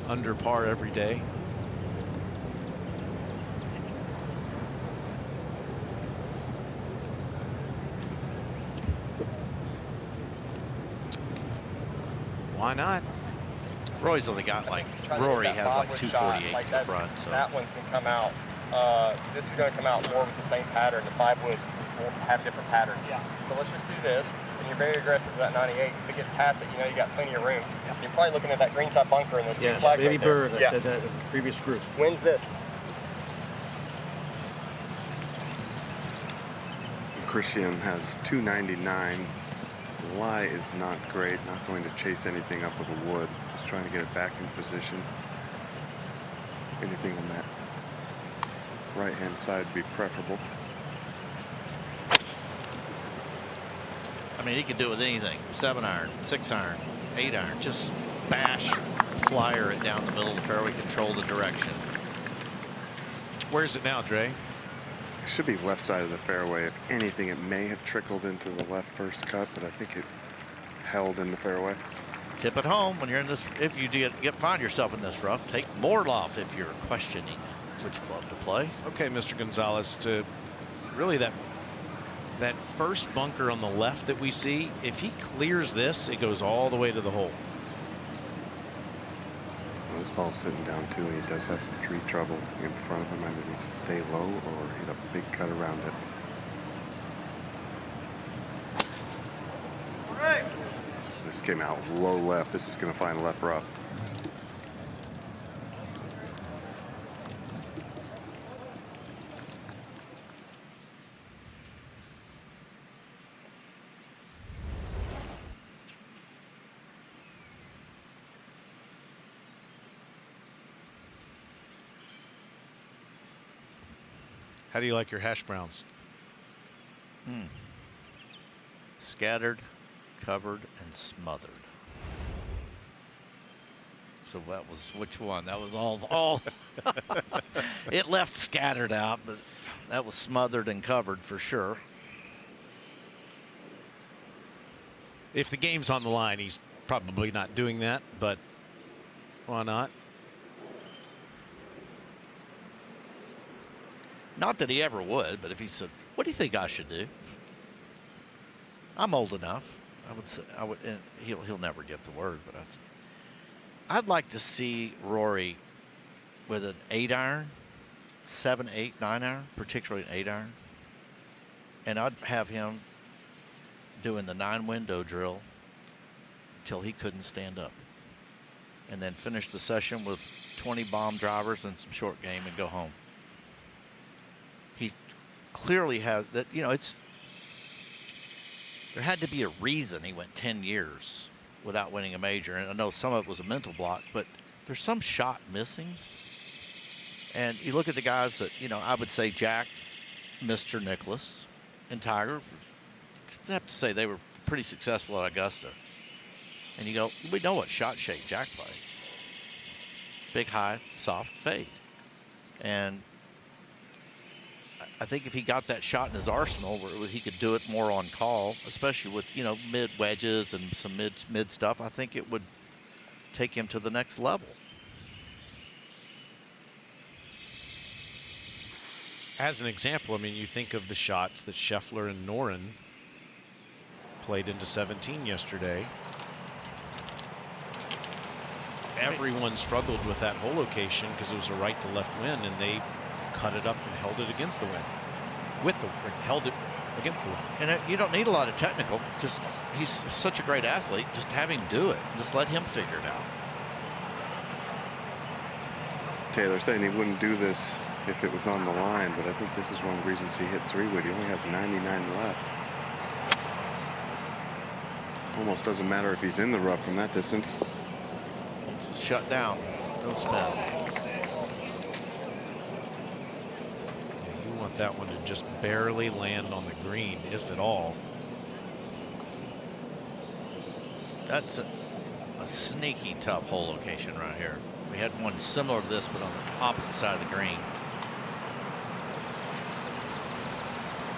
Under par every day. Why not? Rory's only got Rory has like 248 to the front. So that one can come out. This is going to come out more with the same pattern. The 5 wood will have different patterns. Yeah. So let's just do this, and you're very aggressive with that 98. If it gets past it, you know you got plenty of room. Yeah. You're probably looking at that greenside bunker and those two flags Baby right there. Bird, Yeah. the previous group. Wins this. Christiaan has 299. The lie is not great. Not going to chase anything up with a wood. Just trying to get it back in position. Anything on that right-hand side would be preferable. I mean, he can do it with anything. 7-iron, 6-iron, 8-iron. Just bash, flyer it down the middle of the fairway, control the direction. Where's it now, Dre? It should be left side of the fairway. If anything, it may have trickled into the left first cut, but I think it held in the fairway. Tip it home when you're in this. If you find yourself in this rough, take more loft if you're questioning which club to play. Okay, Mr. Gonzalez, to really that first bunker on the left that we see, if he clears this, it goes all the way to the hole. Well, this ball's sitting down too, and he does have some tree trouble in front of him. Either needs to stay low or hit a big cut around it. This came out low left. This is going to find left rough. How do you like your hash browns? Scattered, covered, and smothered. So that was which one? That was all. It left scattered out, but that was smothered and covered for sure. If the game's on the line, he's probably not doing that, but why not? Not that he ever would, but if he said, "What do you think I should do?" I'm old enough. I would say I would. And he'll never get the word, but I'd like to see Rory with an 8-iron, 7, 8, 9-iron, particularly an 8-iron, and I'd have him doing the 9-window drill till he couldn't stand up, and then finish the session with 20 bomb drivers and some short game and go home. He clearly has that. You know, there had to be a reason he went 10 years without winning a major, and I know some of it was a mental block, but there's some shot missing. And you look at the guys that, you know, I would say Jack, Mr. Nicklaus, and Tiger. I have to say they were pretty successful at Augusta. And you go, we know what shot shape Jack played. Big, high, soft, fade. And I think if he got that shot in his arsenal where he could do it more on call, especially with, you know, mid wedges and some mid stuff, I think it would take him to the next level. As an example, I mean, you think of the shots that Scheffler and Noren played into 17 yesterday. Everyone struggled with that hole location because it was a right to left wind, and they cut it up and held it against the wind. Held it against the wind. And you don't need a lot of technical. Just he's such a great athlete. Just have him do it. Just let him figure it out. Taylor saying he wouldn't do this if it was on the line, but I think this is one of the reasons he hit 3-wood. He only has 99 left. Almost doesn't matter if he's in the rough from that distance. It's shut down. No spin. You want that one to just barely land on the green, if at all. That's a sneaky tough hole location right here. We had one similar to this, but on the opposite side of the green.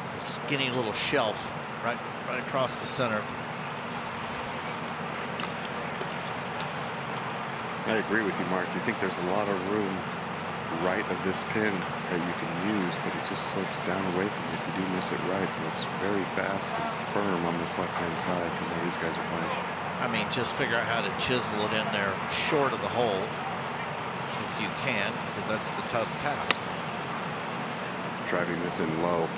It's a skinny little shelf right across the center. I agree with you, Mark. You think there's a lot of room right of this pin that you can use, but it just slopes down away from you if you do miss it right. So it's very fast and firm on this left-hand side from where these guys are playing. I mean, just figure out how to chisel it in there short of the hole if you can, because that's the tough task. Driving this in low.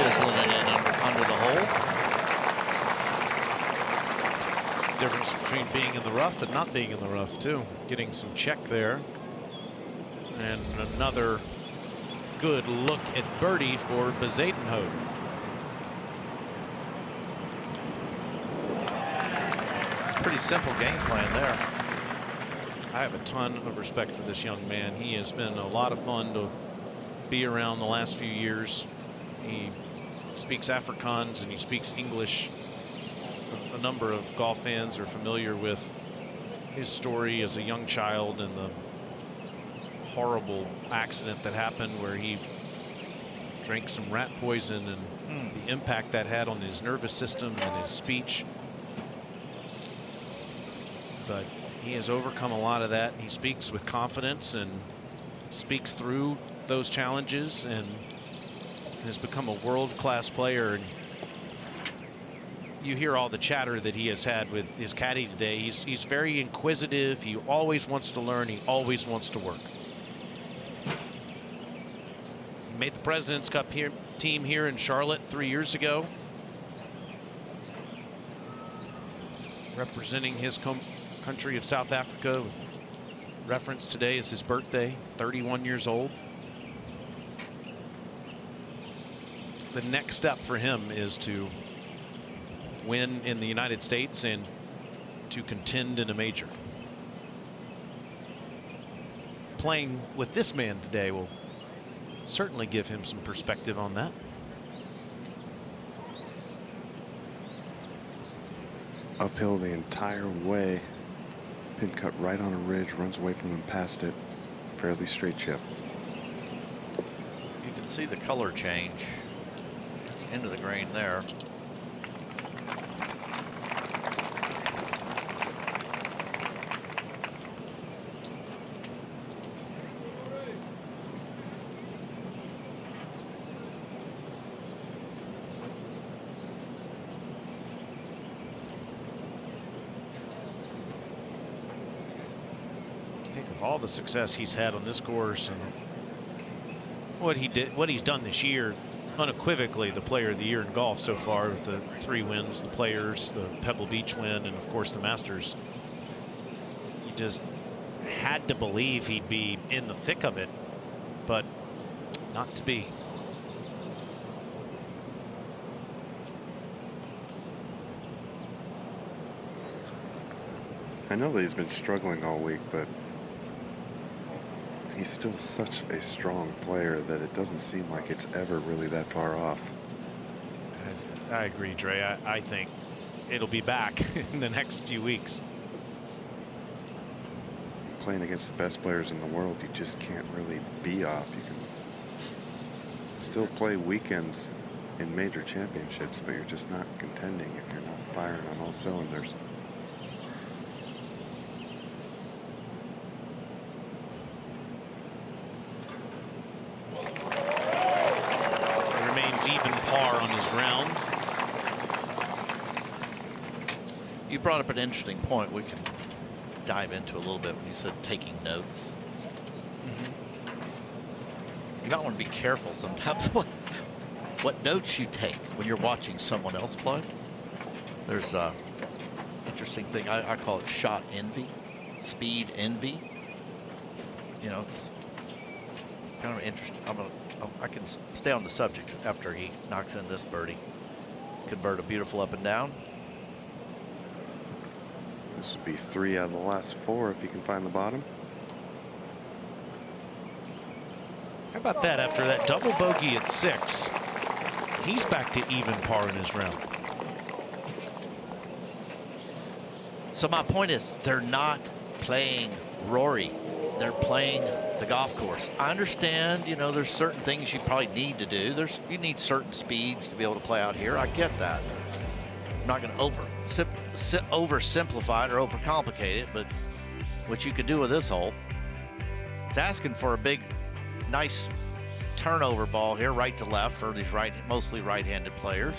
chiseling it in under the hole. Difference between being in the rough and not being in the rough, too. Getting some check there. And another good look at birdie for Bezuidenhout. Pretty simple game plan there. I have a ton of respect for this young man. He has been a lot of fun to be around the last few years. He speaks Afrikaans and he speaks English. A number of golf fans are familiar with his story as a young child and the horrible accident that happened where he drank some rat poison and the impact that had on his nervous system and his speech. But he has overcome a lot of that. He speaks with confidence and speaks through those challenges and has become a world-class player. And you hear all the chatter that he has had with his caddy today. He's very inquisitive. He always wants to learn. He always wants to work. He made the President's Cup team here in Charlotte 3 years ago, representing his country of South Africa. Reference today is his birthday, 31 years old. The next step for him is to win in the United States and to contend in a major. Playing with this man today will certainly give him some perspective on that. Uphill the entire way. Pin cut right on a ridge, runs away from him past it. Fairly straight chip. You can see the color change. It's into the grain there. Think of all the success he's had on this course and what he's done this year. Unequivocally the player of the year in golf so far with the 3 wins, the Players, the Pebble Beach win, and of course the Masters. You just had to believe he'd be in the thick of it, but not to be. I know that he's been struggling all week, but he's still such a strong player that it doesn't seem like it's ever really that far off. I agree, Dre. I think it'll be back in the next few weeks. Playing against the best players in the world, you just can't really be off. You can still play weekends in major championships, but you're just not contending if you're not firing on all cylinders. Even par on his round. You brought up an interesting point we can dive into a little bit when you said taking notes. You might want to be careful sometimes what notes you take when you're watching someone else play. There's a interesting thing, I call it shot envy, speed envy. You know, it's kind of interesting. I can stay on the subject after he knocks in this birdie. Convert a beautiful up and down. This would be 3 out of the last 4 if he can find the bottom. How about that? After that double bogey at 6, he's back to even par in his round. So my point is, they're not playing Rory. They're playing the golf course. I understand, you know, there's certain things you probably need to do. You need certain speeds to be able to play out here. I get that. I'm not going to oversimplify it or overcomplicate it, but what you could do with this hole, it's asking for a big, nice turnover ball here, right to left for these mostly right-handed players.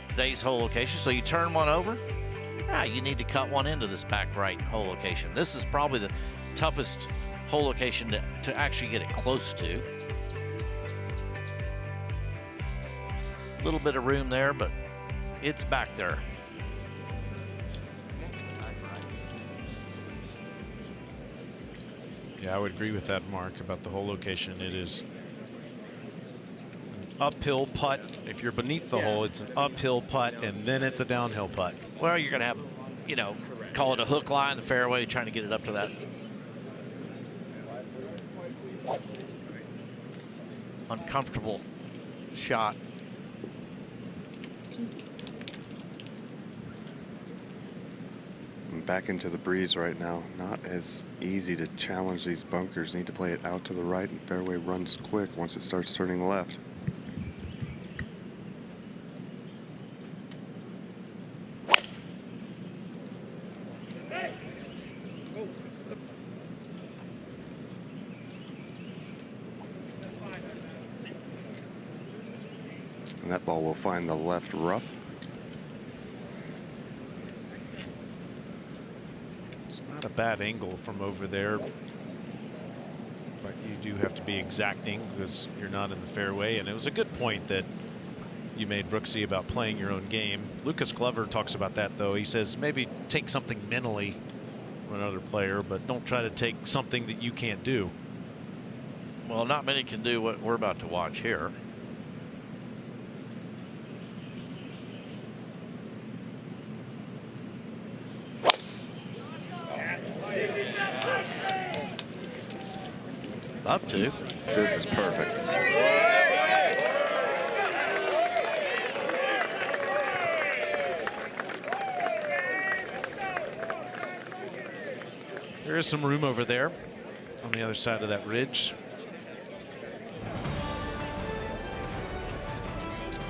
Today's hole location. So you turn one over. You need to cut one into this back right hole location. This is probably the toughest hole location to actually get it close to. A little bit of room there, but it's back there. Yeah, I would agree with that, Mark, about the whole location. It is an uphill putt. If you're beneath the hole, it's an uphill putt, and then it's a downhill putt. Well, you're going to have, you know, call it a hook line, the fairway, trying to get it up to that. Uncomfortable shot. Back into the breeze right now. Not as easy to challenge these bunkers. Need to play it out to the right, and fairway runs quick once it starts turning left. And that ball will find the left rough. Not a bad angle from over there, but you do have to be exacting because you're not in the fairway. And it was a good point that you made, Brooksy, about playing your own game. Lucas Glover talks about that, though. He says maybe take something mentally from another player, but don't try to take something that you can't do. Well, not many can do what we're about to watch here. Up to. This is perfect. There is some room over there on the other side of that ridge.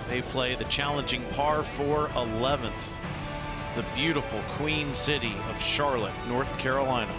They play the challenging par 4 11th, the beautiful Queen City of Charlotte, North Carolina.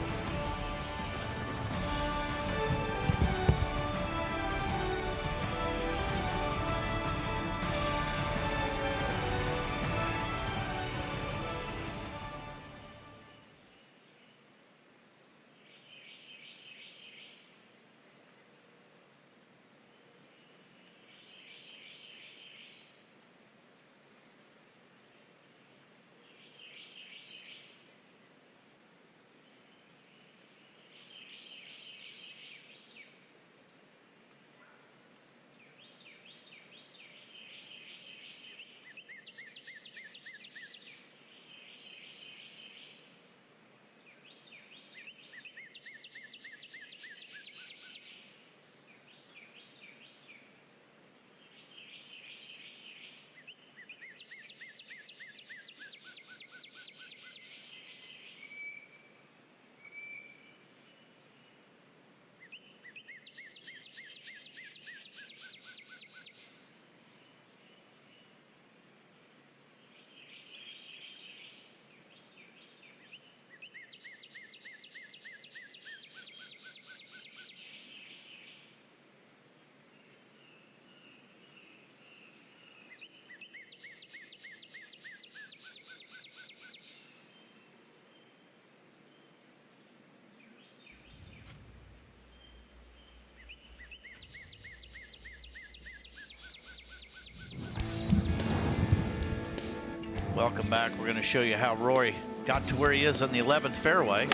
Welcome back. We're going to show you how Rory got to where he is on the 11th fairway.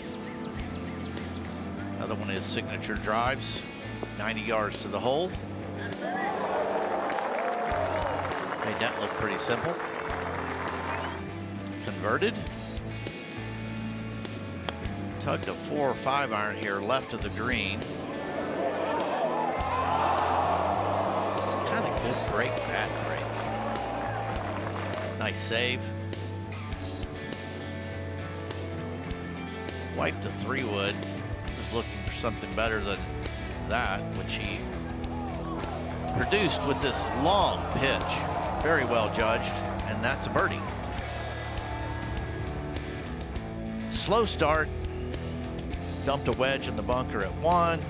Another one of his signature drives, 90 yards to the hole. Made that look pretty simple. Converted. Tugged a 4 or 5 iron here left of the green. Kind of good break back break. Nice save. Wiped a 3-wood. Was looking for something better than that, which he produced with this long pitch. Very well judged, and that's a birdie. Slow start. Dumped a wedge in the bunker at 1.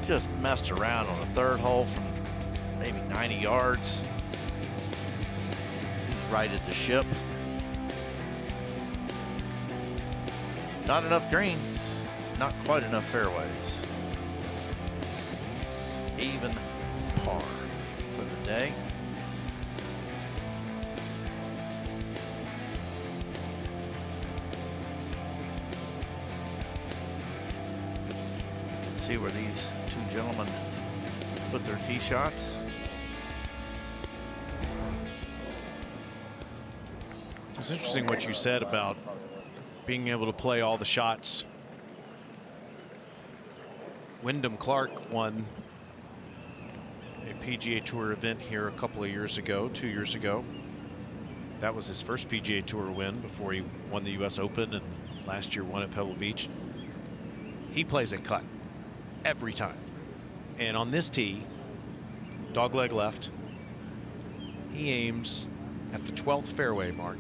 Just messed around on the 3rd hole from maybe 90 yards. Righted the ship. Not enough greens, not quite enough fairways. Even par for the day. see where these two gentlemen put their tee shots. It's interesting what you said about being able to play all the shots. Wyndham Clark won a PGA Tour event here a couple of years ago, 2 years ago. That was his first PGA Tour win before he won the US Open, and last year won at Pebble Beach. He plays a cut every time. And on this tee, dogleg left, he aims at the 12th fairway mark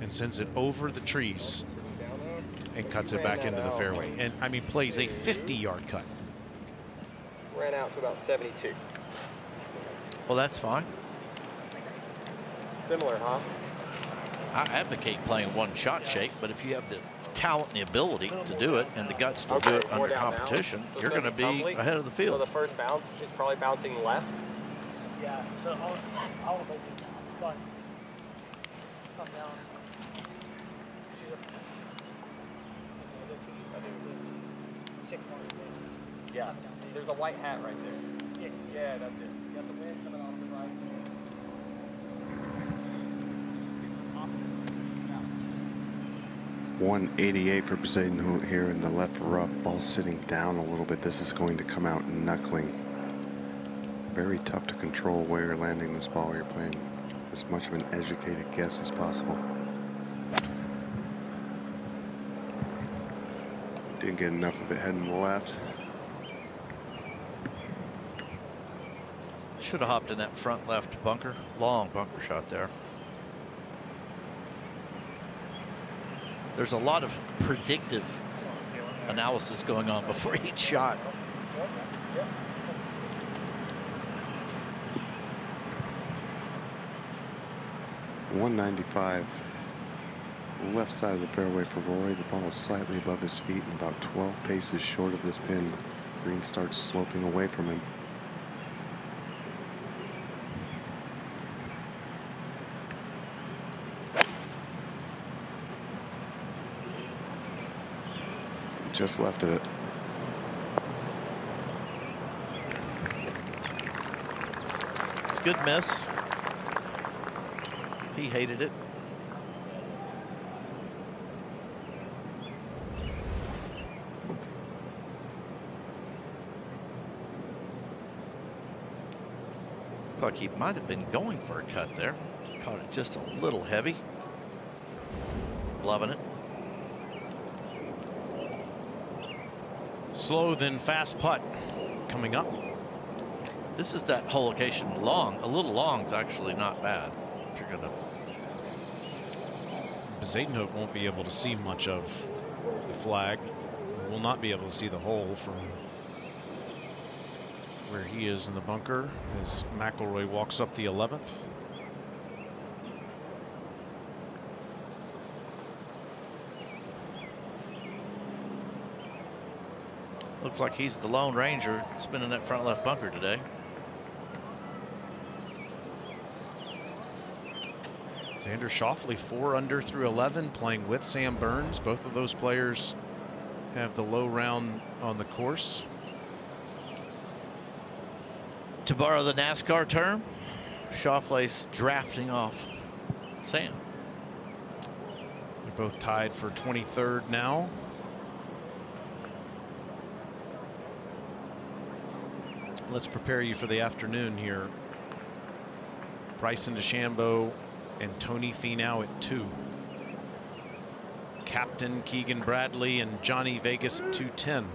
and sends it over the trees and cuts it back into the fairway. And I mean, plays a 50-yard cut. Ran out to about 72. Well, that's fine. Similar, huh? I advocate playing one shot shape, but if you have the talent and the ability to do it and the guts to do it under competition, So you're going to be ahead of the field. So the first bounce is probably bouncing left. Yeah, so all of it, but come down. Yeah, there's a white hat right there. Yeah, that's it. You got the wind coming off the right. 188 for Bezuidenhout here in the left rough. Ball sitting down a little bit. This is going to come out knuckling. Very tough to control where you're landing this ball. You're playing as much of an educated guess as possible. Didn't get enough of it heading left. Should have hopped in that front left bunker. Long bunker shot there. There's a lot of predictive analysis going on before each shot. .195. Left side of the fairway for Rory. The ball is slightly above his feet and about 12 paces short of this pin. Green starts sloping away from him. Just left of it. It's a good miss. He hated it. Looked like he might have been going for a cut there. Caught it just a little heavy. Loving it. Slow then fast putt coming up. This is that whole location. Long, a little long is actually not bad. If you're gonna. Bezuidenhout won't be able to see much of the flag. Will not be able to see the hole from where he is in the bunker as McIlroy walks up the 11th. Looks like he's the Lone Ranger spinning that front left bunker today. Xander Schauffele 4 under through 11, playing with Sam Burns. Both of those players have the low round on the course. To borrow the NASCAR term, Schauffele's drafting off Sam. They're both tied for 23rd now. Let's prepare you for the afternoon here. Bryson DeChambeau and Tony Finau at 2. Captain Keegan Bradley and Johnny Vegas at 210.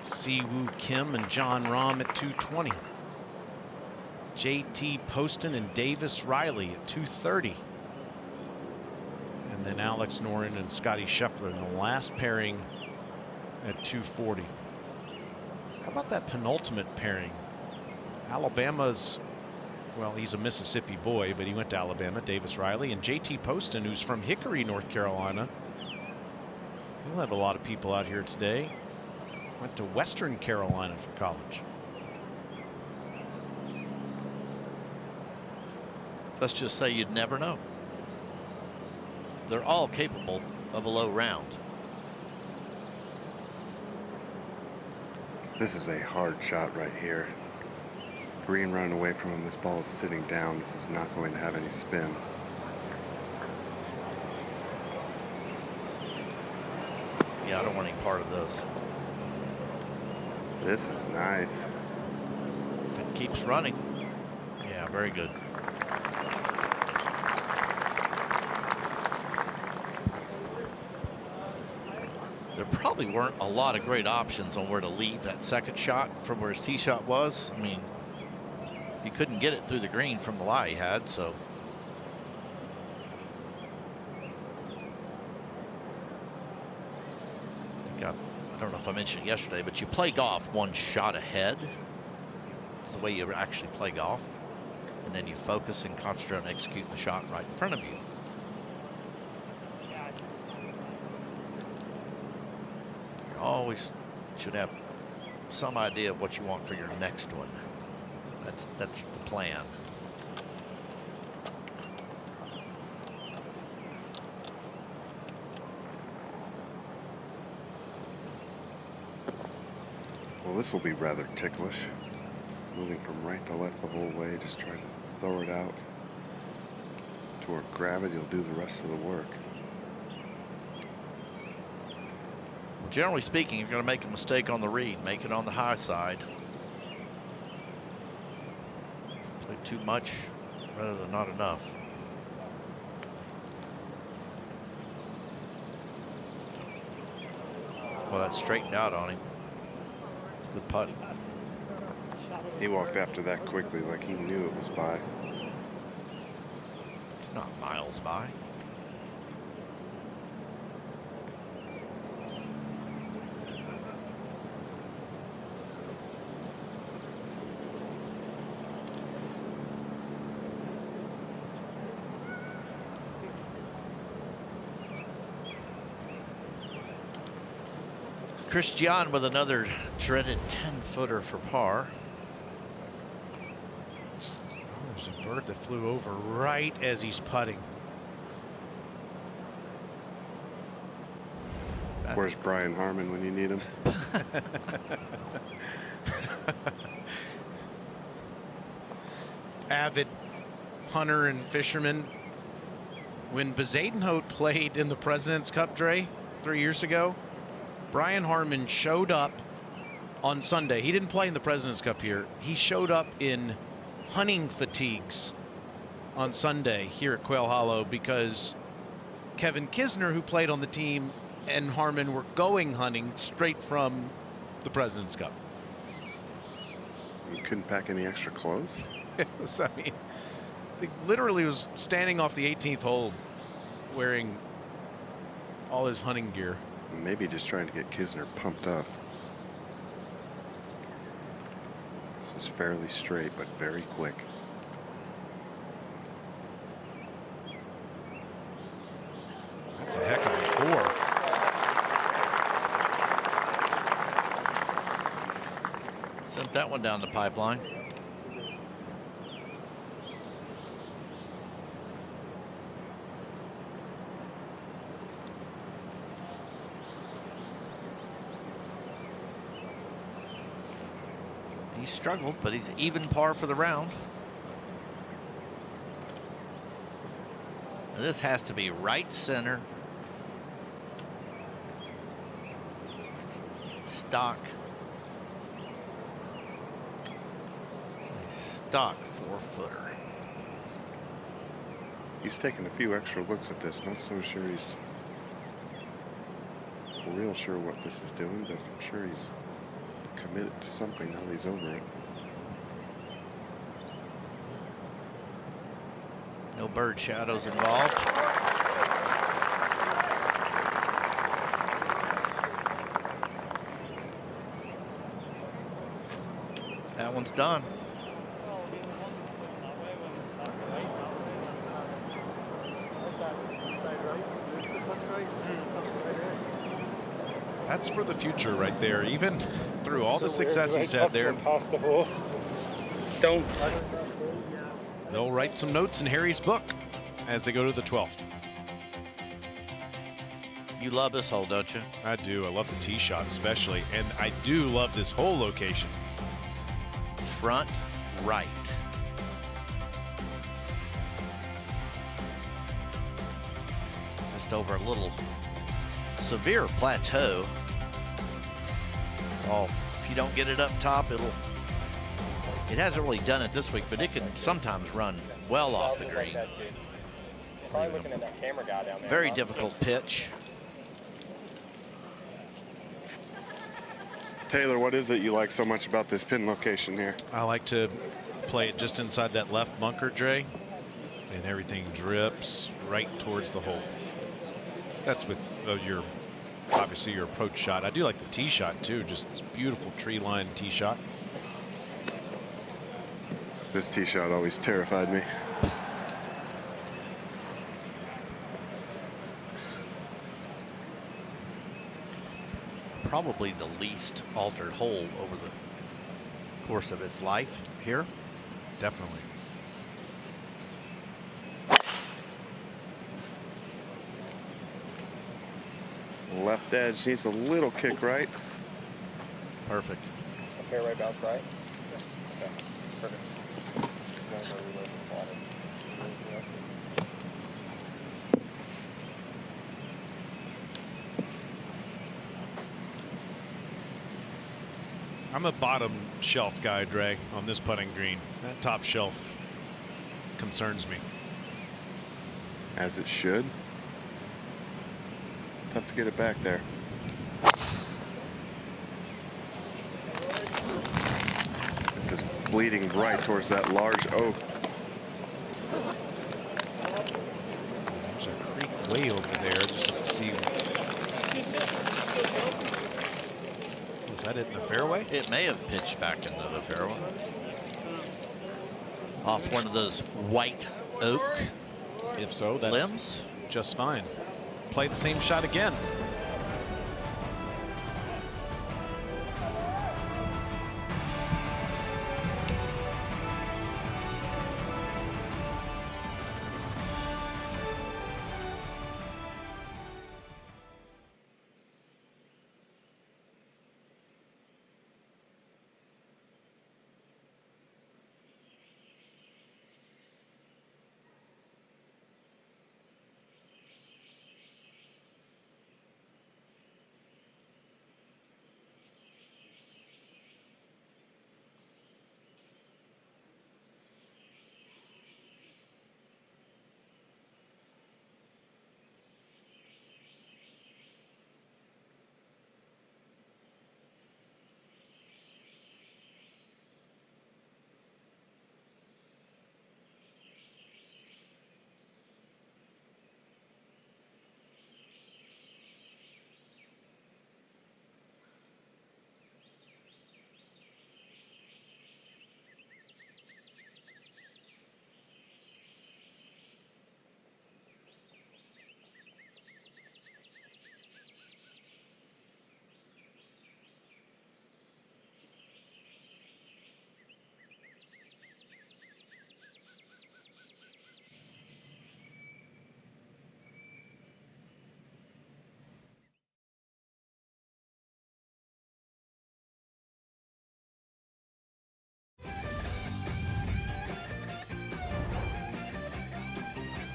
Siwoo Kim and John Rahm at 220. JT Poston and Davis Riley at 230. And then Alex Noren and Scotty Scheffler in the last pairing at 240. How about that penultimate pairing? Alabama's, well, he's a Mississippi boy, but he went to Alabama, Davis Riley, and JT Poston, who's from Hickory, North Carolina. We'll have a lot of people out here today. Went to Western Carolina for college. Let's just say you'd never know. They're all capable of a low round. This is a hard shot right here. Green running away from him. This ball is sitting down. This is not going to have any spin. Yeah, I don't want any part of this. This is nice. If it keeps running. Yeah, very good. There probably weren't a lot of great options on where to leave that second shot from where his tee shot was. I mean, he couldn't get it through the green from the lie he had, so. I don't know if I mentioned it yesterday, but you play golf one shot ahead. It's the way you actually play golf. And then you focus and concentrate on executing the shot right in front of you. You always should have some idea of what you want for your next one. That's the plan. Well, this will be rather ticklish. Moving from right to left the whole way, just trying to throw it out to where gravity will do the rest of the work. Generally speaking, you're going to make a mistake on the read, make it on the high side. Play too much rather than not enough. Well, that straightened out on him. Good putt. He walked after that quickly, like he knew it was by. It's not miles by. Christiaan with another dreaded 10-footer for par. There's a bird that flew over right as he's putting. Where's Brian Harmon when you need him? Avid hunter and fisherman. When Bezuidenhout played in the President's Cup, Dre, 3 years ago, Brian Harmon showed up on Sunday. He didn't play in the President's Cup here. He showed up in hunting fatigues on Sunday here at Quail Hollow because Kevin Kisner, who played on the team, and Harmon were going hunting straight from the President's Cup. You couldn't pack any extra clothes? I mean, he literally was standing off the 18th hole wearing all his hunting gear. Maybe just trying to get Kisner pumped up. This is fairly straight, but very quick. That's a heck of a four. Sent that one down the pipeline. He struggled, but he's even par for the round. This has to be right center. Stock. A stock 4-footer. He's taking a few extra looks at this. Not so sure he's real sure what this is doing, but I'm sure he's committed to something now that he's over it. No bird shadows involved. That one's done. That's for the future right there. Even through all the success he's had there. Past the hole. Don't. They'll write some notes in Harry's book as they go to the 12th. You love this hole, don't you? I do. I love the tee shot especially, and I do love this hole location. Front right. Just over a little severe plateau. Oh, if you don't get it up top, it hasn't really done it this week, but it can sometimes run well off the green. Probably looking at that camera guy down there. Very difficult pitch. Taylor, what is it you like so much about this pin location here? I like to play it just inside that left bunker, Dre, and everything drips right towards the hole. That's with obviously your approach shot. I do like the tee shot too, just this beautiful tree line tee shot. This tee shot always terrified me. Probably the least altered hole over the course of its life here. Definitely. Left edge needs a little kick right. Perfect. Fairway bounce right. Okay, perfect. I'm a bottom shelf guy, Dre, on this putting green. That top shelf concerns me. As it should. Tough to get it back there. This is bleeding right towards that large oak. There's a creek way over there. Just let's see. Was that it in the fairway? It may have pitched back into the fairway. Off one of those white oak If so, that's limbs. just fine. Play the same shot again.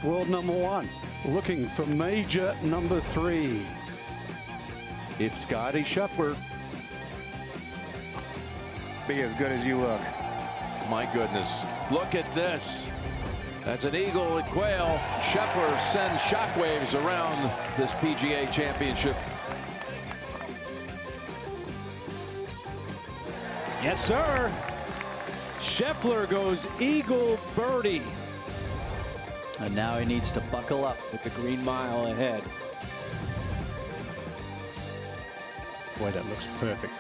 World number one, looking for major number 3. It's Scotty Scheffler. Be as good as you look. My goodness, look at this. That's an eagle at Quail. Scheffler sends shockwaves around this PGA Championship. Yes, sir. Scheffler goes eagle birdie. And now he needs to buckle up with the green mile ahead. Boy, that looks perfect.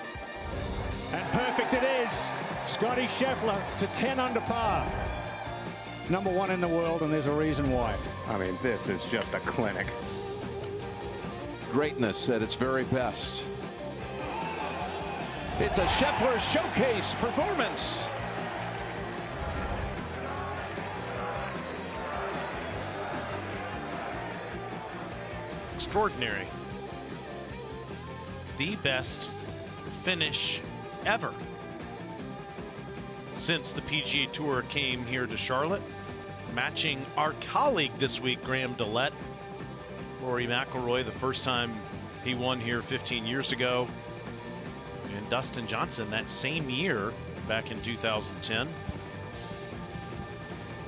And perfect it is. Scotty Scheffler to 10 under par. Number 1 in the world, and there's a reason why. I mean, this is just a clinic. Greatness at its very best. It's a Scheffler showcase performance. Extraordinary. the best finish ever since the PGA Tour came here to Charlotte, matching our colleague this week, Graham Dillette. Rory McIlroy, the first time he won here 15 years ago, and Dustin Johnson that same year back in 2010.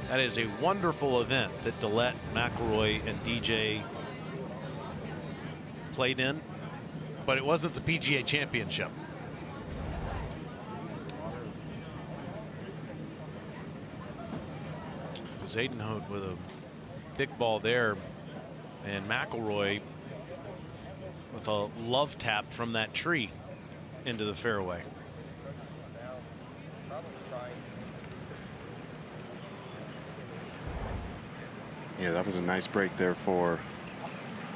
That is a wonderful event that Dillette, McIlroy, and DJ played in, but it wasn't the PGA Championship. Bezuidenhout with a big ball there, and McIlroy with a love tap from that tree into the fairway. Yeah, that was a nice break there for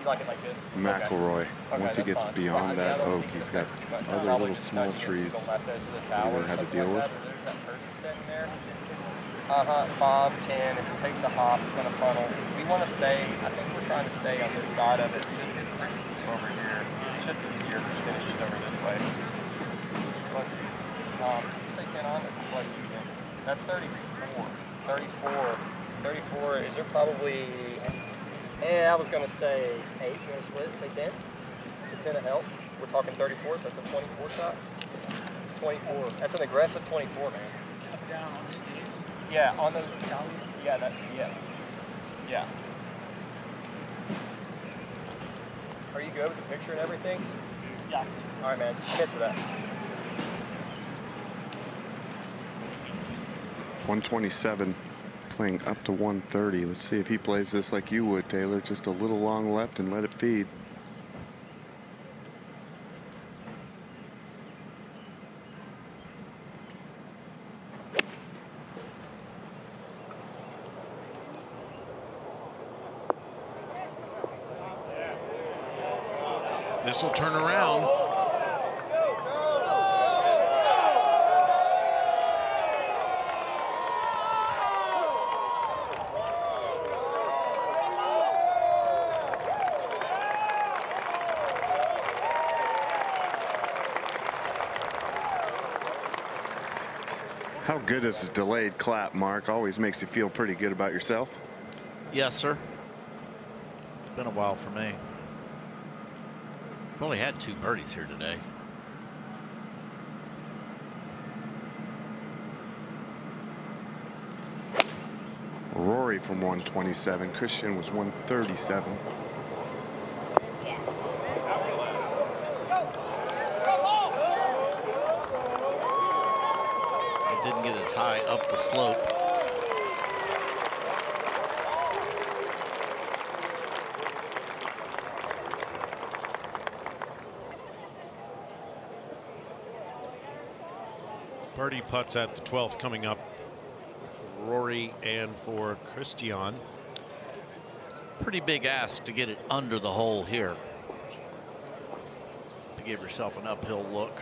You like it like this? McIlroy. Okay, Once he that's gets fine. beyond Yeah, I that don't oak, think he's it got affects too much. other Probably little just small got you trees go left edge of the that tower he or would have had to something deal like with. that, or there's that person standing there. 5, 10. If it takes a hop, it's going to funnel. We want to stay, I think we're trying to stay on this side of it. This gets pretty steep over here. It's just easier if he finishes over this way. Plus, say 10 on, that's plus you again. That's 34. 34. Is there probably, I was going to say 8. You want to split it? Say 10? Is 10 a help? We're talking 34, so that's a 24 shot. 24. That's an aggressive 24, man. Up down on the stage. Yeah, on those. Yeah, yes. Yeah. Are you good with the picture and everything? Yeah. All right, man. Commit to that. 127, playing up to 130. Let's see if he plays this like you would, Taylor. Just a little long left and let it feed. This will turn around. How good is a delayed clap, Mark? Always makes you feel pretty good about yourself. Yes, sir. It's been a while for me. I've only had 2 birdies here today. Rory from 127. Christiaan was 137. It didn't get as high up the slope. Birdie putts at the 12th coming up for Rory and for Christiaan. Pretty big ask to get it under the hole here. To give yourself an uphill look.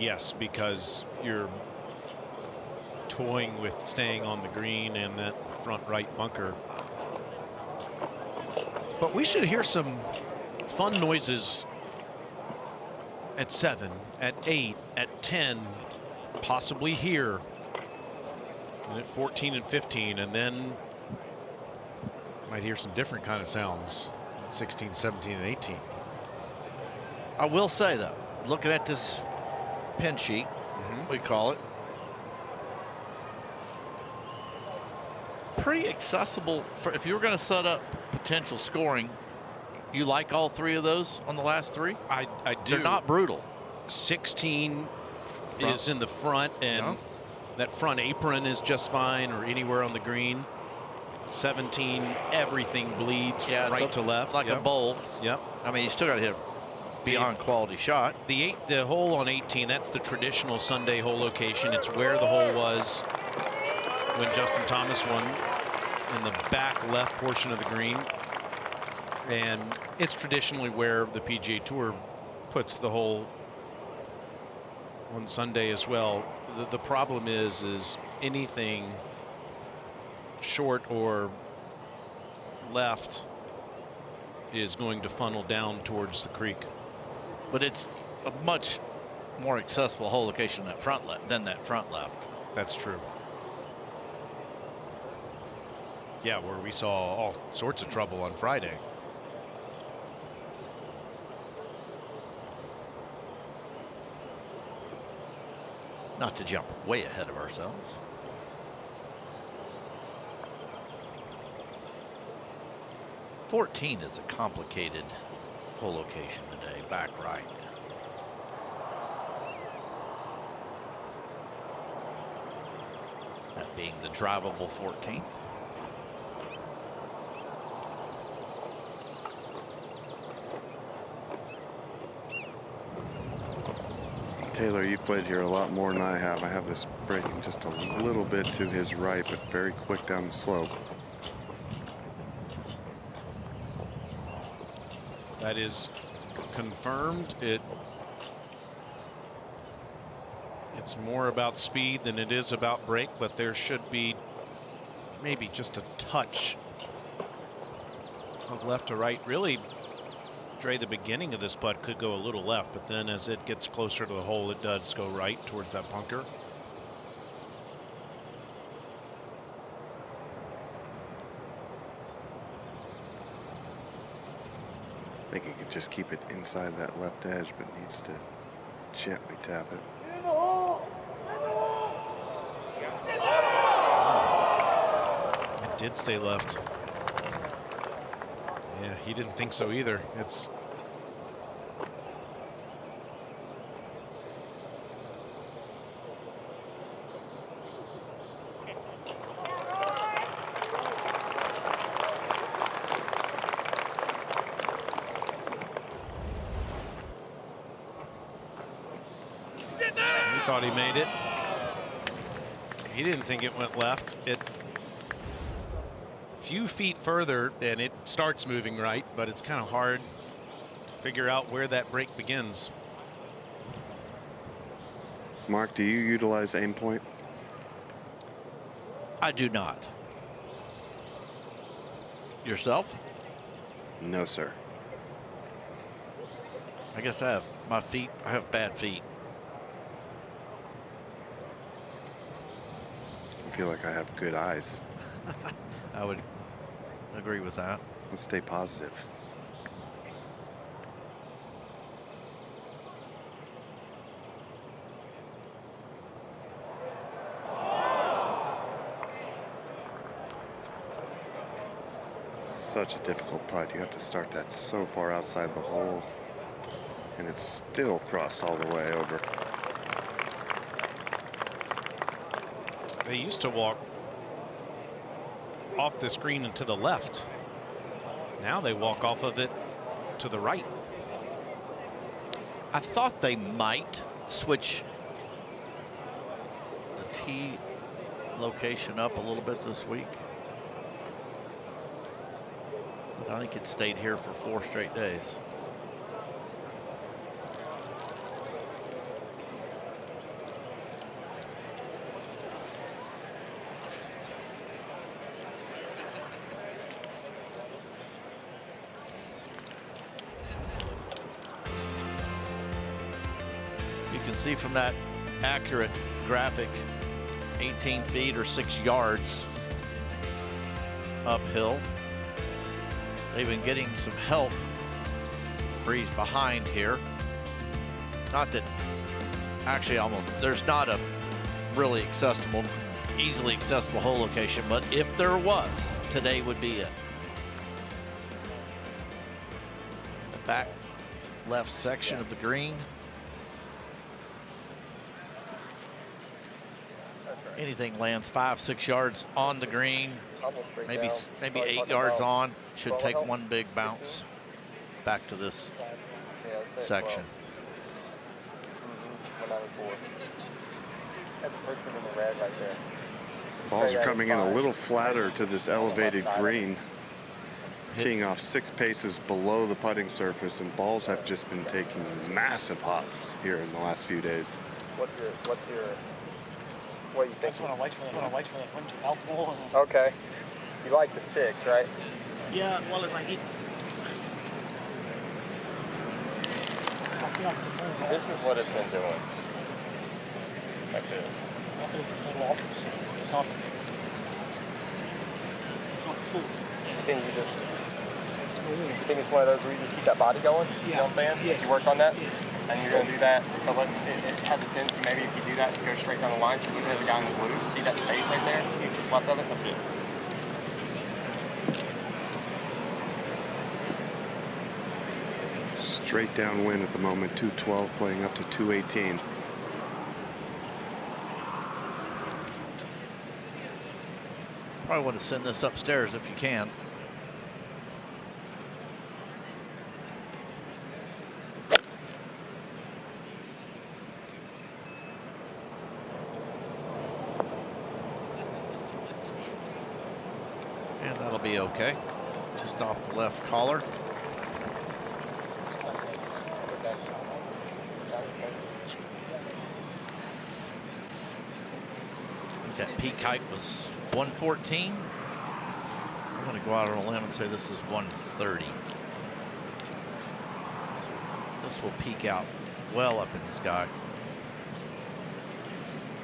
Yes, because you're toying with staying on the green and that front right bunker. But we should hear some fun noises at 7, at 8, at 10, possibly here, and at 14 and 15, and then might hear some different kind of sounds at 16, 17, and 18. I will say though, looking at this pin sheet, we call it, pretty accessible for if you were going to set up potential scoring. You like all 3 of those on the last 3? I do. They're not brutal. 16 is in the front, and that front apron is just fine, or anywhere on the green. 17, everything bleeds right to left, like a bowl. Yep. I mean, you still got to hit beyond quality shot. The hole on 18, that's the traditional Sunday hole location. It's where the hole was when Justin Thomas won, in the back left portion of the green. And it's traditionally where the PGA Tour puts the hole on Sunday as well. The problem is anything short or left is going to funnel down towards the creek. But it's a much more accessible hole location than that front left. That's true. Yeah, where we saw all sorts of trouble on Friday. Not to jump way ahead of ourselves. "14 is a complicated hole location today, back right. That being the drivable 14th. Taylor, you played here a lot more than I have. I have this breaking just a little bit to his right, but very quick down the slope. That is confirmed. It's more about speed than it is about break, but there should be maybe just a touch of left to right. Really, Dre, the beginning of this putt could go a little left, but then as it gets closer to the hole, it does go right towards that bunker. I think he could just keep it inside that left edge, but needs to gently tap it. It did stay left. Yeah, he didn't think so either. It's he thought he made it. He didn't think it went left. It few feet further and it starts moving right, but it's kind of hard to figure out where that break begins. Mark, do you utilize aim point? I do not. Yourself? No, sir. I guess I have I have bad feet. I feel like I have good eyes. I would agree with that. Let's stay positive. Such a difficult putt. You have to start that so far outside the hole, and it's still crossed all the way over. They used to walk off the screen and to the left. Now they walk off of it to the right. I thought they might switch the tee location up a little bit this week. But I think it stayed here for 4 straight days. See from that accurate graphic, 18 feet or 6 yards uphill. They've been getting some help. Breeze behind here. Not that, actually there's not a really easily accessible hole location, but if there was, today would be it. The back left section of the green. Anything lands 5-6 yards on the green, maybe 8 yards on, should take one big bounce back to this section. Balls are coming in a little flatter to this elevated green, teeing off 6 paces below the putting surface, and balls have just been taking massive hots here in the last few days. What do you think? That's what I like for that winter alcohol. Okay. You like the 6, right? Yeah, well, it's like This is what it's been doing. Like this. I think it's a total opposite. It's not full. You think you think it's one of those where you just keep that body going? You know what I'm saying? Yeah. You work on that? Yeah. And you're going to do that. So it has a tendency, maybe if you do that, to go straight down the line. So even if the guy in the blue, see that space right there? It's just left of it. That's it. Straight downwind at the moment, 212 playing up to 218. Probably want to send this upstairs if you can. And that'll be okay. Just off the left collar. That peak height was 114. I'm going to go out on a limb and say this is 130. This will peak out well up in the sky.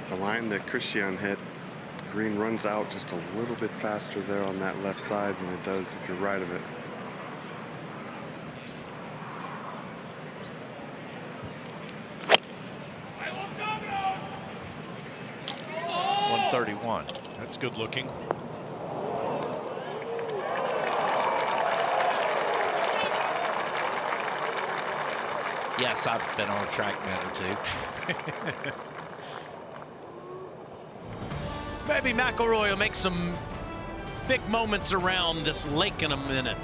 The line that Christiaan hit, green runs out just a little bit faster there on that left side than it does if you're right of it. That's good looking. Yes, I've been on a track minute or two. Maybe McIlroy will make some big moments around this lake in a minute.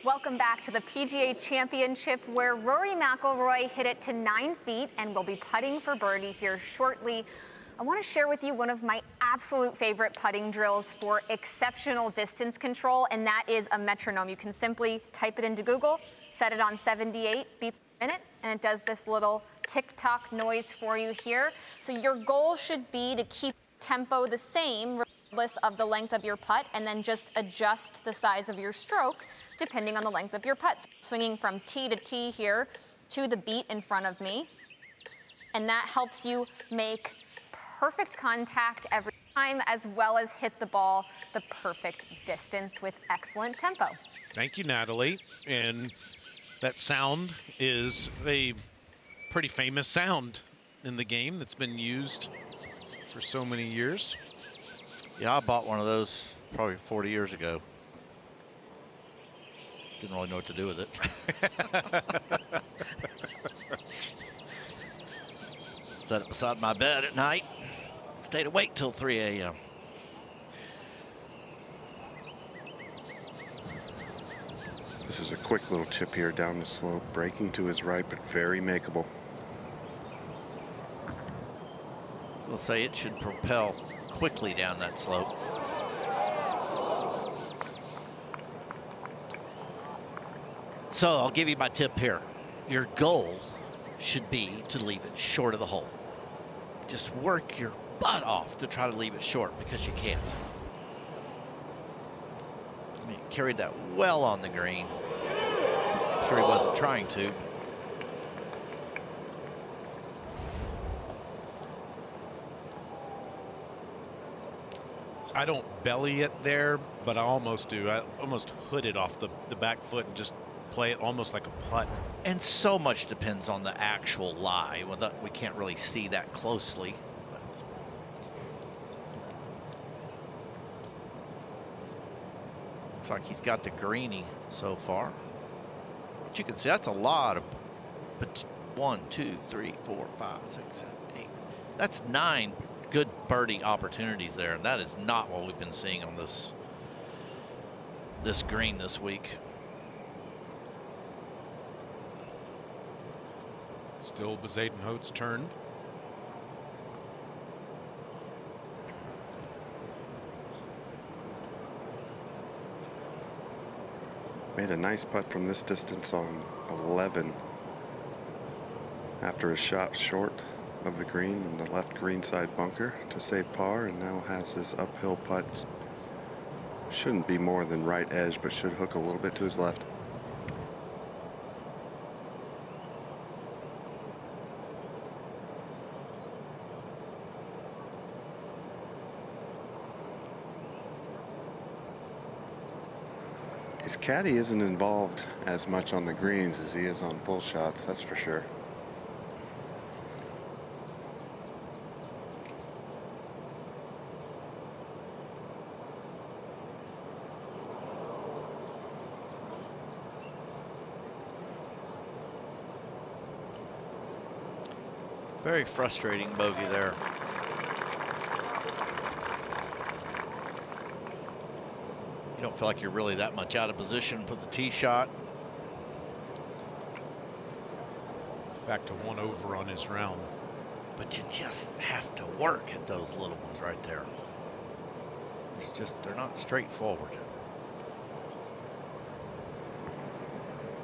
Welcome back to the PGA Championship, where Rory McIlroy hit it to 9 feet and will be putting for birdie here shortly. I want to share with you one of my absolute favorite putting drills for exceptional distance control, and that is a metronome. You can simply type it into Google, set it on 78 beats per minute, and it does this little tick-tock noise for you here. So your goal should be to keep tempo the same regardless of the length of your putt, and then just adjust the size of your stroke depending on the length of your putt. So swinging from tee to tee here to the beat in front of me, and that helps you make perfect contact every time, as well as hit the ball the perfect distance with excellent tempo. Thank you, Natalie. And that sound is a pretty famous sound in the game that's been used for so many years. Yeah, I bought one of those probably 40 years ago. Didn't really know what to do with it. Set it beside my bed at night. Stayed awake till 3 a.m. This is a quick little chip here down the slope, breaking to his right, but very makeable. We'll say it should propel quickly down that slope. So I'll give you my tip here. Your goal should be to leave it short of the hole. Just work your butt off to try to leave it short because you can't. I mean, carried that well on the green. I'm sure he wasn't trying to. I don't belly it there, but I almost do. I almost hood it off the back foot and just play it almost like a putt. And so much depends on the actual lie. Well, we can't really see that closely. Looks like he's got the greenie so far. But you can see that's a lot of, but 1, 2, 3, 4, 5, 6, 7, 8. That's 9 good birdie opportunities there, and that is not what we've been seeing on this green this week. Still Bezuidenhout's turn. Made a nice putt from this distance on 11 after a shot short of the green in the left green side bunker to save par, and now has this uphill putt. Shouldn't be more than right edge, but should hook a little bit to his left. His caddy isn't involved as much on the greens as he is on full shots, that's for sure. Very frustrating bogey there. You don't feel like you're really that much out of position for the tee shot. Back to 1 over on his round. But you just have to work at those little ones right there. It's just, they're not straightforward.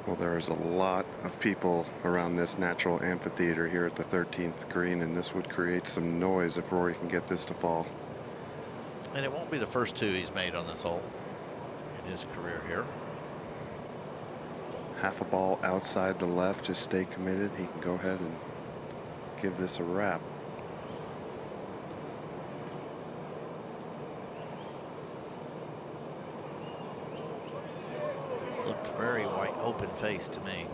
Well, there is a lot of people around this natural amphitheater here at the 13th green, and this would create some noise if Rory can get this to fall. And it won't be the first 2 he's made on this hole in his career here. Half a ball outside the left, just stay committed. He can go ahead and give this a wrap. Looked very white open face to me.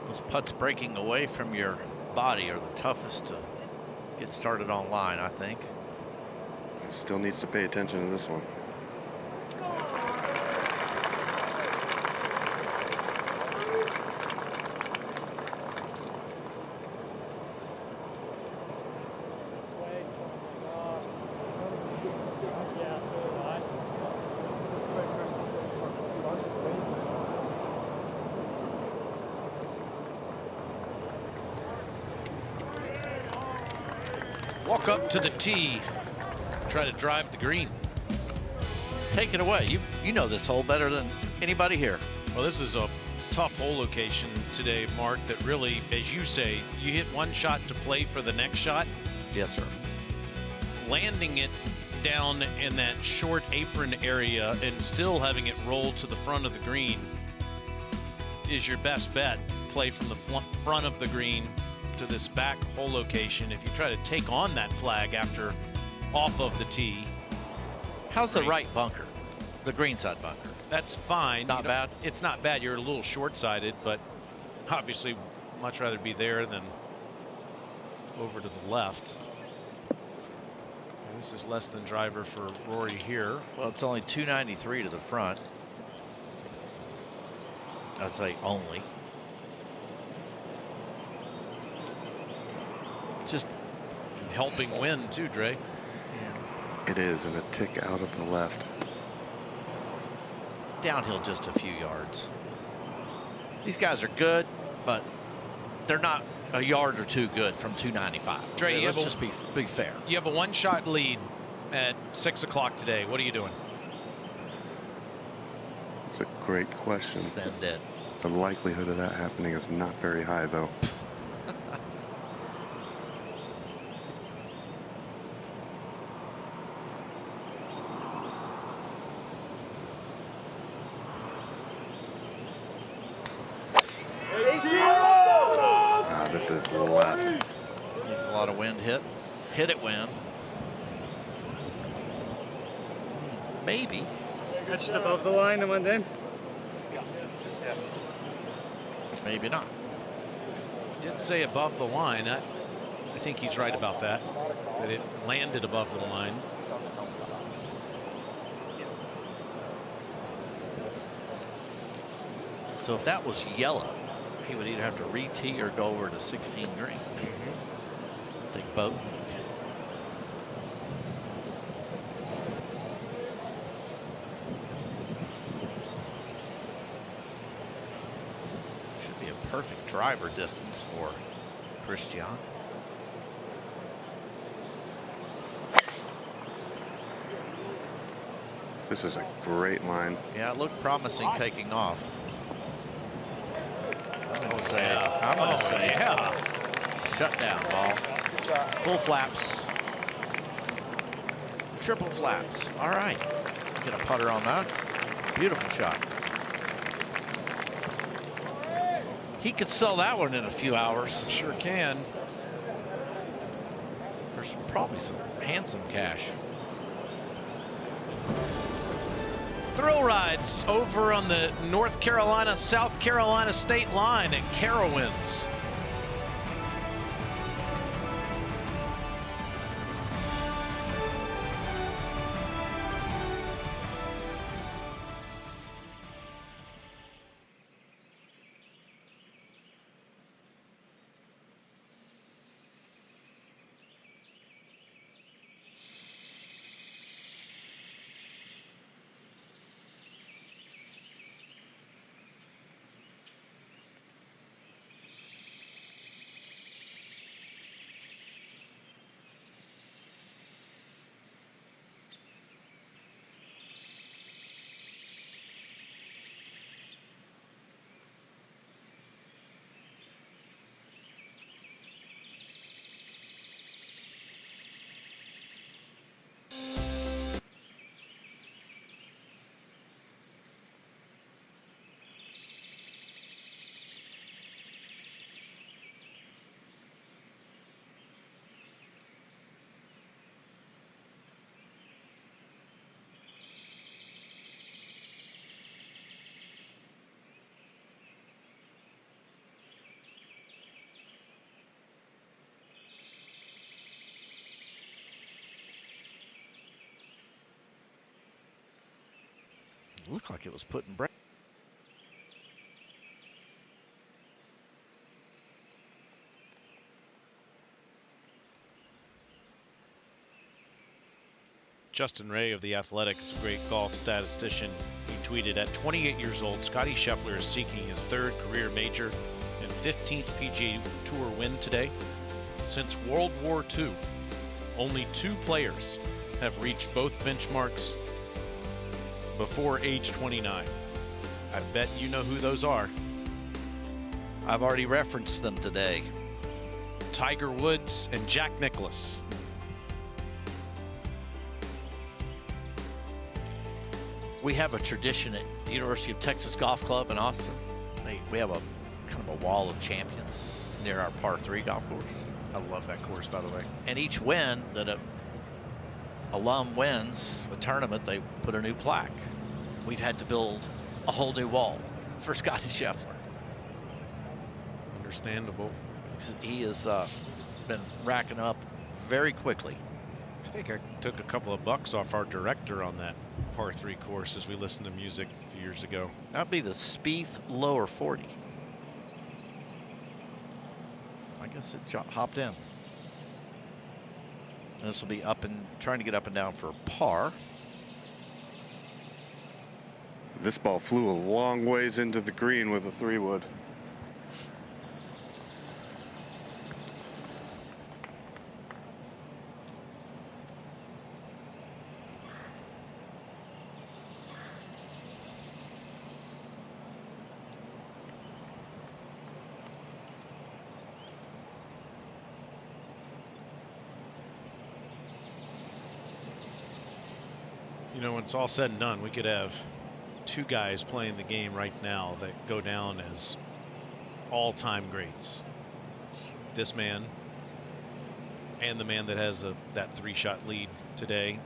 Those putts breaking away from your body are the toughest to get started on line, I think. Still needs to pay attention to this one. Walk up to the tee, try to drive the green. Take it away. You know this hole better than anybody here. Well, this is a tough hole location today, Mark, that really, as you say, you hit one shot to play for the next shot. Yes, sir. Landing it down in that short apron area and still having it roll to the front of the green is your best bet. Play from the front of the green to this back hole location. If you try to take on that flag after off of the tee. How's the right bunker? The green side bunker. That's fine. Not bad. It's not bad. You're a little short-sided, but obviously much rather be there than over to the left. And this is less than driver for Rory here. Well, it's only 293 to the front. I say only. Just helping win too, Dre. It is, and a tick out of the left. downhill just a few yards. These guys are good, but they're not a yard or two good from 295. Dre, okay, let's just be fair. You have a one-shot lead at 6 o'clock today. What are you doing? It's a great question. Send it. The likelihood of that happening is not very high, though. This is left. Needs a lot of wind hit. Hit it wind. Maybe. Touched above the line and went in. Maybe not. Did say above the line. I think he's right about that. That it landed above the line. So if that was yellow, he would either have to re-tee or go over to 16 green. Think boat. Should be a perfect driver distance for Christiaan. This is a great line. Yeah, it looked promising taking off. I'm going to say, shut down ball. Full flaps. Triple flaps. All right. Get a putter on that. Beautiful shot. He could sell that one in a few hours. Sure can. For probably some handsome cash. Thrill rides over on the North Carolina, South Carolina state line at Carowinds. Looked like it was putting break. Justin Ray of The Athletic is a great golf statistician. He tweeted, at 28 years old, Scotty Scheffler is seeking his third career major and 15th PGA Tour win today. Since World War II, only 2 players have reached both benchmarks before age 29. I bet you know who those are. I've already referenced them today. Tiger Woods and Jack Nicklaus. We have a tradition at the University of Texas Golf Club in Austin. We have a kind of a wall of champions near our par 3 golf course. I love that course, by the way. And each win that a alum wins a tournament, they put a new plaque. We've had to build a whole new wall for Scotty Scheffler. Understandable. He has been racking up very quickly. I think I took a couple of bucks off our director on that par 3 course as we listened to music a few years ago. That'd be the Spieth lower 40. I guess it hopped in. This will be up and trying to get up and down for par. this ball flew a long ways into the green with a 3-wood. You know, when it's all said and done, we could have 2 guys playing the game right now that go down as all-time greats. This man and the man that has that 3-shot lead today.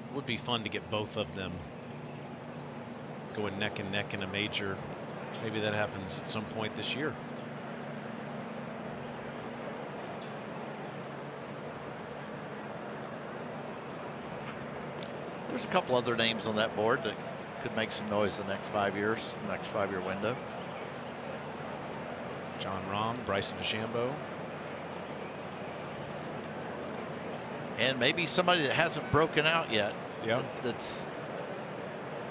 It would be fun to get both of them going neck and neck in a major. Maybe that happens at some point this year. There's a couple other names on that board that could make some noise the next 5 years, the next 5-year window. John Rahm, Bryson DeChambeau. And maybe somebody that hasn't broken out yet. Yeah. That's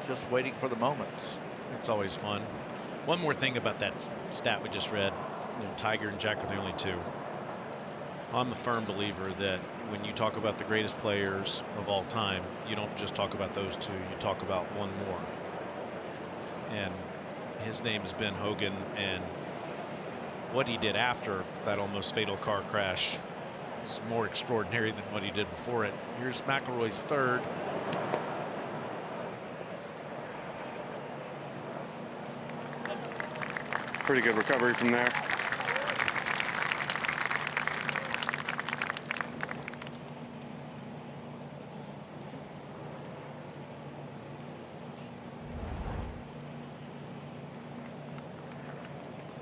just waiting for the moments. It's always fun. One more thing about that stat we just read. You know, Tiger and Jack are the only 2. I'm a firm believer that when you talk about the greatest players of all time, you don't just talk about those 2, you talk about one more. And his name is Ben Hogan, and what he did after that almost fatal car crash is more extraordinary than what he did before it. Here's McIlroy's 3rd. Pretty good recovery from there.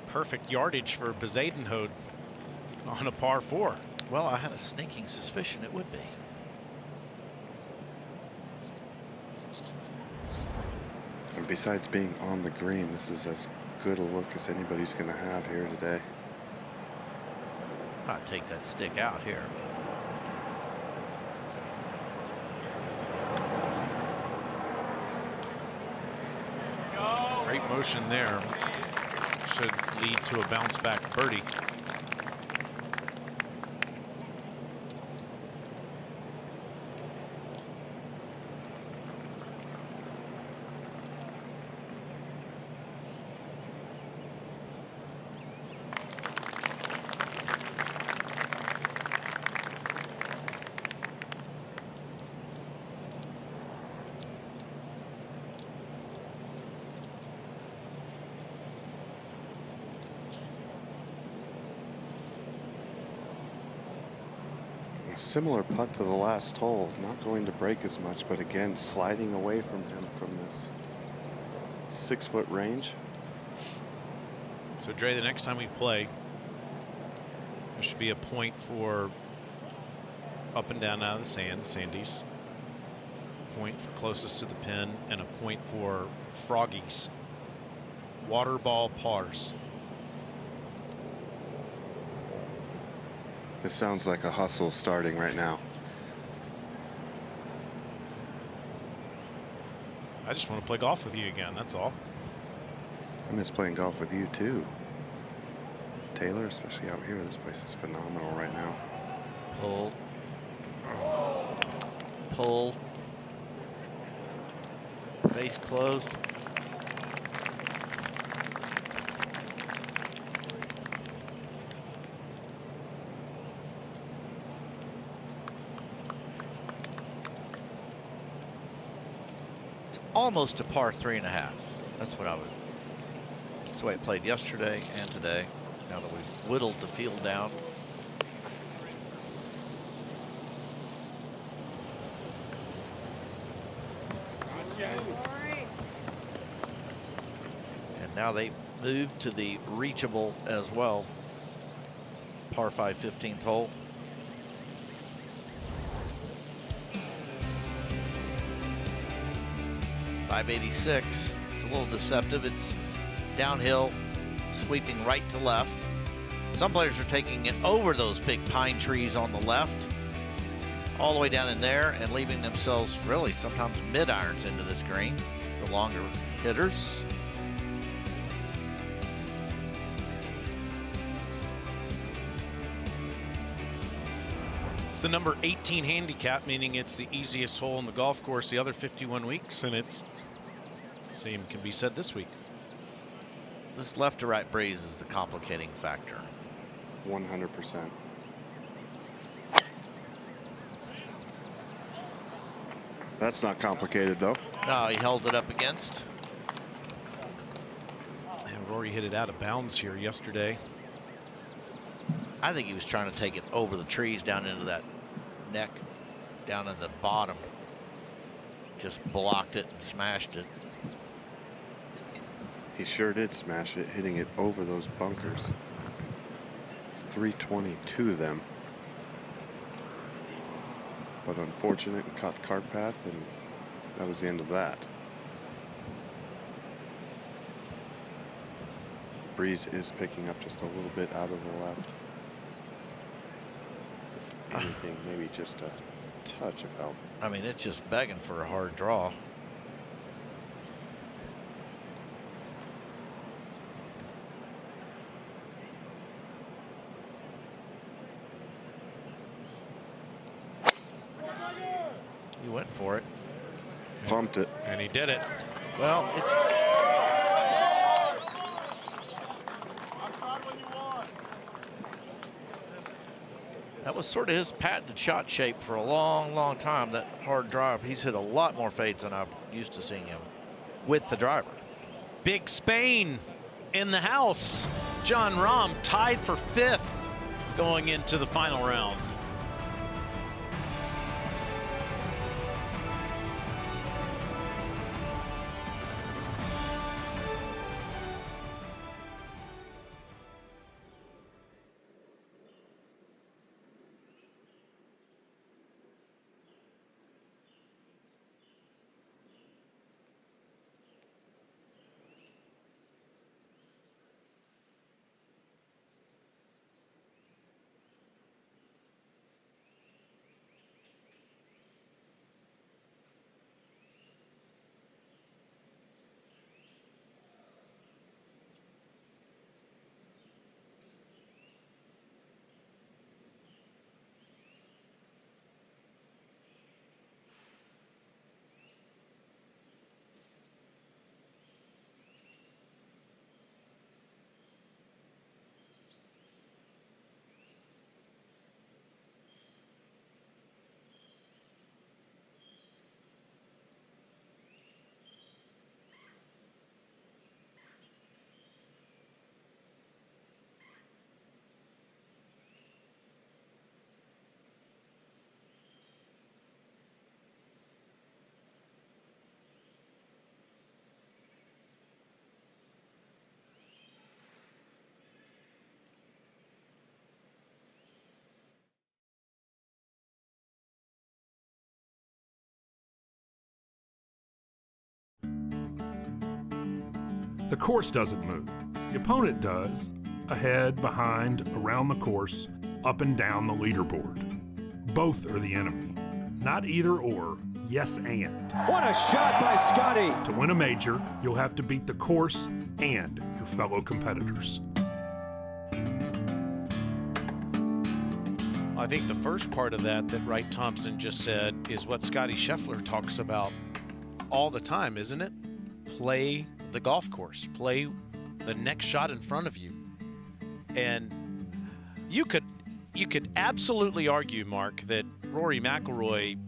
Perfect yardage for Bezuidenhout on a par 4. Well, I had a sneaking suspicion it would be. And besides being on the green, this is as good a look as anybody's going to have here today. I'll take that stick out here. Great motion there. Should lead to a bounce back birdie. A similar putt to the last hole, not going to break as much, but again sliding away from him from this 6-foot range. So Dre, the next time we play, there should be a point for up and down out of the sandies, point for closest to the pin, and a point for froggies, water ball pars. This sounds like a hustle starting right now. I just want to play golf with you again, that's all. I miss playing golf with you too, Taylor, especially out here. This place is phenomenal right now. Pull. Pull. Face closed. Almost a par 3.5. That's what I would. That's the way it played yesterday and today. Now that we've whittled the field down. And now they move to the reachable as well. Par 5 15th hole. .586. It's a little deceptive. It's downhill, sweeping right to left. Some players are taking it over those big pine trees on the left. all the way down in there and leaving themselves really sometimes mid-irons into this green, the longer hitters. It's the number 18 handicap, meaning it's the easiest hole in the golf course the other 51 weeks, and it's the same can be said this week. This left to right breeze is the complicating factor. 100%. That's not complicated, though. No, he held it up against. And Rory hit it out of bounds here yesterday. I think he was trying to take it over the trees down into that neck, down in the bottom. Just blocked it and smashed it. He sure did smash it, hitting it over those bunkers. It's 322 them. But unfortunate and caught the cart path, and that was the end of that. Breeze is picking up just a little bit out of the left. If anything, maybe just a touch of help. I mean, it's just begging for a hard draw. He went for it. Pumped it. And he did it. Well, it's... That was sort of his patented shot shape for a long, long time, that hard drive. He's hit a lot more fades than I'm used to seeing him with the driver. Big Spain in the house. Jon Rahm tied for 5th going into the final round. The course doesn't move. The opponent does. Ahead, behind, around the course, up and down the leaderboard. Both are the enemy. Not either or, yes and. What a shot by Scotty! To win a major, you'll have to beat the course and your fellow competitors. I think the first part of that Wright Thompson just said is what Scotty Scheffler talks about all the time, isn't it? Play the golf course, play the next shot in front of you. And you could absolutely argue, Mark, that Rory McIlroy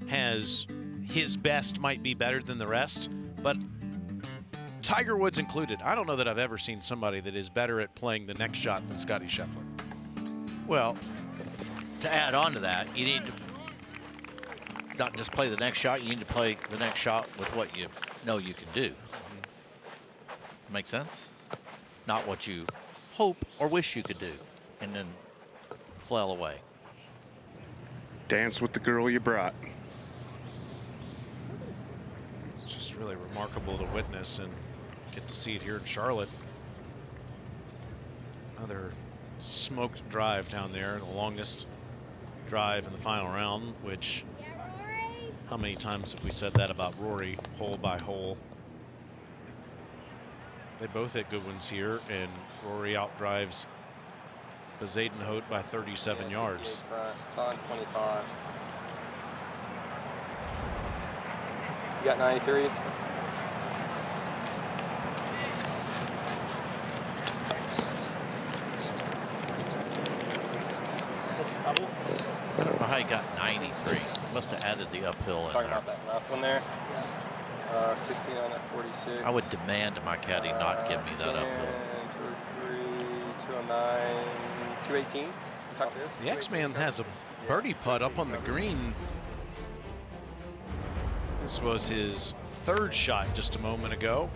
has his best might be better than the rest, but Tiger Woods included, I don't know that I've ever seen somebody that is better at playing the next shot than Scotty Scheffler. Well, to add on to that, you need to not just play the next shot, you need to play the next shot with what you know you can do. Make sense? Not what you hope or wish you could do and then flail away. Dance with the girl you brought. It's just really remarkable to witness and get to see it here in Charlotte. Another smoked drive down there, the longest drive in the final round, which, how many times have we said that about Rory, hole by hole? They both hit good ones here, and Rory outdrives Bezuidenhout by 37 yards. It's on 25. You got 93? I don't know how he got 93. Must have added the uphill in Talking there. about that left one there. 16 on that 46. I would demand my caddy not give me that uphill. 203, 209, 218. The X-Man has a birdie putt up on the green. This was his third shot just a moment ago.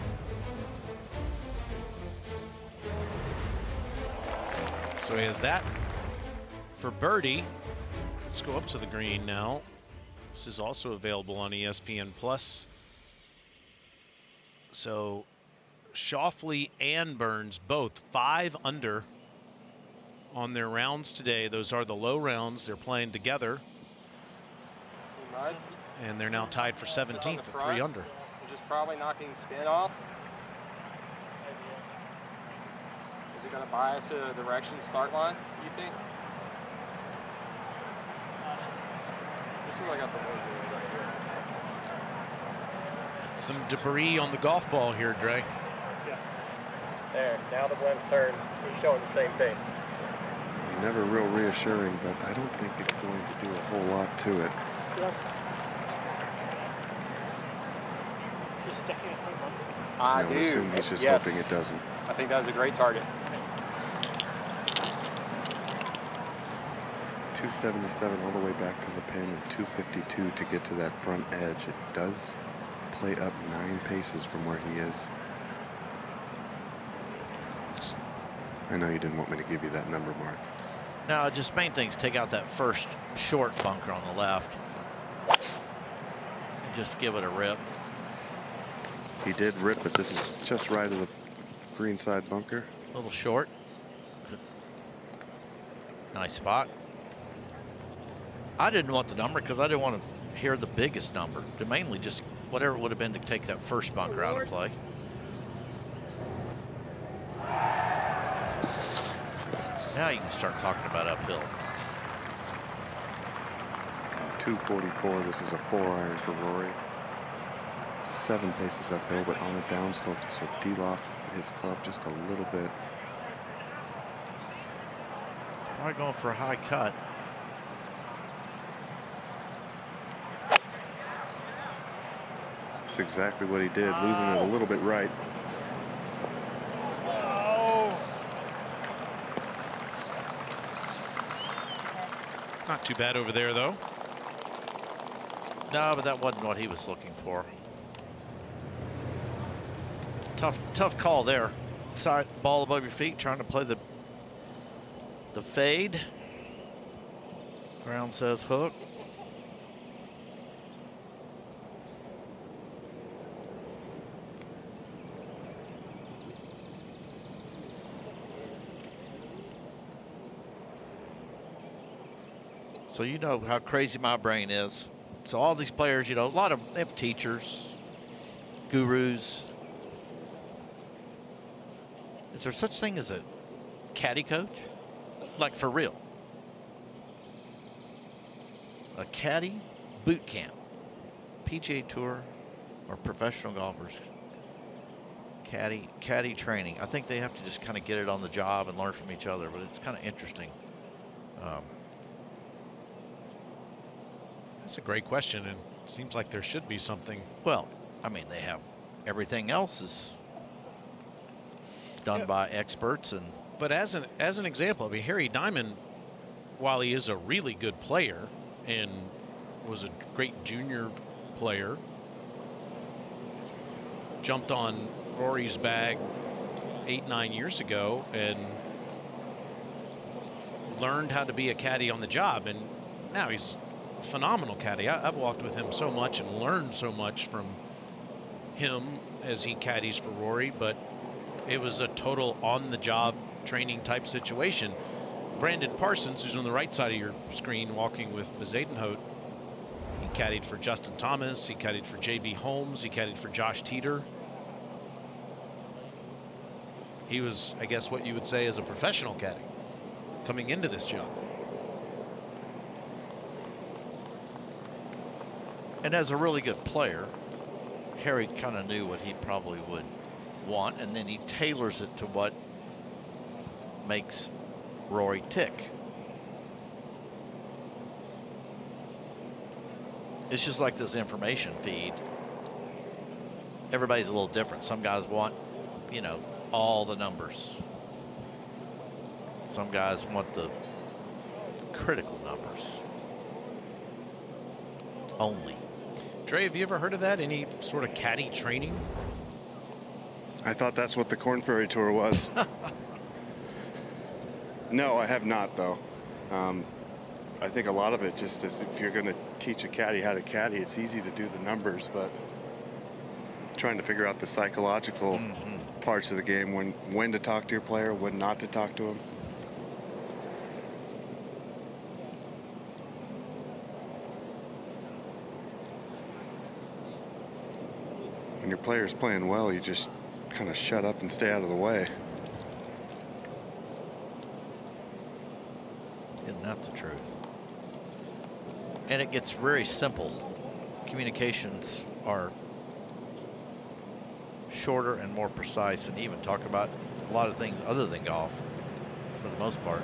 So he has that for birdie. Let's go up to the green now. This is also available on ESPN Plus. So Schauffele and Burns both 5 under on their rounds today. Those are the low rounds. They're playing together. And they're now tied for 17th at 3 under. Just probably knocking spin off. Is it going to bias a direction start line, you think? This is what I got the word right here. Some debris on the golf ball here, Dre. Yeah. There, now the blend's turned. He's showing the same thing. Never real reassuring, but I don't think it's going to do a whole lot to it. Yeah. I would do. assume he's just Yes. hoping it doesn't. I think that was a great target. 277 all the way back to the pin and 252 to get to that front edge. It does play up 9 paces from where he is. I know you didn't want me to give you that number, Mark. Now, just main thing is take out that first short bunker on the left and just give it a rip. He did rip it. This is just right of the green side bunker. A little short. Nice spot. I didn't want the number because I didn't want to hear the biggest number. To mainly just whatever it would have been to take that first bunker out of play. Now you can start talking about uphill. 244. This is a 4-iron for Rory. 7 paces uphill, but on a downslope, this will de-loft his club just a little bit. Probably going for a high cut. That's exactly what he did, losing it a little bit right. Not too bad over there, though. No, but that wasn't what he was looking for. Tough call there. Side ball above your feet, trying to play the fade. Ground says hook. So you know how crazy my brain is. So all these players, you know, a lot of them, they have teachers, gurus. Is there such thing as a caddy coach? Like for real? A caddy boot camp, PGA Tour, or professional golfers. Caddy training. I think they have to just kind of get it on the job and learn from each other, but it's kind of interesting. That's a great question, and it seems like there should be something. Well, I mean, they have everything else is done by experts, and but as an example, I mean, Harry Diamond, while he is a really good player and was a great junior player, jumped on Rory's bag 8-9 years ago and learned how to be a caddy on the job, and now he's a phenomenal caddy. I've walked with him so much and learned so much from him as he caddies for Rory, but it was a total on-the-job training type situation. Brandon Parsons, who's on the right side of your screen, walking with Bezuidenhout. He caddied for Justin Thomas. He caddied for J.B. Holmes. He caddied for Josh Teeter. He was, I guess, what you would say is a professional caddy coming into this job. And as a really good player, Harry kind of knew what he probably would want, and then he tailors it to what makes Rory tick. It's just like this information feed. Everybody's a little different. Some guys want, you know, all the numbers. Some guys want the critical numbers only. Dre, have you ever heard of that? Any sort of caddy training? I thought that's what the Corn Ferry Tour was. No, I have not, though. I think a lot of it just is, if you're going to teach a caddy how to caddy, it's easy to do the numbers, but trying to figure out the psychological parts of the game, when to talk to your player, when not to talk to him. When your player's playing well, you just kind of shut up and stay out of the way. Isn't that the truth? And it gets very simple. Communications are shorter and more precise, and even talk about a lot of things other than golf for the most part.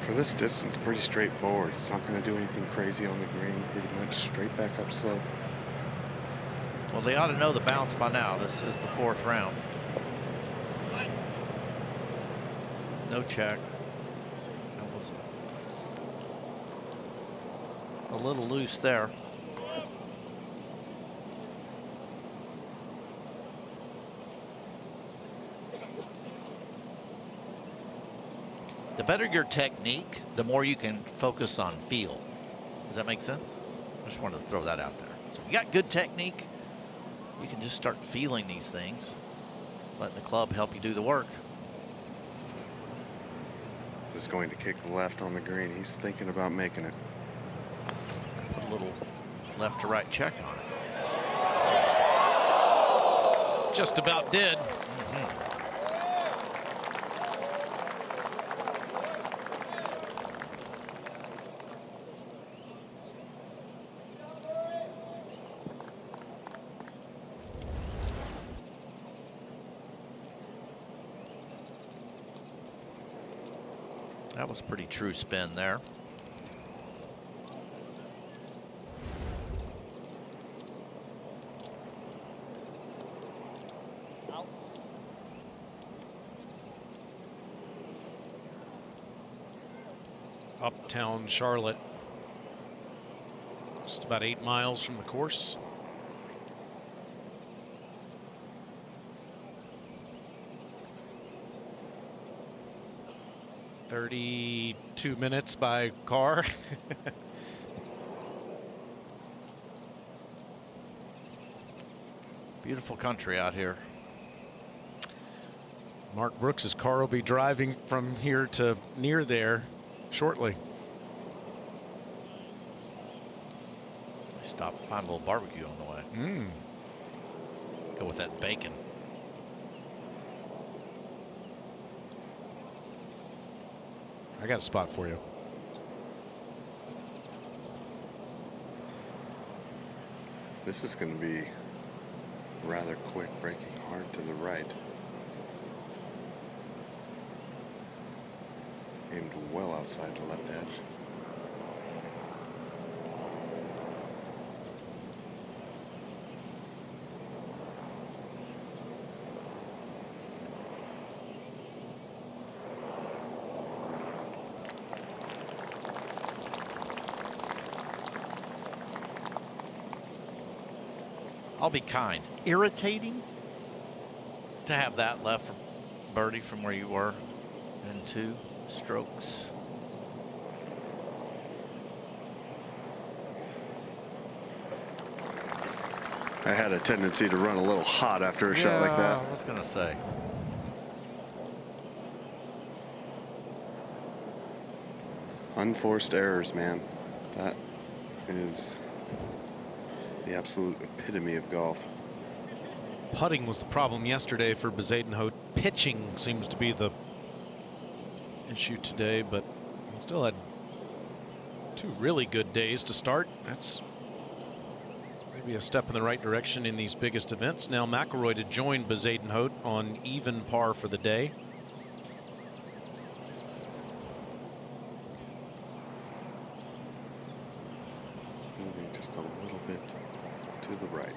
For this distance, pretty straightforward. It's not going to do anything crazy on the green, pretty much straight back up slope. Well, they ought to know the bounce by now. This is the 4th round. No check. That was a little loose there. The better your technique, the more you can focus on feel. Does that make sense? I just wanted to throw that out there. So if you got good technique, you can just start feeling these things, letting the club help you do the work. Is going to kick left on the green. He's thinking about making it. Put a little left to right check on it. Just about did. That was pretty true spin there. Uptown Charlotte. Just about 8 miles from the course. "32 minutes by car." Beautiful country out here. Mark Brooks's car will be driving from here to near there shortly. Stop, find a little barbecue on the way. Go with that bacon. I got a spot for you. This is going to be rather quick, breaking hard to the right. Aimed well outside the left edge. I'll be kind. Irritating to have that left from birdie from where you were in 2 strokes. I had a tendency to run a little hot after a shot like that. I was going to say. Unforced errors, man. That is the absolute epitome of golf. Putting was the problem yesterday for Bezuidenhout. Pitching seems to be the issue today, but he still had 2 really good days to start. That's maybe a step in the right direction in these biggest events. Now McIlroy to join Bezuidenhout on even par for the day. Moving just a little bit to the right.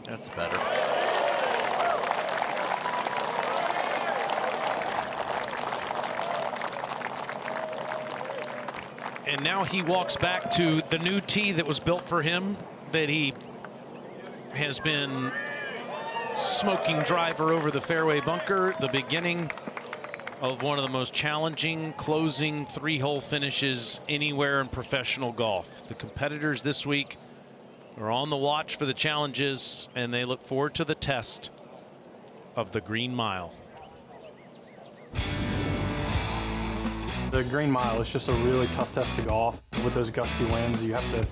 That's better. And now he walks back to the new tee that was built for him, that he has been smoking driver over the fairway bunker. The beginning of one of the most challenging closing 3-hole finishes anywhere in professional golf. The competitors this week are on the watch for the challenges, and they look forward to the test of the Green Mile. The Green Mile is just a really tough test to golf. With those gusty winds, you have to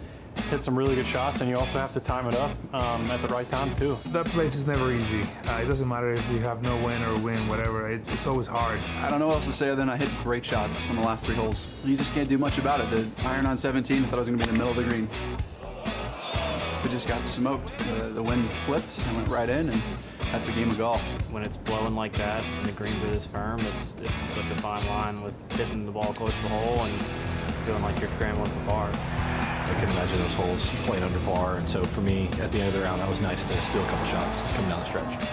hit some really good shots, and you also have to time it up at the right time too. That place is never easy. It doesn't matter if you have no win or win, whatever. It's always hard. I don't know what else to say other than I hit great shots on the last 3 holes. You just can't do much about it. The iron on 17, I thought I was going to be in the middle of the green. We just got smoked. The wind flipped and went right in, and that's a game of golf. When it's blowing like that and the greens are this firm, it's such a fine line with hitting the ball close to the hole and feeling like you're scrambling for par. I can imagine those holes playing under par, and so for me, at the end of the round, that was nice to steal a couple shots coming down the stretch.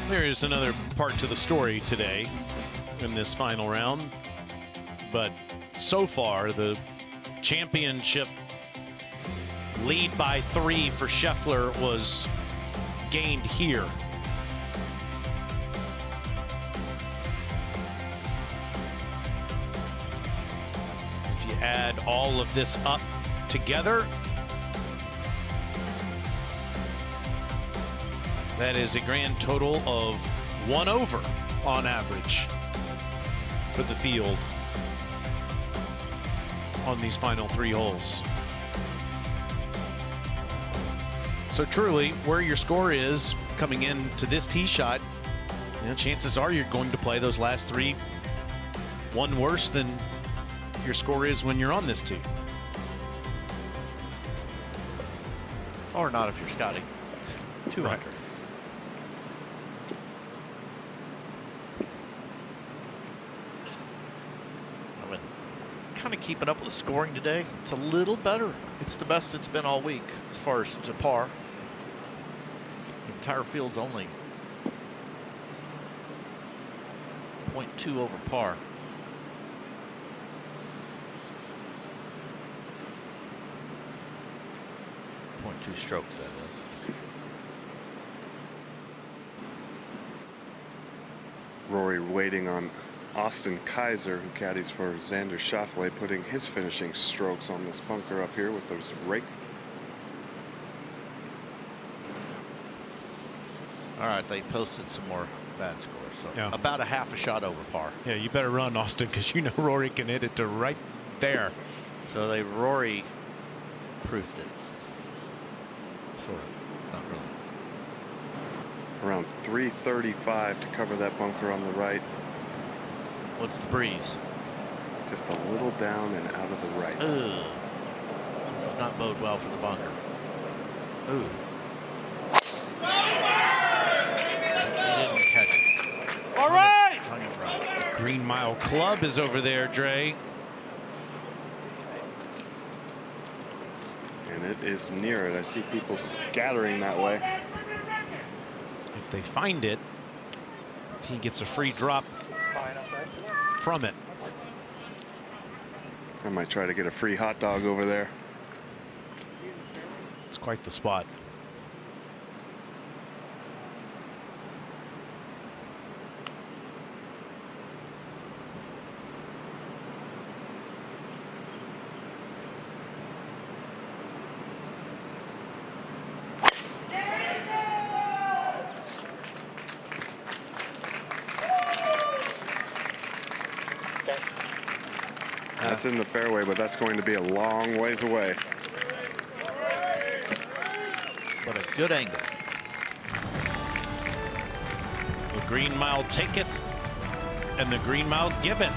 There is another part to the story today in this final round, but so far the championship lead by 3 for Scheffler was gained here. If you add all of this up together, that is a grand total of 1 over on average for the field on these final 3 holes. So truly, where your score is coming into this tee shot, chances are you're going to play those last 3 1 worse than your score is when you're on this tee. Or not if you're Scotty. 2 Right. under. I've been kind of keeping up with the scoring today. It's a little better. It's the best it's been all week as far as to par. The entire field's only 0.2 over par. .2 strokes, that is. Rory waiting on Austin Kaiser, who caddies for Xander Schauffele, putting his finishing strokes on this bunker up here with those rake. All right, they posted some more bad scores, so Yeah. about a half a shot over par. Yeah, you better run, Austin, because you know Rory can hit it to right there. So Rory proofed it. Sort of, not really. Around 335 to cover that bunker on the right. What's the breeze? Just a little down and out of the right. Ugh. That does not bode well for the bunker. Ooh. He didn't catch it. All right! On your right. Green Mile Club is over there, Dre. And it is near it. I see people scattering that way. If they find it, he gets a free drop from it. I might try to get a free hot dog over there. It's quite the spot. That's in the fairway, but that's going to be a long ways away. But a good angle. The green mile taketh, and the green mile giveth.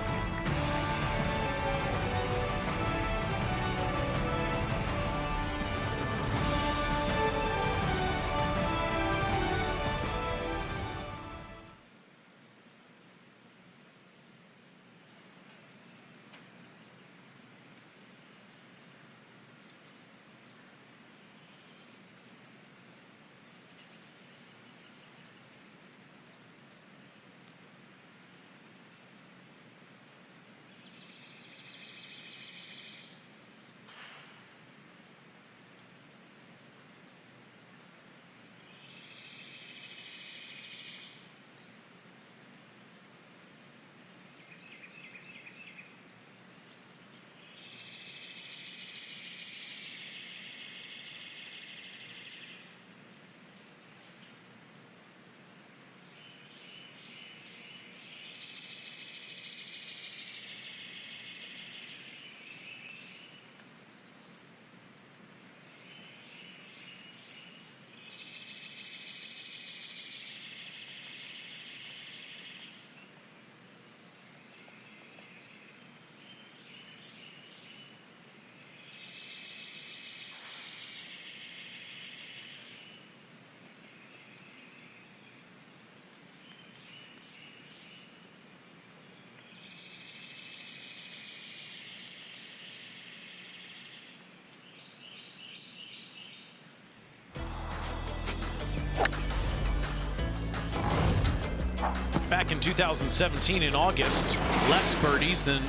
Back in 2017 in August, less birdies than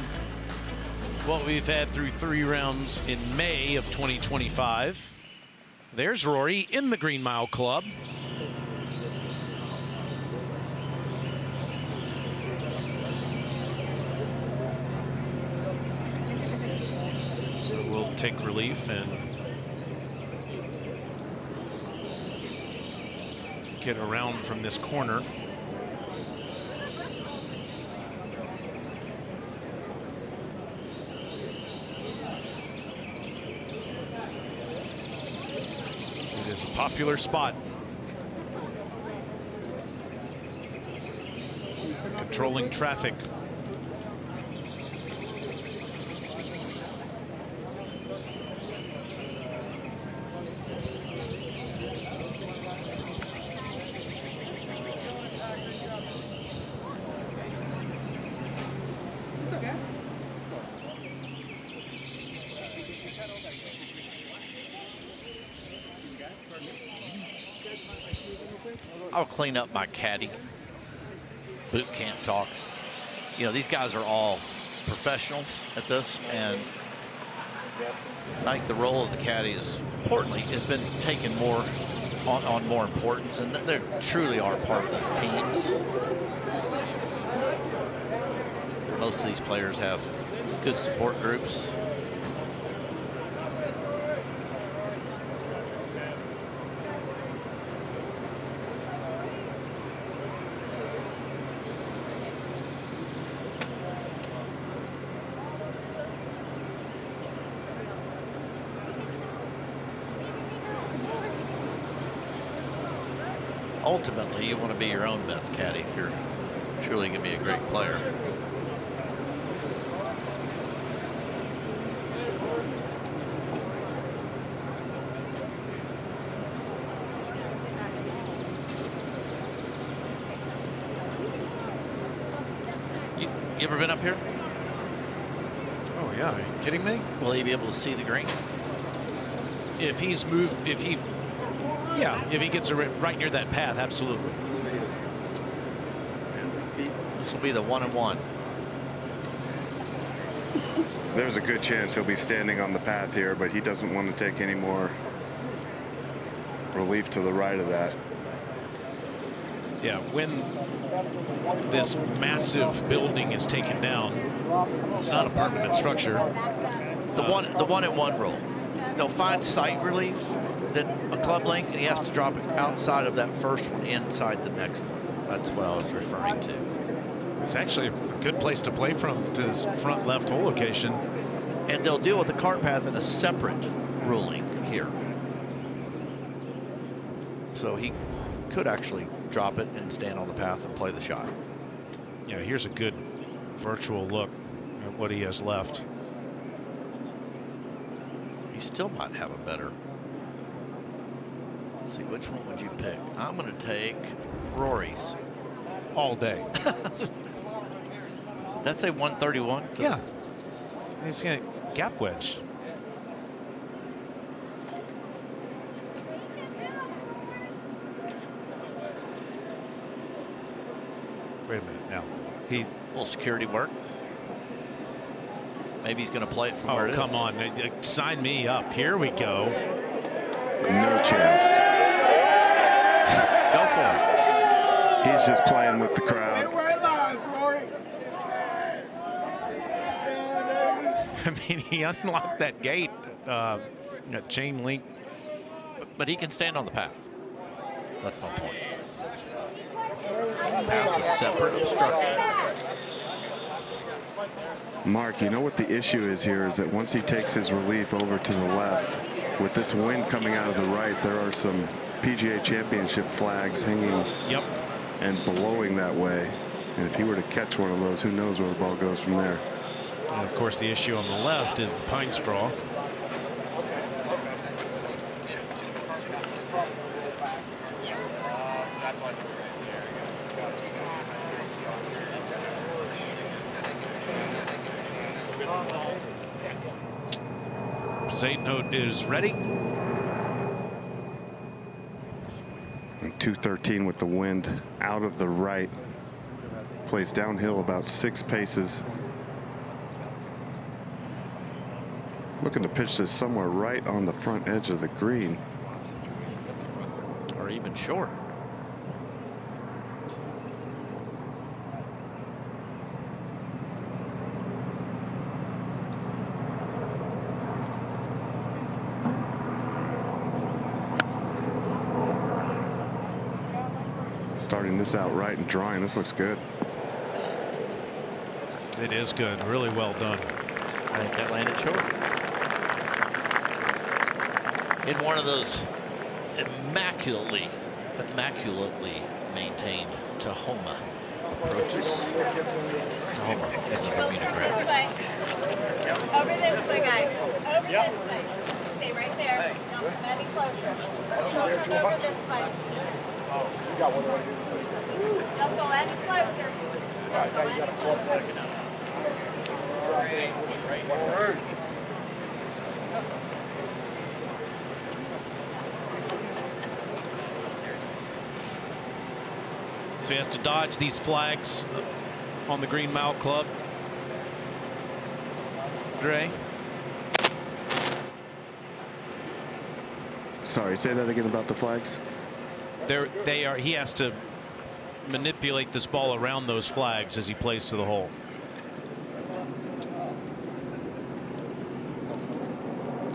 what we've had through 3 rounds in May of 2025. There's Rory in the Green Mile Club. So we'll take relief and get around from this corner. It is a popular spot. Controlling traffic. I'll clean up my caddy boot camp talk. You know, these guys are all professionals at this, and I think the role of the caddy is importantly has been taken more on more importance, and they truly are part of these teams. Most of these players have good support groups. Ultimately, you want to be your own best caddy if you're truly going to be a great player. You ever been up here? Oh yeah, are you kidding me? Will he be able to see the green? If he's moved, if he gets right near that path, absolutely. This will be the 1-and-1. There's a good chance he'll be standing on the path here, but he doesn't want to take any more relief to the right of that. Yeah, when this massive building is taken down, it's not a permanent structure. The 1-and-1 rule. They'll find sight relief, then a club link, and he has to drop it outside of that first one, inside the next one. That's what I was referring to. It's actually a good place to play from to this front left hole location. And they'll deal with the cart path in a separate ruling here. So he could actually drop it and stand on the path and play the shot. Yeah, here's a good virtual look at what he has left. He still might have a better. Let's see, which one would you pick? I'm going to take Rory's. All day. That's a 131? Yeah. He's going to gap wedge. Wait a minute now. A little security work. Maybe he's going to play it from where it is. Oh, come on. Sign me up. Here we go. No chance. Go for it. He's just playing with the crowd. I mean, he unlocked that gate, chain link. But he can stand on the path. That's my point. Path is separate obstruction. Mark, you know what the issue is here is that once he takes his relief over to the left, with this wind coming out of the right, there are some PGA Championship flags hanging and blowing that way. And if he were to catch one of those, who knows where the ball goes from there. And of course, the issue on the left is the pine straw. Bezuidenhout is ready. And 213 with the wind out of the right. Plays downhill about 6 paces. Looking to pitch this somewhere right on the front edge of the green. Or even short. Starting this out right and drawing. This looks good. It is good. Really well done. I think that landed short. In one of those immaculately maintained Tahoma approaches. Tahoma is a Bermuda grass. Over this way, guys. Over this way. Stay right there. Don't come any closer. Closer over this way. Don't go any closer. Don't go any closer. So he has to dodge these flags on the Green Mile Club. Dre? Sorry, say that again about the flags. They are. He has to manipulate this ball around those flags as he plays to the hole.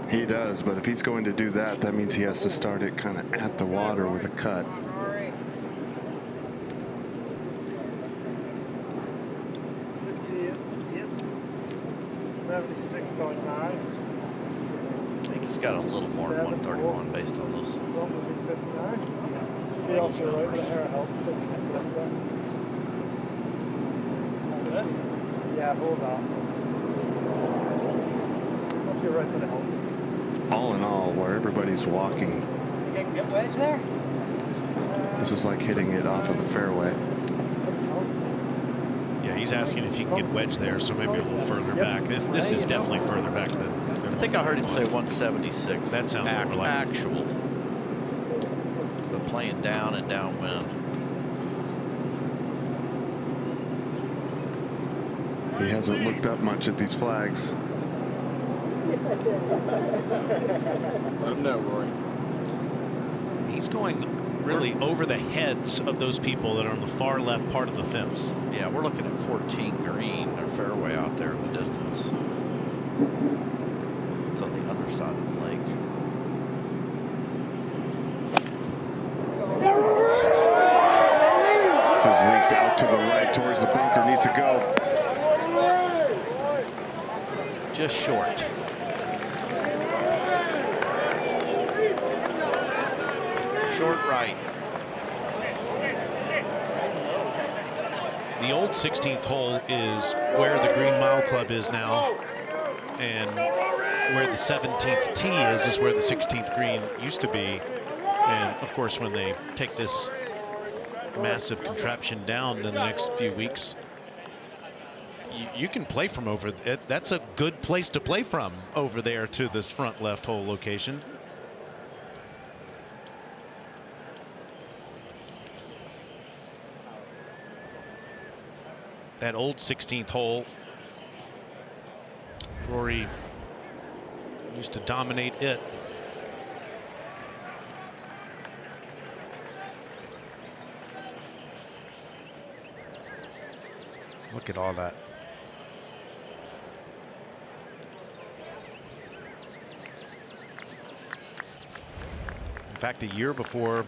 He does, but if he's going to do that, that means he has to start it kind of at the water with a cut. I think he's got a little more than 131 based on those. Yeah, hold on. You're right for the help. All in all, where everybody's walking, You get wedge there? this is like hitting it off of the fairway. Yeah, he's asking if you can get wedge there, so maybe a little further back. This is definitely further back than. I think I heard him say 176. That sounds more like actual. But playing down and downwind. He hasn't looked up much at these flags. Let him know, Rory. He's going really over the heads of those people that are on the far left part of the fence. Yeah, we're looking at 14 green or fairway out there in the distance. It's on the other side of the lake. This is leaked out to the right towards the bunker. Needs to go. just short. Short right. The old 16th hole is where the Green Mile Club is now, and where the 17th tee is where the 16th green used to be. And of course, when they take this massive contraption down in the next few weeks, you can play from over it. That's a good place to play from over there to this front left hole location. That old 16th hole, Rory used to dominate it. Look at all that. In fact, a year before,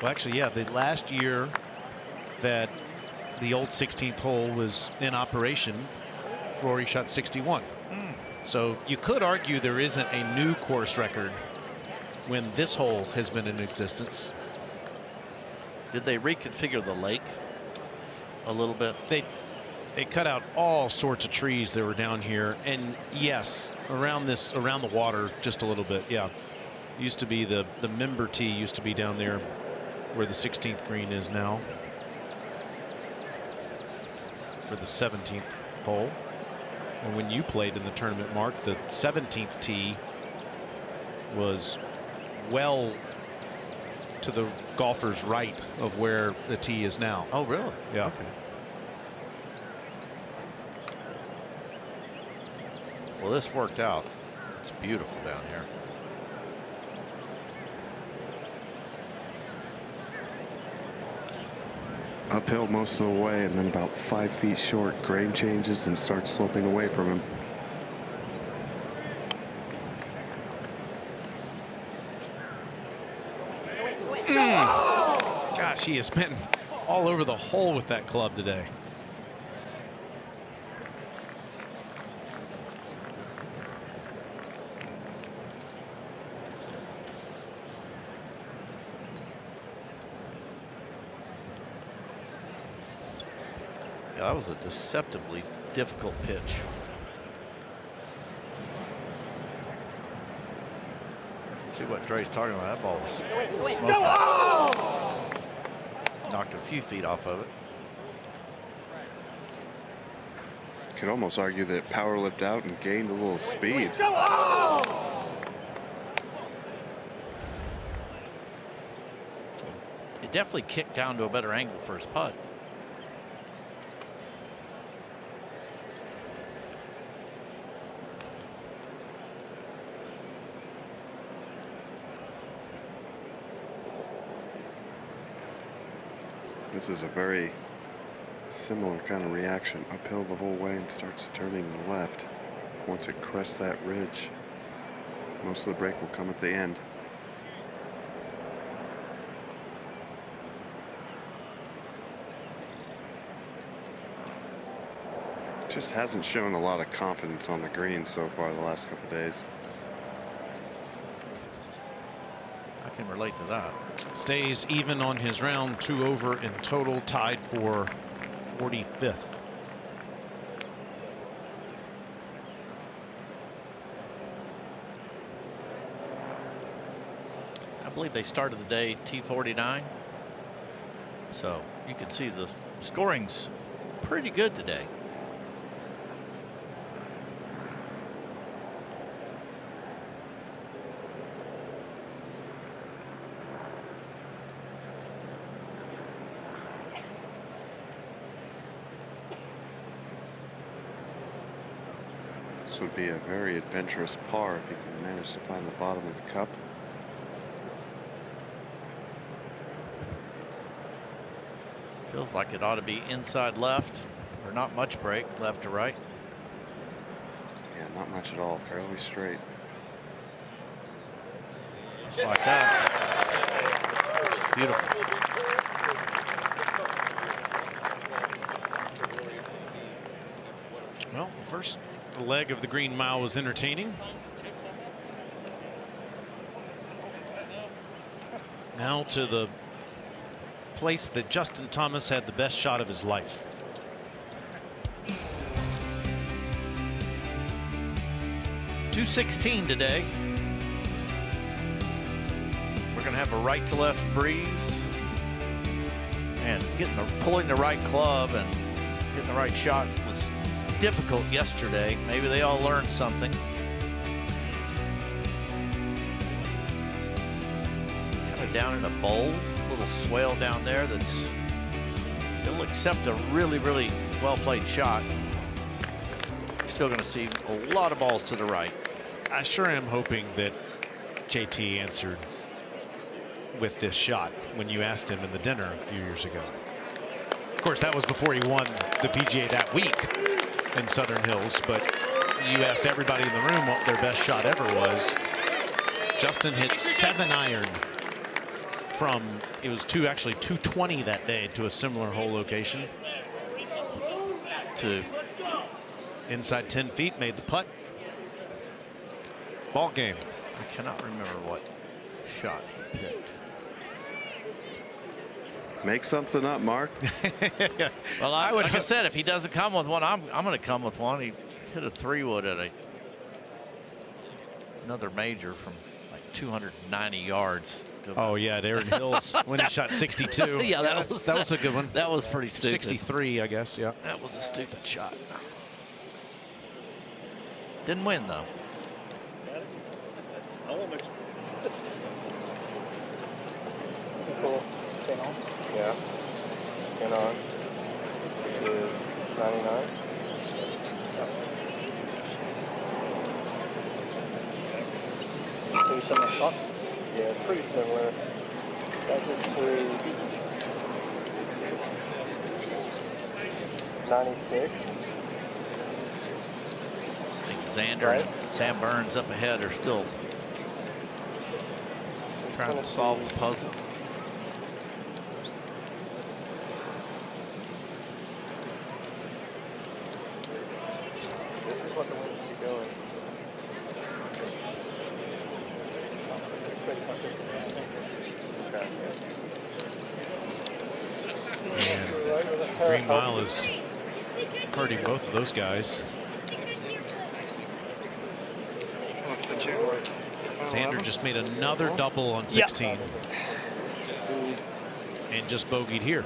well, actually, yeah, the last year that the old 16th hole was in operation, Rory shot 61. So you could argue there isn't a new course record when this hole has been in existence. Did they reconfigure the lake a little bit? They cut out all sorts of trees that were down here, and yes, around the water just a little bit. Yeah, used to be the member tee used to be down there where the 16th green is now for the 17th hole. And when you played in the tournament, Mark, the 17th tee was well to the golfer's right of where the tee is now. Oh, really? Yeah. Okay. Well, this worked out. It's beautiful down here. Uphill most of the way, and then about 5 feet short, grade changes and starts sloping away from him. Gosh, he has been all over the hole with that club today. Yeah, that was a deceptively difficult pitch. See what Dre's talking about. That ball was smoking. Knocked a few feet off of it. Could almost argue that it power lipped out and gained a little speed. It definitely kicked down to a better angle for his putt. This is a very similar kind of reaction. Uphill the whole way and starts turning left. Once it crests that ridge, most of the break will come at the end. Just hasn't shown a lot of confidence on the green so far the last couple days. I can relate to that. Stays even on his round, 2 over in total, tied for 45th. I believe they started the day T49. So you can see the scoring's pretty good today. This would be a very adventurous par if he can manage to find the bottom of the cup. Feels like it ought to be inside left, or not much break, left to right. Yeah, not much at all, fairly straight. Just like that. Beautiful. Well, first The leg of the Green Mile was entertaining. Now to the place that Justin Thomas had the best shot of his life. .216 today. We're going to have a right to left breeze, and pulling the right club and getting the right shot was difficult yesterday. Maybe they all learned something. Kind of down in a bowl, a little swale down there that's, it'll accept a really, really well played shot. Still going to see a lot of balls to the right. I sure am hoping that JT answered with this shot when you asked him in the dinner a few years ago. Of course, that was before he won the PGA that week in Southern Hills, but you asked everybody in the room what their best shot ever was. Justin hit 7-iron from, it was actually 220 that day to a similar hole location. To inside 10 feet, made the putt. Ball game. I cannot remember what shot he picked. Make something up, Mark. Well, like I said, if he doesn't come with one, I'm going to come with one. He hit a 3-wood at another major from like 290 yards. Oh yeah, at Aaron Hills when he shot 62. Yeah, that was a good one. That was pretty stupid. 63, I guess. Yeah. That was a stupid shot. Didn't win though. Cool. 10 on? Yeah. 10 on, which is 99. Pretty similar shot? Yeah, it's pretty similar. That just threw 96. I think Xander and Sam Burns up ahead are still trying to solve the puzzle. This is what the wind should be going. It's pretty consistent. Okay. Green Mile is hurting both of those guys. Xander just made another double on 16 and just bogeyed here.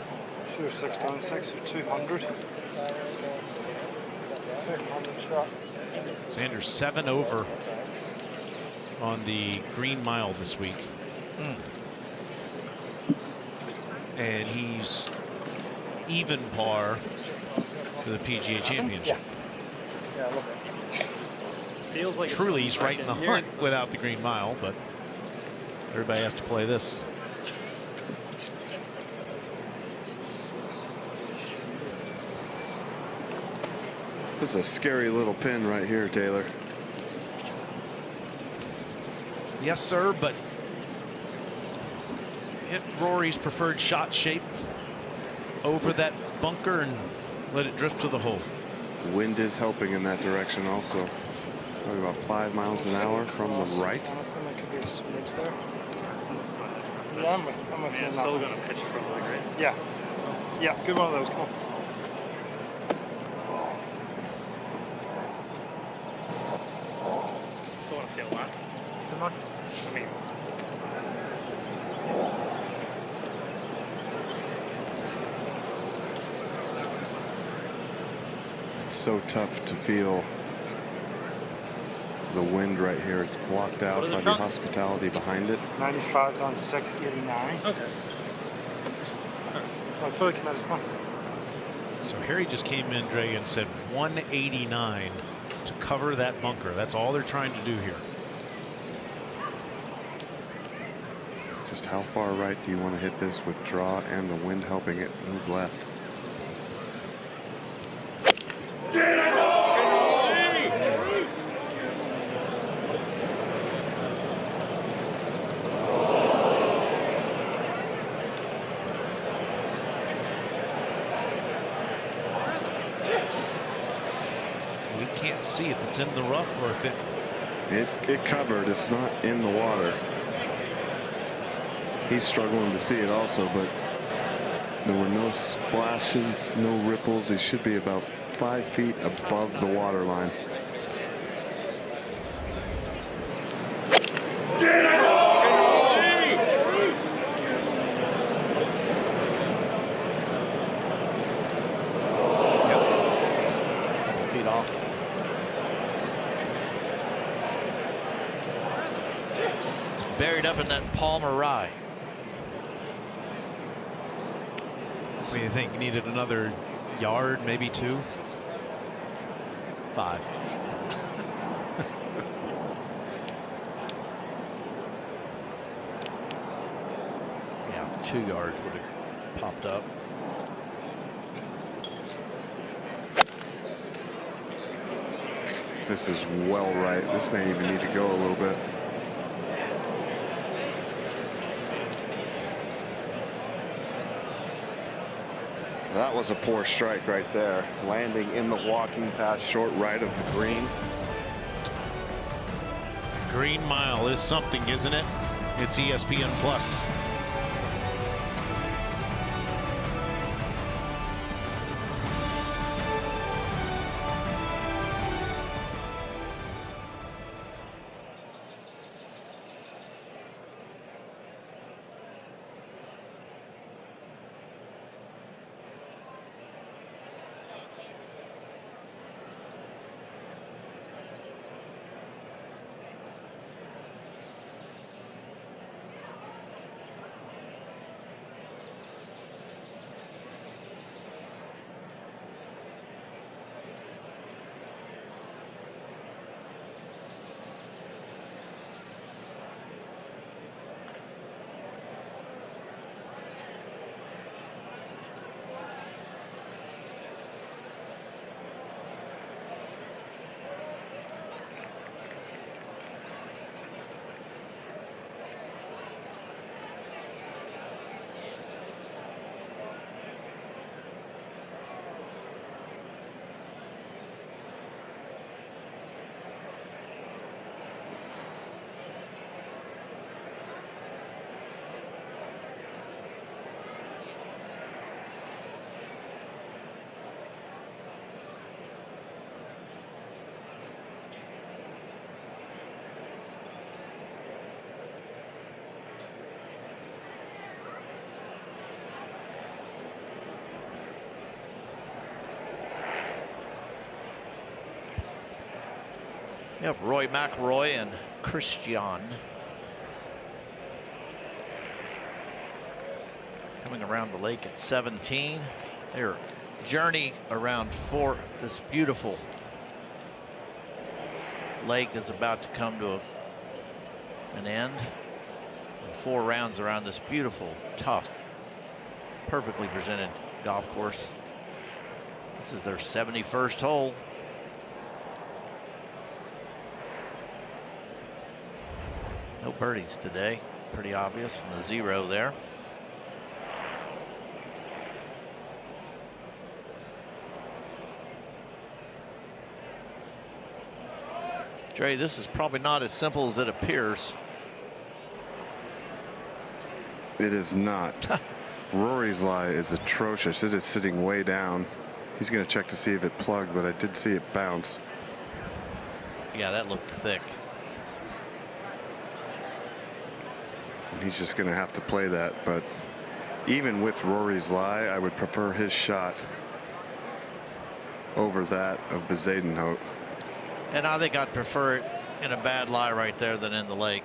296 or 200. Xander's 7 over on the Green Mile this week. And he's even par for the PGA Championship. Feels like Truly, he's right in the hunt without the Green Mile, but everybody has to play this. This is a scary little pin right here, Taylor. Yes, sir, but hit Rory's preferred shot shape over that bunker and let it drift to the hole. Wind is helping in that direction also. Probably about 5 miles an hour from the right. I think there could be a smidge there. Yeah, I'm with you. Man, still going to pitch for the green. Yeah. Yeah, good one of those. Come on. Still want to feel that. I mean, It's so tough to feel the wind right here. It's blocked out by the hospitality behind it. 95 down to 689. Okay. I'm fully committed. Come on. So Harry just came in, Dre, and said 189 to cover that bunker. That's all they're trying to do here. Just how far right do you want to hit this with draw and the wind helping it move left? Let's see if it's in the rough or if it covered. It's not in the water. He's struggling to see it also, but there were no splashes, no ripples. He should be about 5 feet above the water line. Buried up in that Palmer rye. What do you think? Needed another yard, maybe 2? 5. Yeah, 2 yards would have popped up. This is well right. This may even need to go a little bit. That was a poor strike right there. Landing in the walking path, short right of the green. Green Mile is something, isn't it? It's ESPN Plus. Yep, Rory McIlroy and Christiaan coming around the lake at 17. Their journey around this beautiful lake is about to come to an end. And 4 rounds around this beautiful, tough, perfectly presented golf course. This is their 71st hole. No birdies today. Pretty obvious from the 0 there. Dre, this is probably not as simple as it appears. It is not. Rory's lie is atrocious. It is sitting way down. He's going to check to see if it plugged, but I did see it bounce. Yeah, that looked thick. And he's just going to have to play that. But even with Rory's lie, I would prefer his shot over that of Bezuidenhout. And I think I'd prefer it in a bad lie right there than in the lake.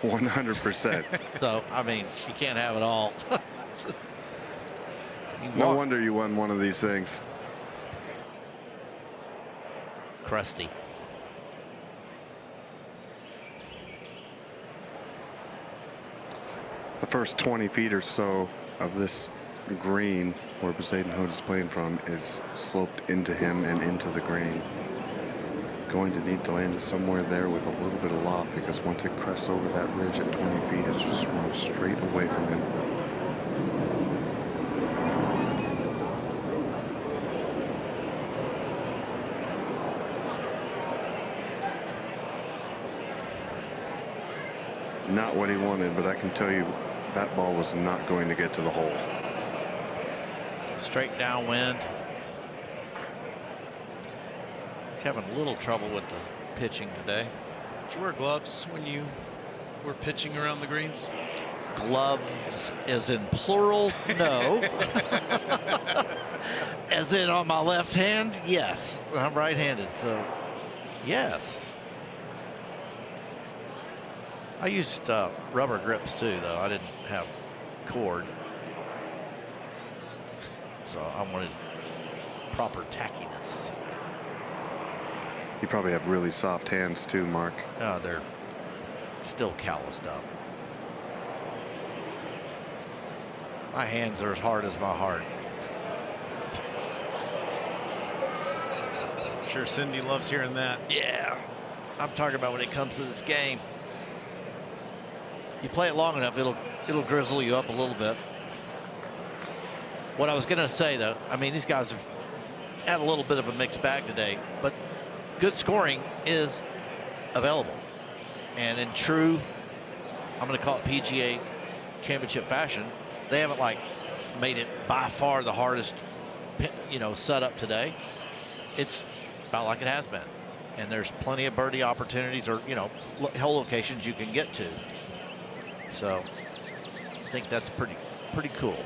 100%. So, I mean, you can't have it all. No wonder you won one of these things. Crusty. The first 20 feet or so of this green where Bezuidenhout is playing from is sloped into him and into the green. Going to need to land somewhere there with a little bit of loft, because once it crests over that ridge at 20 feet, it's just run straight away from him. not what he wanted, but I can tell you that ball was not going to get to the hole. Straight downwind. He's having a little trouble with the pitching today. Did you wear gloves when you were pitching around the greens? Gloves as in plural? No. As in on my left hand? Yes. I'm right-handed, so yes. I used rubber grips too, though. I didn't have cord. So I wanted proper tackiness. You probably have really soft hands too, Mark. Oh, they're still calloused up. My hands are as hard as my heart. Sure, Cindy loves hearing that. Yeah, I'm talking about when it comes to this game. You play it long enough, it'll grizzle you up a little bit. What I was going to say, though, I mean, these guys have had a little bit of a mixed bag today, but good scoring is available. And in true, I'm going to call it PGA Championship fashion, they haven't like made it by far the hardest, setup today. It's about like it has been, and there's plenty of birdie opportunities or hole locations you can get to. So I think that's pretty cool.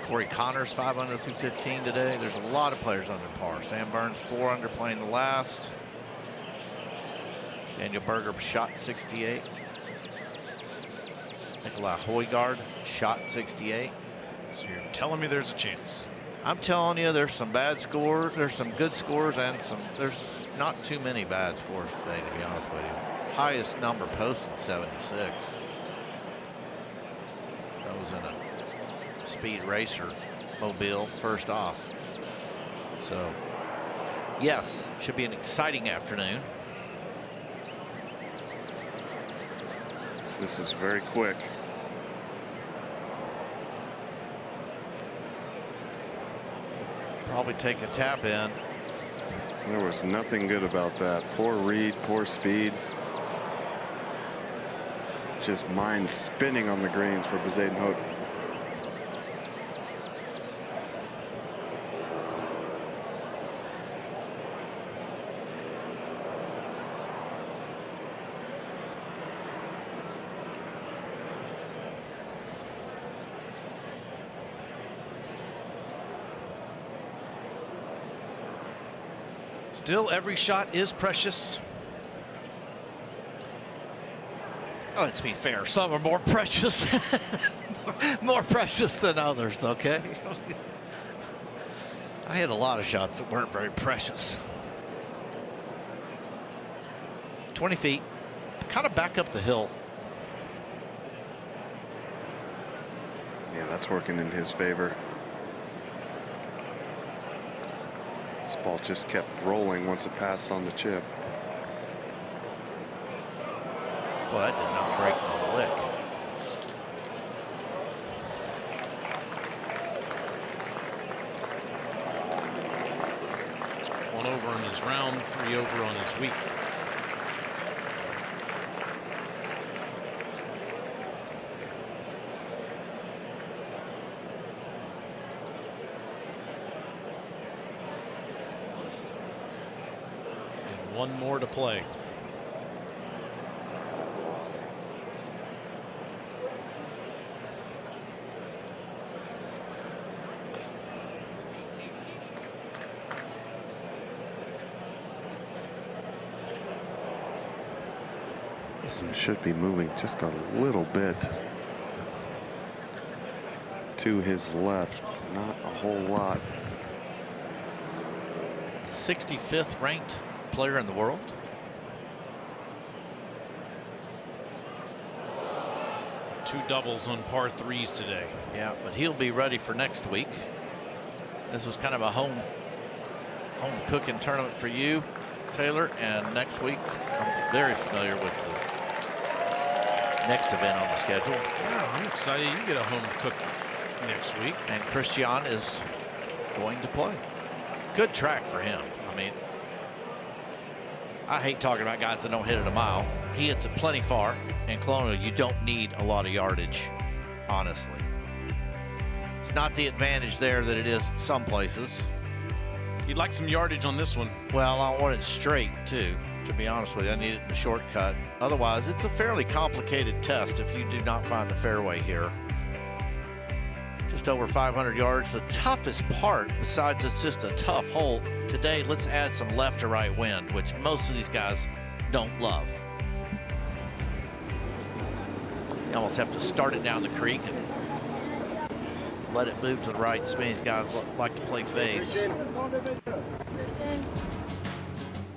Corey Connors 5 under through 15 today. There's a lot of players under par. Sam Burns 4 under playing the last. Daniel Berger shot 68. Nikolai Højgaard shot 68. So you're telling me there's a chance? I'm telling you, there's some bad scores. There's some good scores and there's not too many bad scores today, to be honest with you. Highest number posted 76. That was in a speed racer mobile first off. So yes, should be an exciting afternoon. This is very quick. Probably take a tap in. There was nothing good about that. Poor read, poor speed. Just mind spinning on the greens for Bezuidenhout. Still, every shot is precious. Oh, let's be fair. Some are more precious, more precious than others. Okay. I had a lot of shots that weren't very precious. 20 feet, kind of back up the hill. Yeah, that's working in his favor. This ball just kept rolling once it passed on the chip. Well, that did not break a lick. One over on his round, 3 over on his week. And one more to play. Should be moving just a little bit to his left, not a whole lot. 65th ranked player in the world. Two doubles on par 3s today. Yeah, but he'll be ready for next week. This was kind of a home cooking tournament for you, Taylor, and next week I'm very familiar with the next event on the schedule. Yeah, I'm excited you get a home cook next week. And Christiaan is going to play. Good track for him. I mean, I hate talking about guys that don't hit it a mile. He hits it plenty far. And Colonial, you don't need a lot of yardage, honestly. It's not the advantage there that it is some places. You'd like some yardage on this one. Well, I want it straight, too, to be honest with you. I need it in the shortcut. Otherwise, it's a fairly complicated test if you do not find the fairway here. Just over 500 yards. The toughest part, besides it's just a tough hole, today, let's add some left to right wind, which most of these guys don't love. You almost have to start it down the creek and let it move to the right. Some of these guys like to play fades.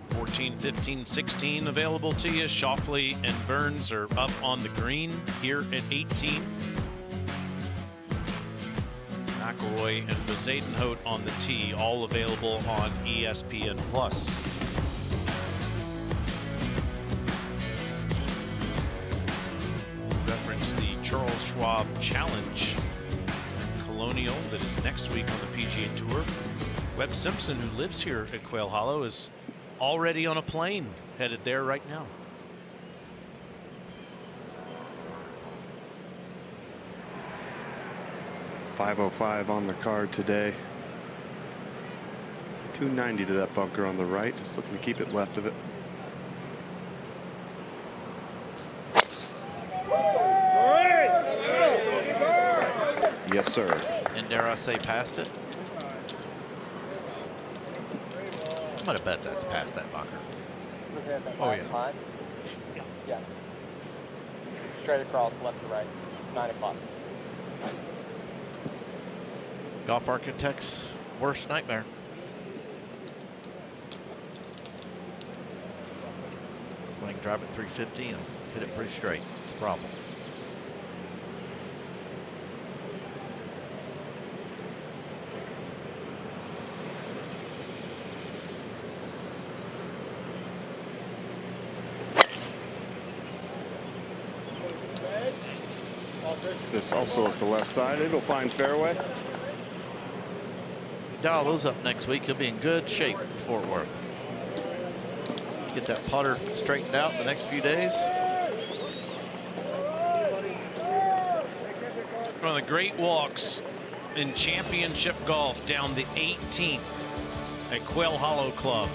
14, 15, 16 available to you. Schauffele and Burns are up on the green here at 18. McIlroy and Bezuidenhout on the tee, all available on ESPN+. Reference the Charles Schwab Challenge Colonial that is next week on the PGA Tour. Webb Simpson, who lives here at Quail Hollow, is already on a plane headed there right now. .505 on the card today. 290 to that bunker on the right. Just looking to keep it left of it. Yes, sir. And dare I say past it? I'm going to bet that's past that bunker. Oh, yeah. Putt? Yeah. Straight across, left to right. 9 o'clock. Golf architect's worst nightmare. Somebody can drive at 350 and hit it pretty straight. It's a problem. This also up the left side. It'll find fairway. Dial those up next week. He'll be in good shape in Fort Worth. Get that putter straightened out the next few days. One of the great walks in championship golf down the 18th at Quail Hollow Club.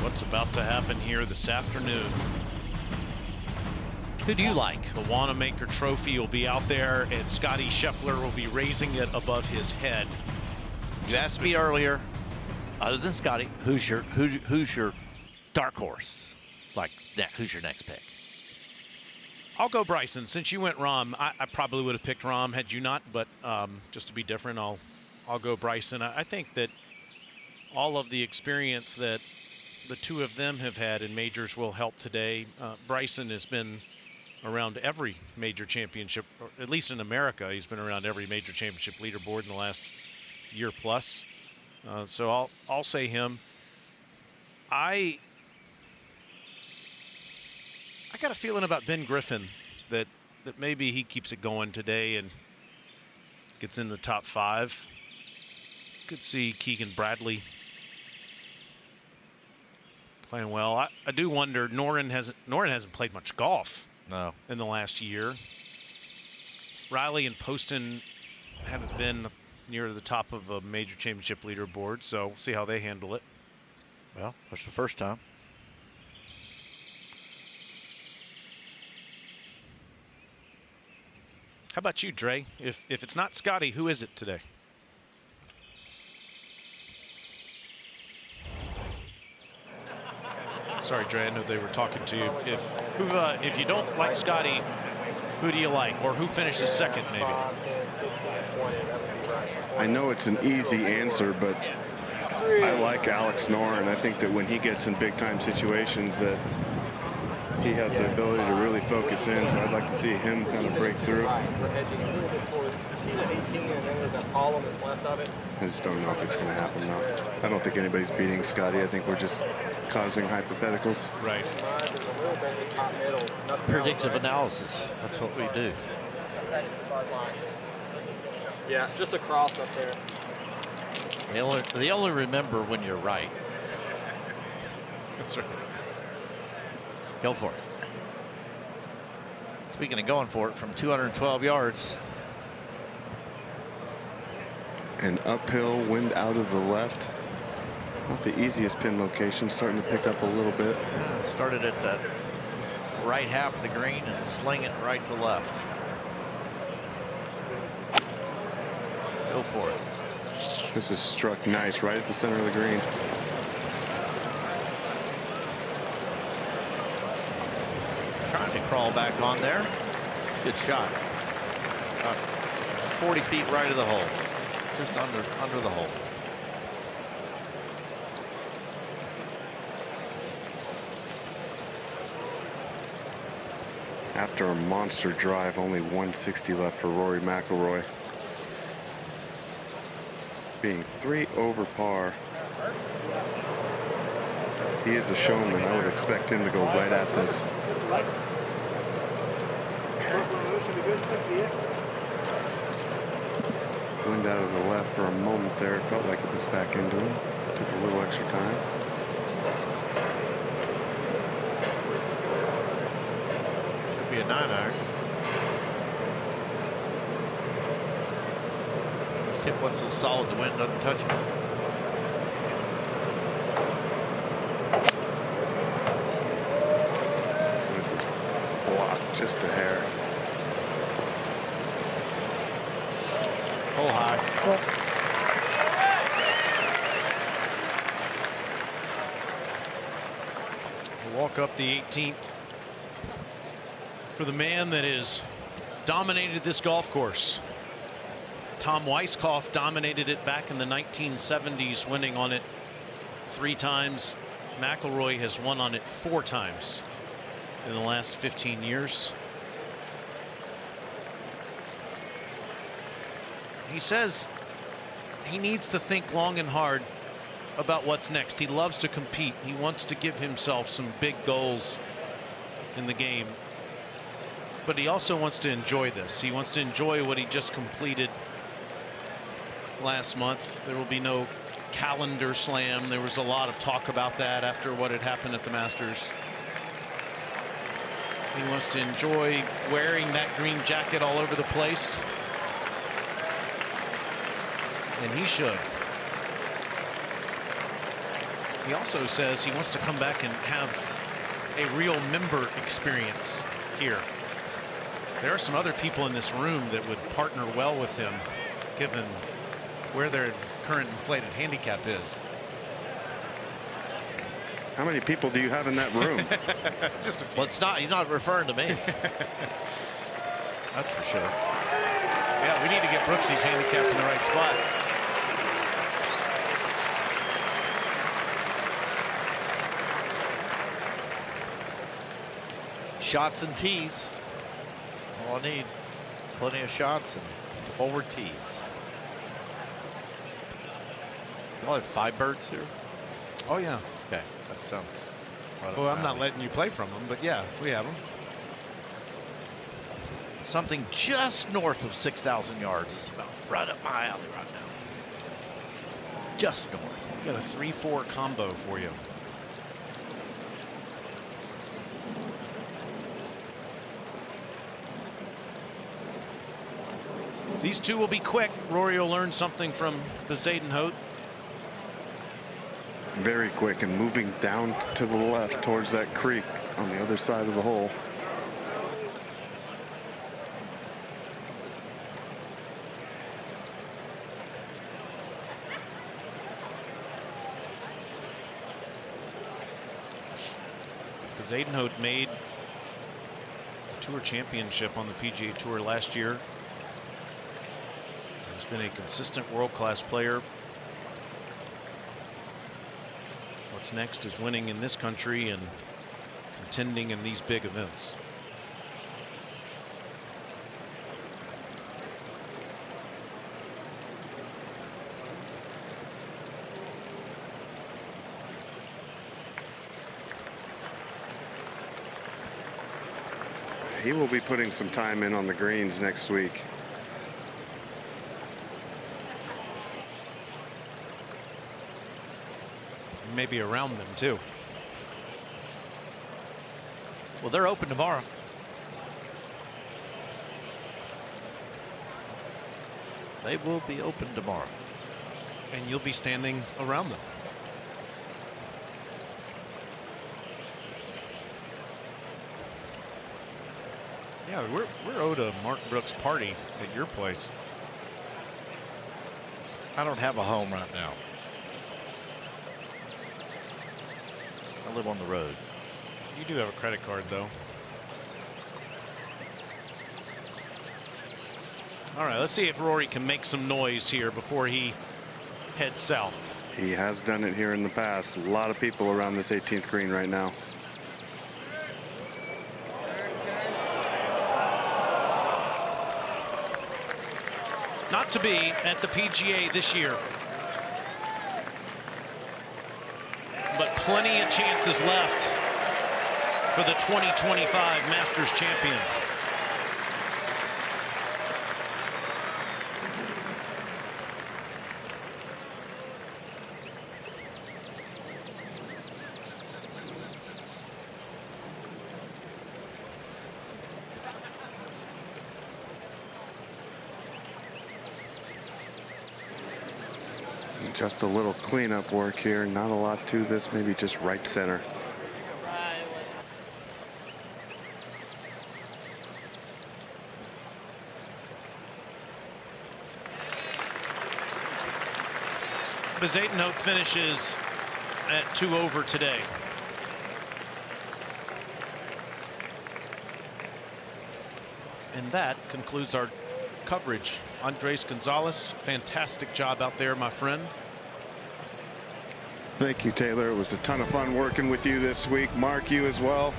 What's about to happen here this afternoon? Who do you like? The Wanamaker Trophy will be out there, and Scotty Scheffler will be raising it above his head. You asked me earlier, other than Scotty, who's your dark horse? Like, who's your next pick? I'll go Bryson. Since you went Rahm, I probably would have picked Rahm had you not, but just to be different, I'll go Bryson. I think that all of the experience that the two of them have had in majors will help today. Bryson has been around every major championship, or at least in America, he's been around every major championship leaderboard in the last year plus. So I'll say him. I got a feeling about Ben Griffin that maybe he keeps it going today and gets in the top 5. Could see Keegan Bradley playing well. I do wonder, Noren hasn't played much golf in the last year. Riley and Poston haven't been near the top of a major championship leaderboard, so we'll see how they handle it. Well, that's the first time. How about you, Dre? If it's not Scotty, who is it today? Sorry, Dre, I know they were talking to you. If you don't like Scotty, who do you like? Or who finishes second, maybe? I know it's an easy answer, but I like Alex Noren. I think that when he gets in big-time situations that he has the ability to really focus in, so I'd like to see him kind of break through. I just don't know if it's going to happen now. I don't think anybody's beating Scotty. I think we're just causing hypotheticals. Right. Predictive analysis. That's what we do. Yeah, just a cross up there. They only remember when you're right. That's right. Go for it. Speaking of going for it, from 212 yards. An uphill, wind out of the left. Not the easiest pin location, starting to pick up a little bit. Yeah, started at that right half of the green and sling it right to left. Go for it. This is struck nice, right at the center of the green. Trying to crawl back on there. It's a good shot. 40 feet right of the hole. Just under the hole. After a monster drive, only 160 left for Rory McIlroy. Being 3 over par. He is a showman. I would expect him to go right at this. Wind out of the left for a moment there. It felt like it was back into him. Took a little extra time. Should be a 9-iron. Just hit one so solid the wind doesn't touch it. This is blocked just a hair. Hole high. We'll walk up the 18th for the man that has dominated this golf course. Tom Weiskopf dominated it back in the 1970s, winning on it 3 times. McIlroy has won on it 4 times in the last 15 years. He says he needs to think long and hard about what's next. He loves to compete. He wants to give himself some big goals in the game. But he also wants to enjoy this. He wants to enjoy what he just completed last month. There will be no calendar slam. There was a lot of talk about that after what had happened at the Masters. He wants to enjoy wearing that green jacket all over the place. And he should. He also says he wants to come back and have a real member experience here. There are some other people in this room that would partner well with him, given where their current inflated handicap is. How many people do you have in that room? Just a few. Well, it's not. He's not referring to me. That's for sure. Yeah, we need to get Brooksy's handicap in the right spot. Shots and tees. That's all I need. Plenty of shots and forward tees. Y'all have 5 birds here? Oh, yeah. Okay, that sounds right. Well, I'm not letting you play from them, but yeah, we have them. Something just north of 6,000 yards is about right up my alley right now. Just north. Got a 3-4 combo for you. These two will be quick. Rory will learn something from Bezuidenhout. Very quick and moving down to the left towards that creek on the other side of the hole. Bezuidenhout made the Tour Championship on the PGA Tour last year. He's been a consistent world-class player. What's next is winning in this country and contending in these big events. He will be putting some time in on the greens next week. Maybe around them too. Well, they're open tomorrow. They will be open tomorrow. And you'll be standing around them. Yeah, we're owed a Mark Brooks party at your place. I don't have a home right now. I live on the road. You do have a credit card, though. All right, let's see if Rory can make some noise here before he heads south. He has done it here in the past. A lot of people around this 18th green right now. Not to be at the PGA this year. But plenty of chances left for the 2025 Masters champion. Just a little cleanup work here. Not a lot to this. Maybe just right center. Bezuidenhout finishes at 2 over today. And that concludes our coverage. Andres Gonzalez, fantastic job out there, my friend. Thank you, Taylor. It was a ton of fun working with you this week. Mark, you as well.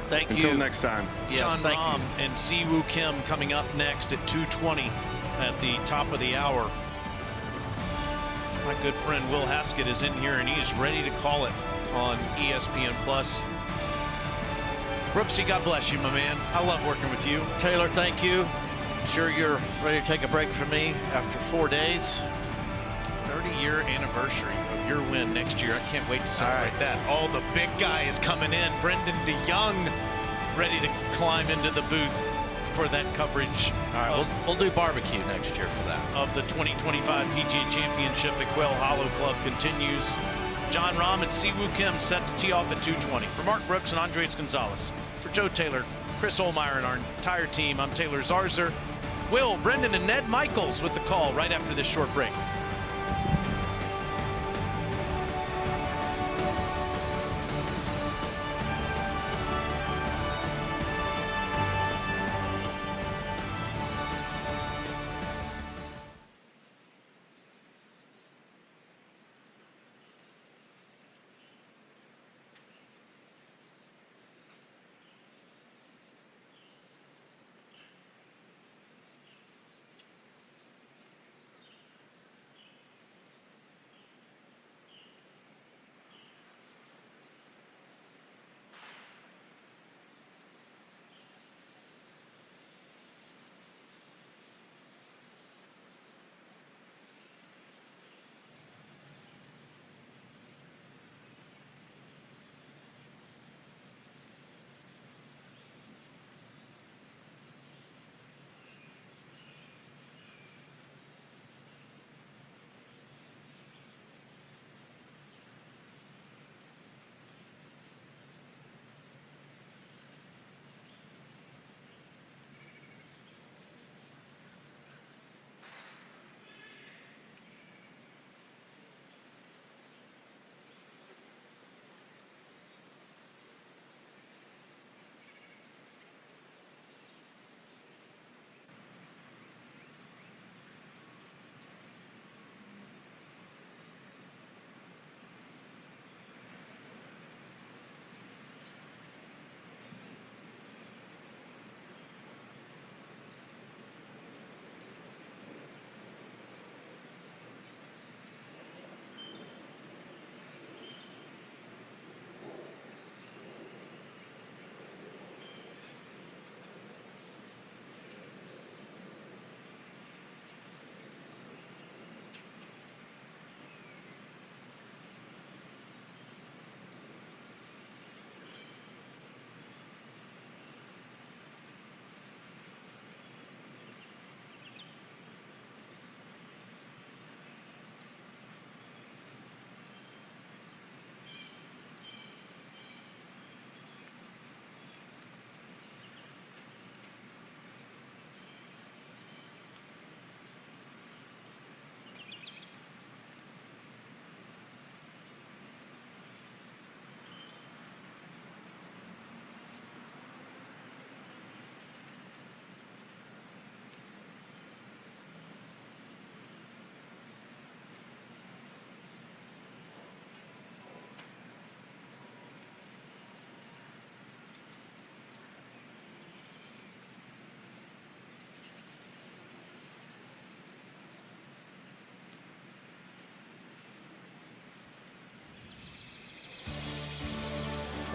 Thank you. Until next time. Yes, John thank Rahm you. and Siwoo Kim coming up next at 2:20 at the top of the hour. My good friend Will Haskett is in here and he is ready to call it on ESPN Plus. Brooksy, God bless you, my man. I love working with you. Taylor, thank you. I'm sure you're ready to take a break from me after 4 days. 30-year anniversary of your win next year. I can't wait to celebrate that. Oh, the big guy is coming in. Brendan DeYoung ready to climb into the booth for that coverage. All right, we'll do barbecue next year for that. Of the 2025 PGA Championship at Quail Hollow Club continues. John Rahm and Siwoo Kim set to tee off at 2:20. For Mark Brooks and Andres Gonzalez, for Joe Taylor, Chris Olmeyer, and our entire team, I'm Taylor Zarzer. Will, Brendan, and Ned Michaels with the call right after this short break.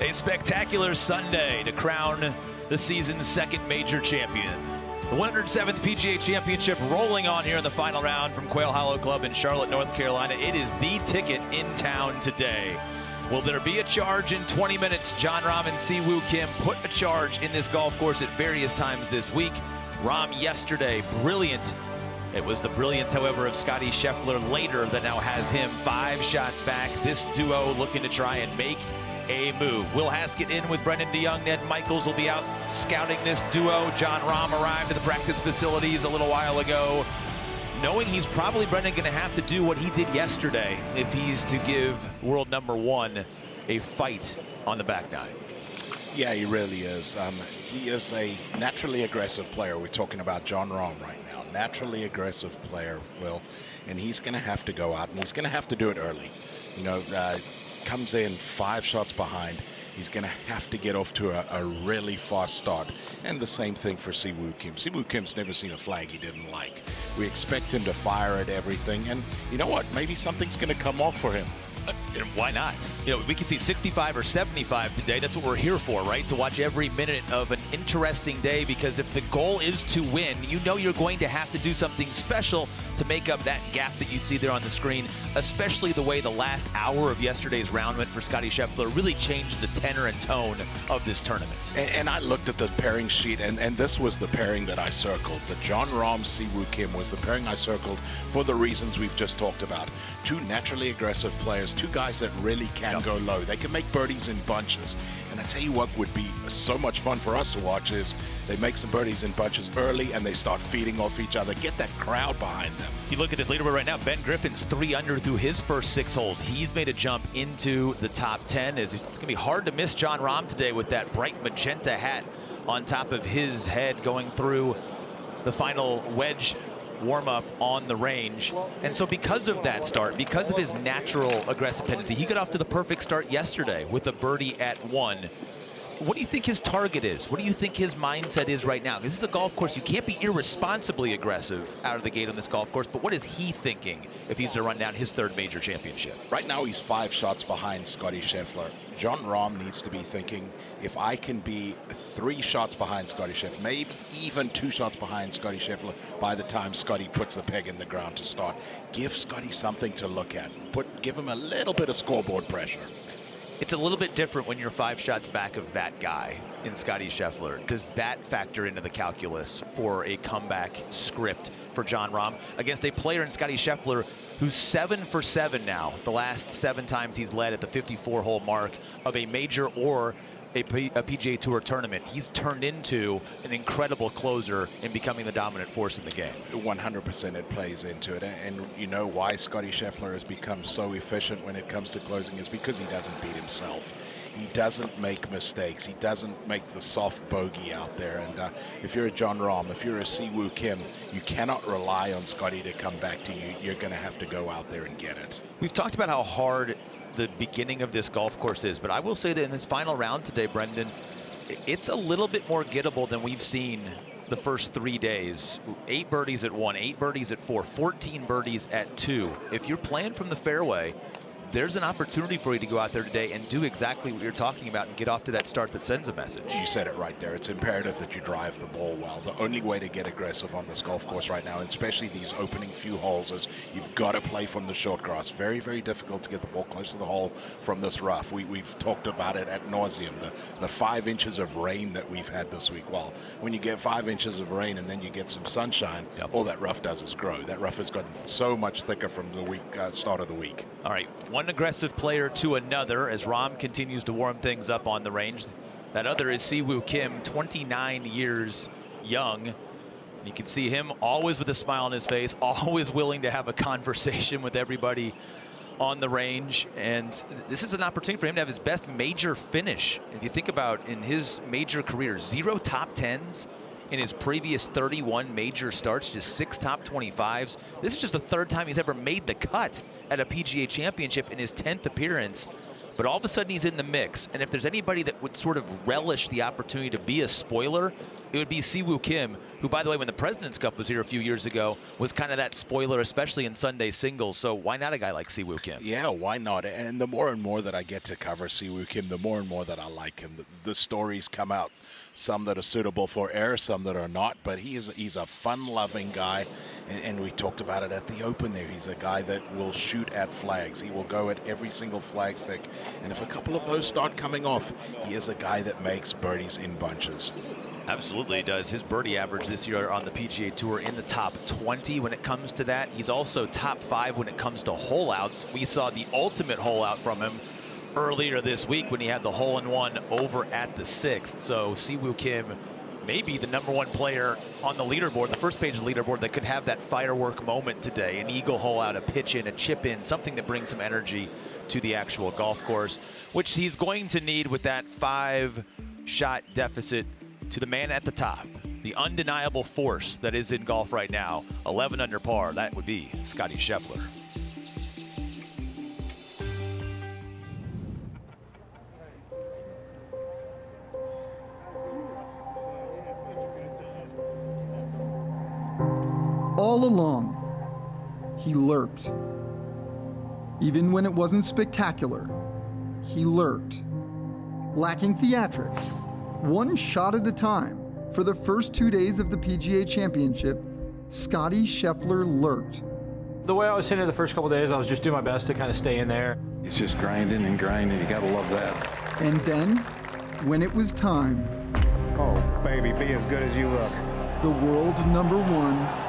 A spectacular Sunday to crown the season's second major champion. The 107th PGA Championship rolling on here in the final round from Quail Hollow Club in Charlotte, North Carolina. It is the ticket in town today. Will there be a charge in 20 minutes? Jon Rahm and Si-Woo Kim put a charge in this golf course at various times this week. Rahm yesterday, brilliant. It was the brilliance, however, of Scotty Scheffler later that now has him 5 shots back. This duo looking to try and make a move. Will Haskett in with Brendan DeYoung. Ned Michaels will be out scouting this duo. Jon Rahm arrived at the practice facilities a little while ago, knowing he's probably, Brendan, going to have to do what he did yesterday if he's to give world number 1 a fight on the back nine. Yeah, he really is. He is a naturally aggressive player. We're talking about Jon Rahm right now. Naturally aggressive player, Will, and he's going to have to go out, and he's going to have to do it early. You know, comes in 5 shots behind. He's going to have to get off to a really fast start. And the same thing for Si-Woo Kim. Si-Woo Kim's never seen a flag he didn't like. We expect him to fire at everything. And you know what? Maybe something's going to come off for him. And why not? You know, we can see 65 or 75 today. That's what we're here for, right? To watch every minute of an interesting day, because if the goal is to win, you know you're going to have to do something special to make up that gap that you see there on the screen, especially the way the last hour of yesterday's round went for Scotty Scheffler really changed the tenor and tone of this tournament. And I looked at the pairing sheet, and this was the pairing that I circled. The Jon Rahm, Si-Woo Kim was the pairing I circled for the reasons we've just talked about. 2 naturally aggressive players, 2 guys that really can go low. They can make birdies in bunches. And I tell you what would be so much fun for us to watch is they make some birdies in bunches early and they start feeding off each other. Get that crowd behind them. You look at this leaderboard right now, Ben Griffin's 3 under through his first 6 holes. He's made a jump into the top 10. It's going to be hard to miss Jon Rahm today with that bright magenta hat on top of his head going through the final wedge warm-up on the range. And so because of that start, because of his natural aggressive tendency, he got off to the perfect start yesterday with a birdie at 1. What do you think his target is? What do you think his mindset is right now? This is a golf course. You can't be irresponsibly aggressive out of the gate on this golf course, but what is he thinking if he's to run down his 3rd major championship? Right now he's 5 shots behind Scotty Scheffler. Jon Rahm needs to be thinking, if I can be 3 shots behind Scotty Scheffler, maybe even 2 shots behind Scotty Scheffler by the time Scotty puts the peg in the ground to start. Give Scotty something to look at. Give him a little bit of scoreboard pressure. It's a little bit different when you're 5 shots back of that guy in Scotty Scheffler. Does that factor into the calculus for a comeback script for Jon Rahm against a player in Scotty Scheffler who's 7 for 7 now, the last 7 times he's led at the 54-hole mark of a major or a PGA Tour tournament? He's turned into an incredible closer in becoming the dominant force in the game. 100% it plays into it. And you know why Scotty Scheffler has become so efficient when it comes to closing is because he doesn't beat himself. He doesn't make mistakes. He doesn't make the soft bogey out there. And if you're a Jon Rahm, if you're a Si-Woo Kim, you cannot rely on Scotty to come back to you. You're going to have to go out there and get it. We've talked about how hard the beginning of this golf course is, but I will say that in this final round today, Brendan, it's a little bit more gettable than we've seen the first 3 days. 8 birdies at 1, 8 birdies at 4, 14 birdies at 2. If you're playing from the fairway, there's an opportunity for you to go out there today and do exactly what you're talking about and get off to that start that sends a message. You said it right there. It's imperative that you drive the ball well. The only way to get aggressive on this golf course right now, and especially these opening few holes, is you've got to play from the short grass. Very, very difficult to get the ball close to the hole from this rough. We've talked about it ad nauseum, the 5 inches of rain that we've had this week. Well, when you get 5 inches of rain and then you get some sunshine, all that rough does is grow. That rough has gotten so much thicker from the week start of the week. All right, one aggressive player to another as Rahm continues to warm things up on the range. That other is Si-Woo Kim, 29 years young. You can see him always with a smile on his face, always willing to have a conversation with everybody on the range. And this is an opportunity for him to have his best major finish. If you think about in his major career, 0 top 10s in his previous 31 major starts, just 6 top 25s. This is just the 3rd time he's ever made the cut at a PGA Championship in his 10th appearance. But all of a sudden he's in the mix. And if there's anybody that would sort of relish the opportunity to be a spoiler, it would be Siwoo Kim, who, by the way, when the President's Cup was here a few years ago, was kind of that spoiler, especially in Sunday singles. So why not a guy like Siwoo Kim? Yeah, why not? And the more and more that I get to cover Siwoo Kim, the more and more that I like him. The stories come out, some that are suitable for air, some that are not, but he's a fun-loving guy, and we talked about it at the Open there. He's a guy that will shoot at flags. He will go at every single flag stick, and if a couple of those start coming off, he is a guy that makes birdies in bunches. Absolutely, he does. His birdie average this year on the PGA Tour in the top 20 when it comes to that. He's also top 5 when it comes to hole outs. We saw the ultimate hole out from him earlier this week when he had the hole-in-one over at the 6th. So Siwoo Kim may be the #1 player on the leaderboard, the first page of the leaderboard, that could have that firework moment today. An eagle hole out, a pitch in, a chip in, something that brings some energy to the actual golf course, which he's going to need with that 5-shot deficit to the man at the top. The undeniable force that is in golf right now, 11 under par, that would be Scottie Scheffler. All along, he lurked. Even when it wasn't spectacular, he lurked. Lacking theatrics, one shot at a time, for the first 2 days of the PGA Championship, Scottie Scheffler lurked. The way I was hitting it the first couple days, I was just doing my best to kind of stay in there. It's just grinding and grinding. You gotta love that. And then, when it was time, oh baby, be as good as you look. The world #1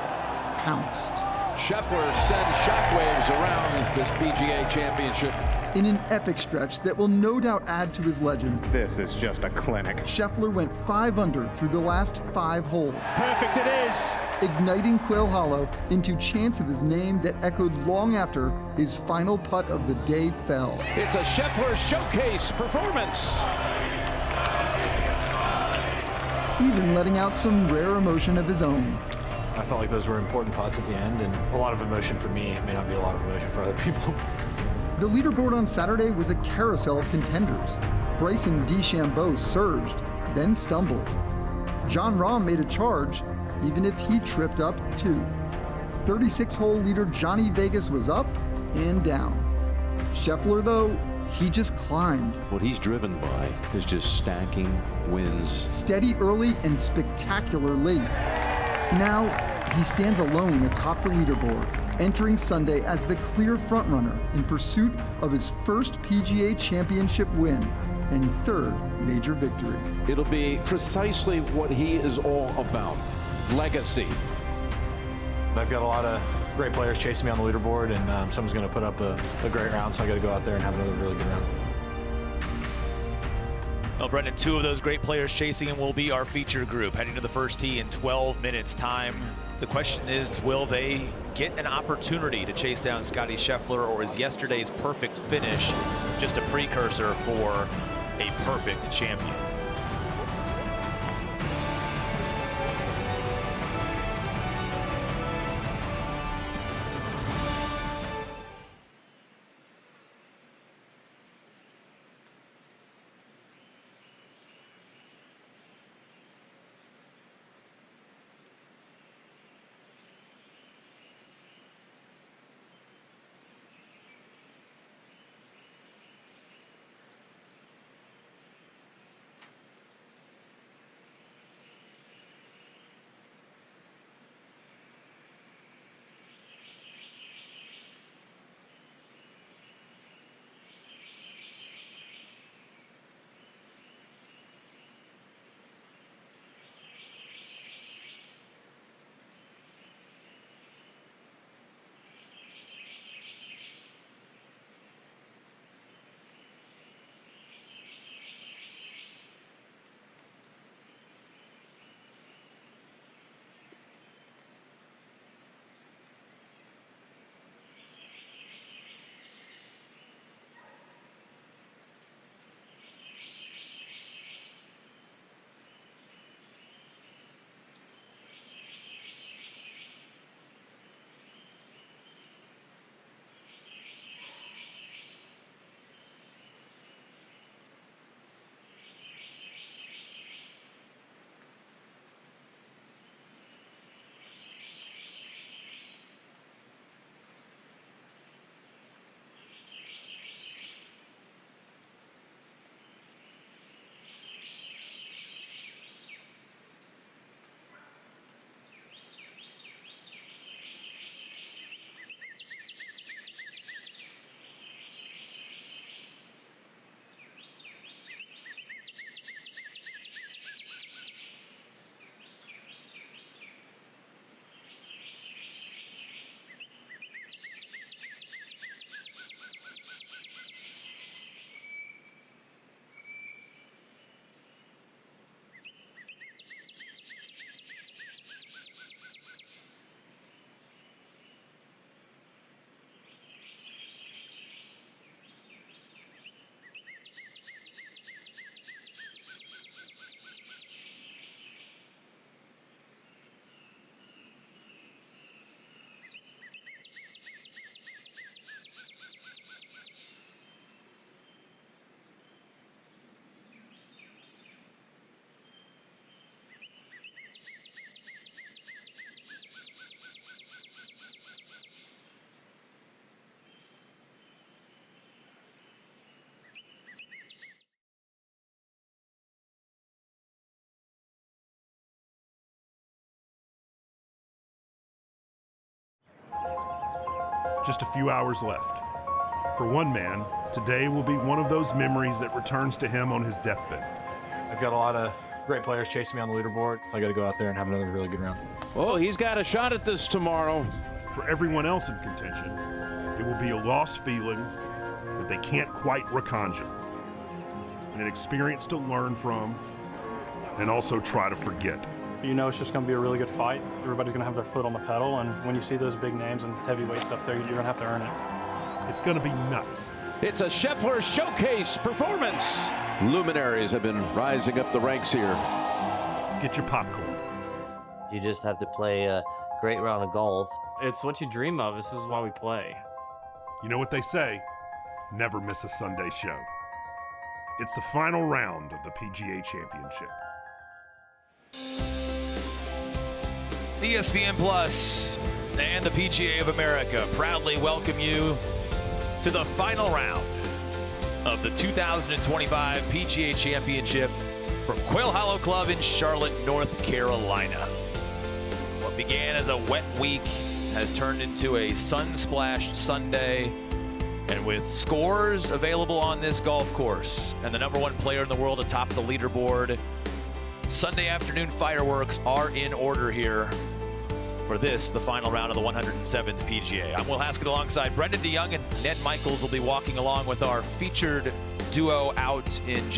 pounced. Scheffler sends shockwaves around this PGA Championship. In an epic stretch that will no doubt add to his legend. This is just a clinic. Scheffler went 5 under through the last 5 holes. Perfect it is! Igniting Quail Hollow into chants of his name that echoed long after his final putt of the day fell. It's a Scheffler showcase performance. Even letting out some rare emotion of his own. I felt like those were important putts at the end, and a lot of emotion for me. It may not be a lot of emotion for other people. The leaderboard on Saturday was a carousel of contenders. Bryson DeChambeau surged, then stumbled. Jon Rahm made a charge, even if he tripped up too. 36-hole leader Johnny Vegas was up and down. Scheffler, though, he just climbed. What he's driven by is just stacking wins. Steady early and spectacular late. Now, he stands alone atop the leaderboard, entering Sunday as the clear frontrunner in pursuit of his first PGA Championship win and 3rd major victory. It'll be precisely what he is all about, legacy. I've got a lot of great players chasing me on the leaderboard, and someone's going to put up a great round, so I got to go out there and have another really good round. Well, Brendan, 2 of those great players chasing him will be our feature group, heading to the first tee in 12 minutes time. The question is, will they get an opportunity to chase down Scottie Scheffler, or is yesterday's perfect finish just a precursor for a perfect champion? just a few hours left. For one man, today will be one of those memories that returns to him on his deathbed. I've got a lot of great players chasing me on the leaderboard. I got to go out there and have another really good round. Oh, he's got a shot at this tomorrow. For everyone else in contention, it will be a lost feeling that they can't quite reconjure, and an experience to learn from and also try to forget. You know it's just going to be a really good fight. Everybody's going to have their foot on the pedal, and when you see those big names and heavyweights up there, you're going to have to earn it. It's going to be nuts. It's a Scheffler showcase performance. Luminaries have been rising up the ranks here. Get your popcorn. You just have to play a great round of golf. It's what you dream of. This is why we play. You know what they say, never miss a Sunday show. It's the final round of the PGA Championship. ESPN Plus and the PGA of America proudly welcome you to the final round of the 2025 PGA Championship from Quail Hollow Club in Charlotte, North Carolina. What began as a wet week has turned into a sun-splashed Sunday, and with scores available on this golf course and the #1 player in the world atop the leaderboard, Sunday afternoon fireworks are in order here for this, the final round of the 107th PGA. I'm Will Haskett alongside Brendan DeYoung, and Ned Michaels will be walking along with our featured duo out in just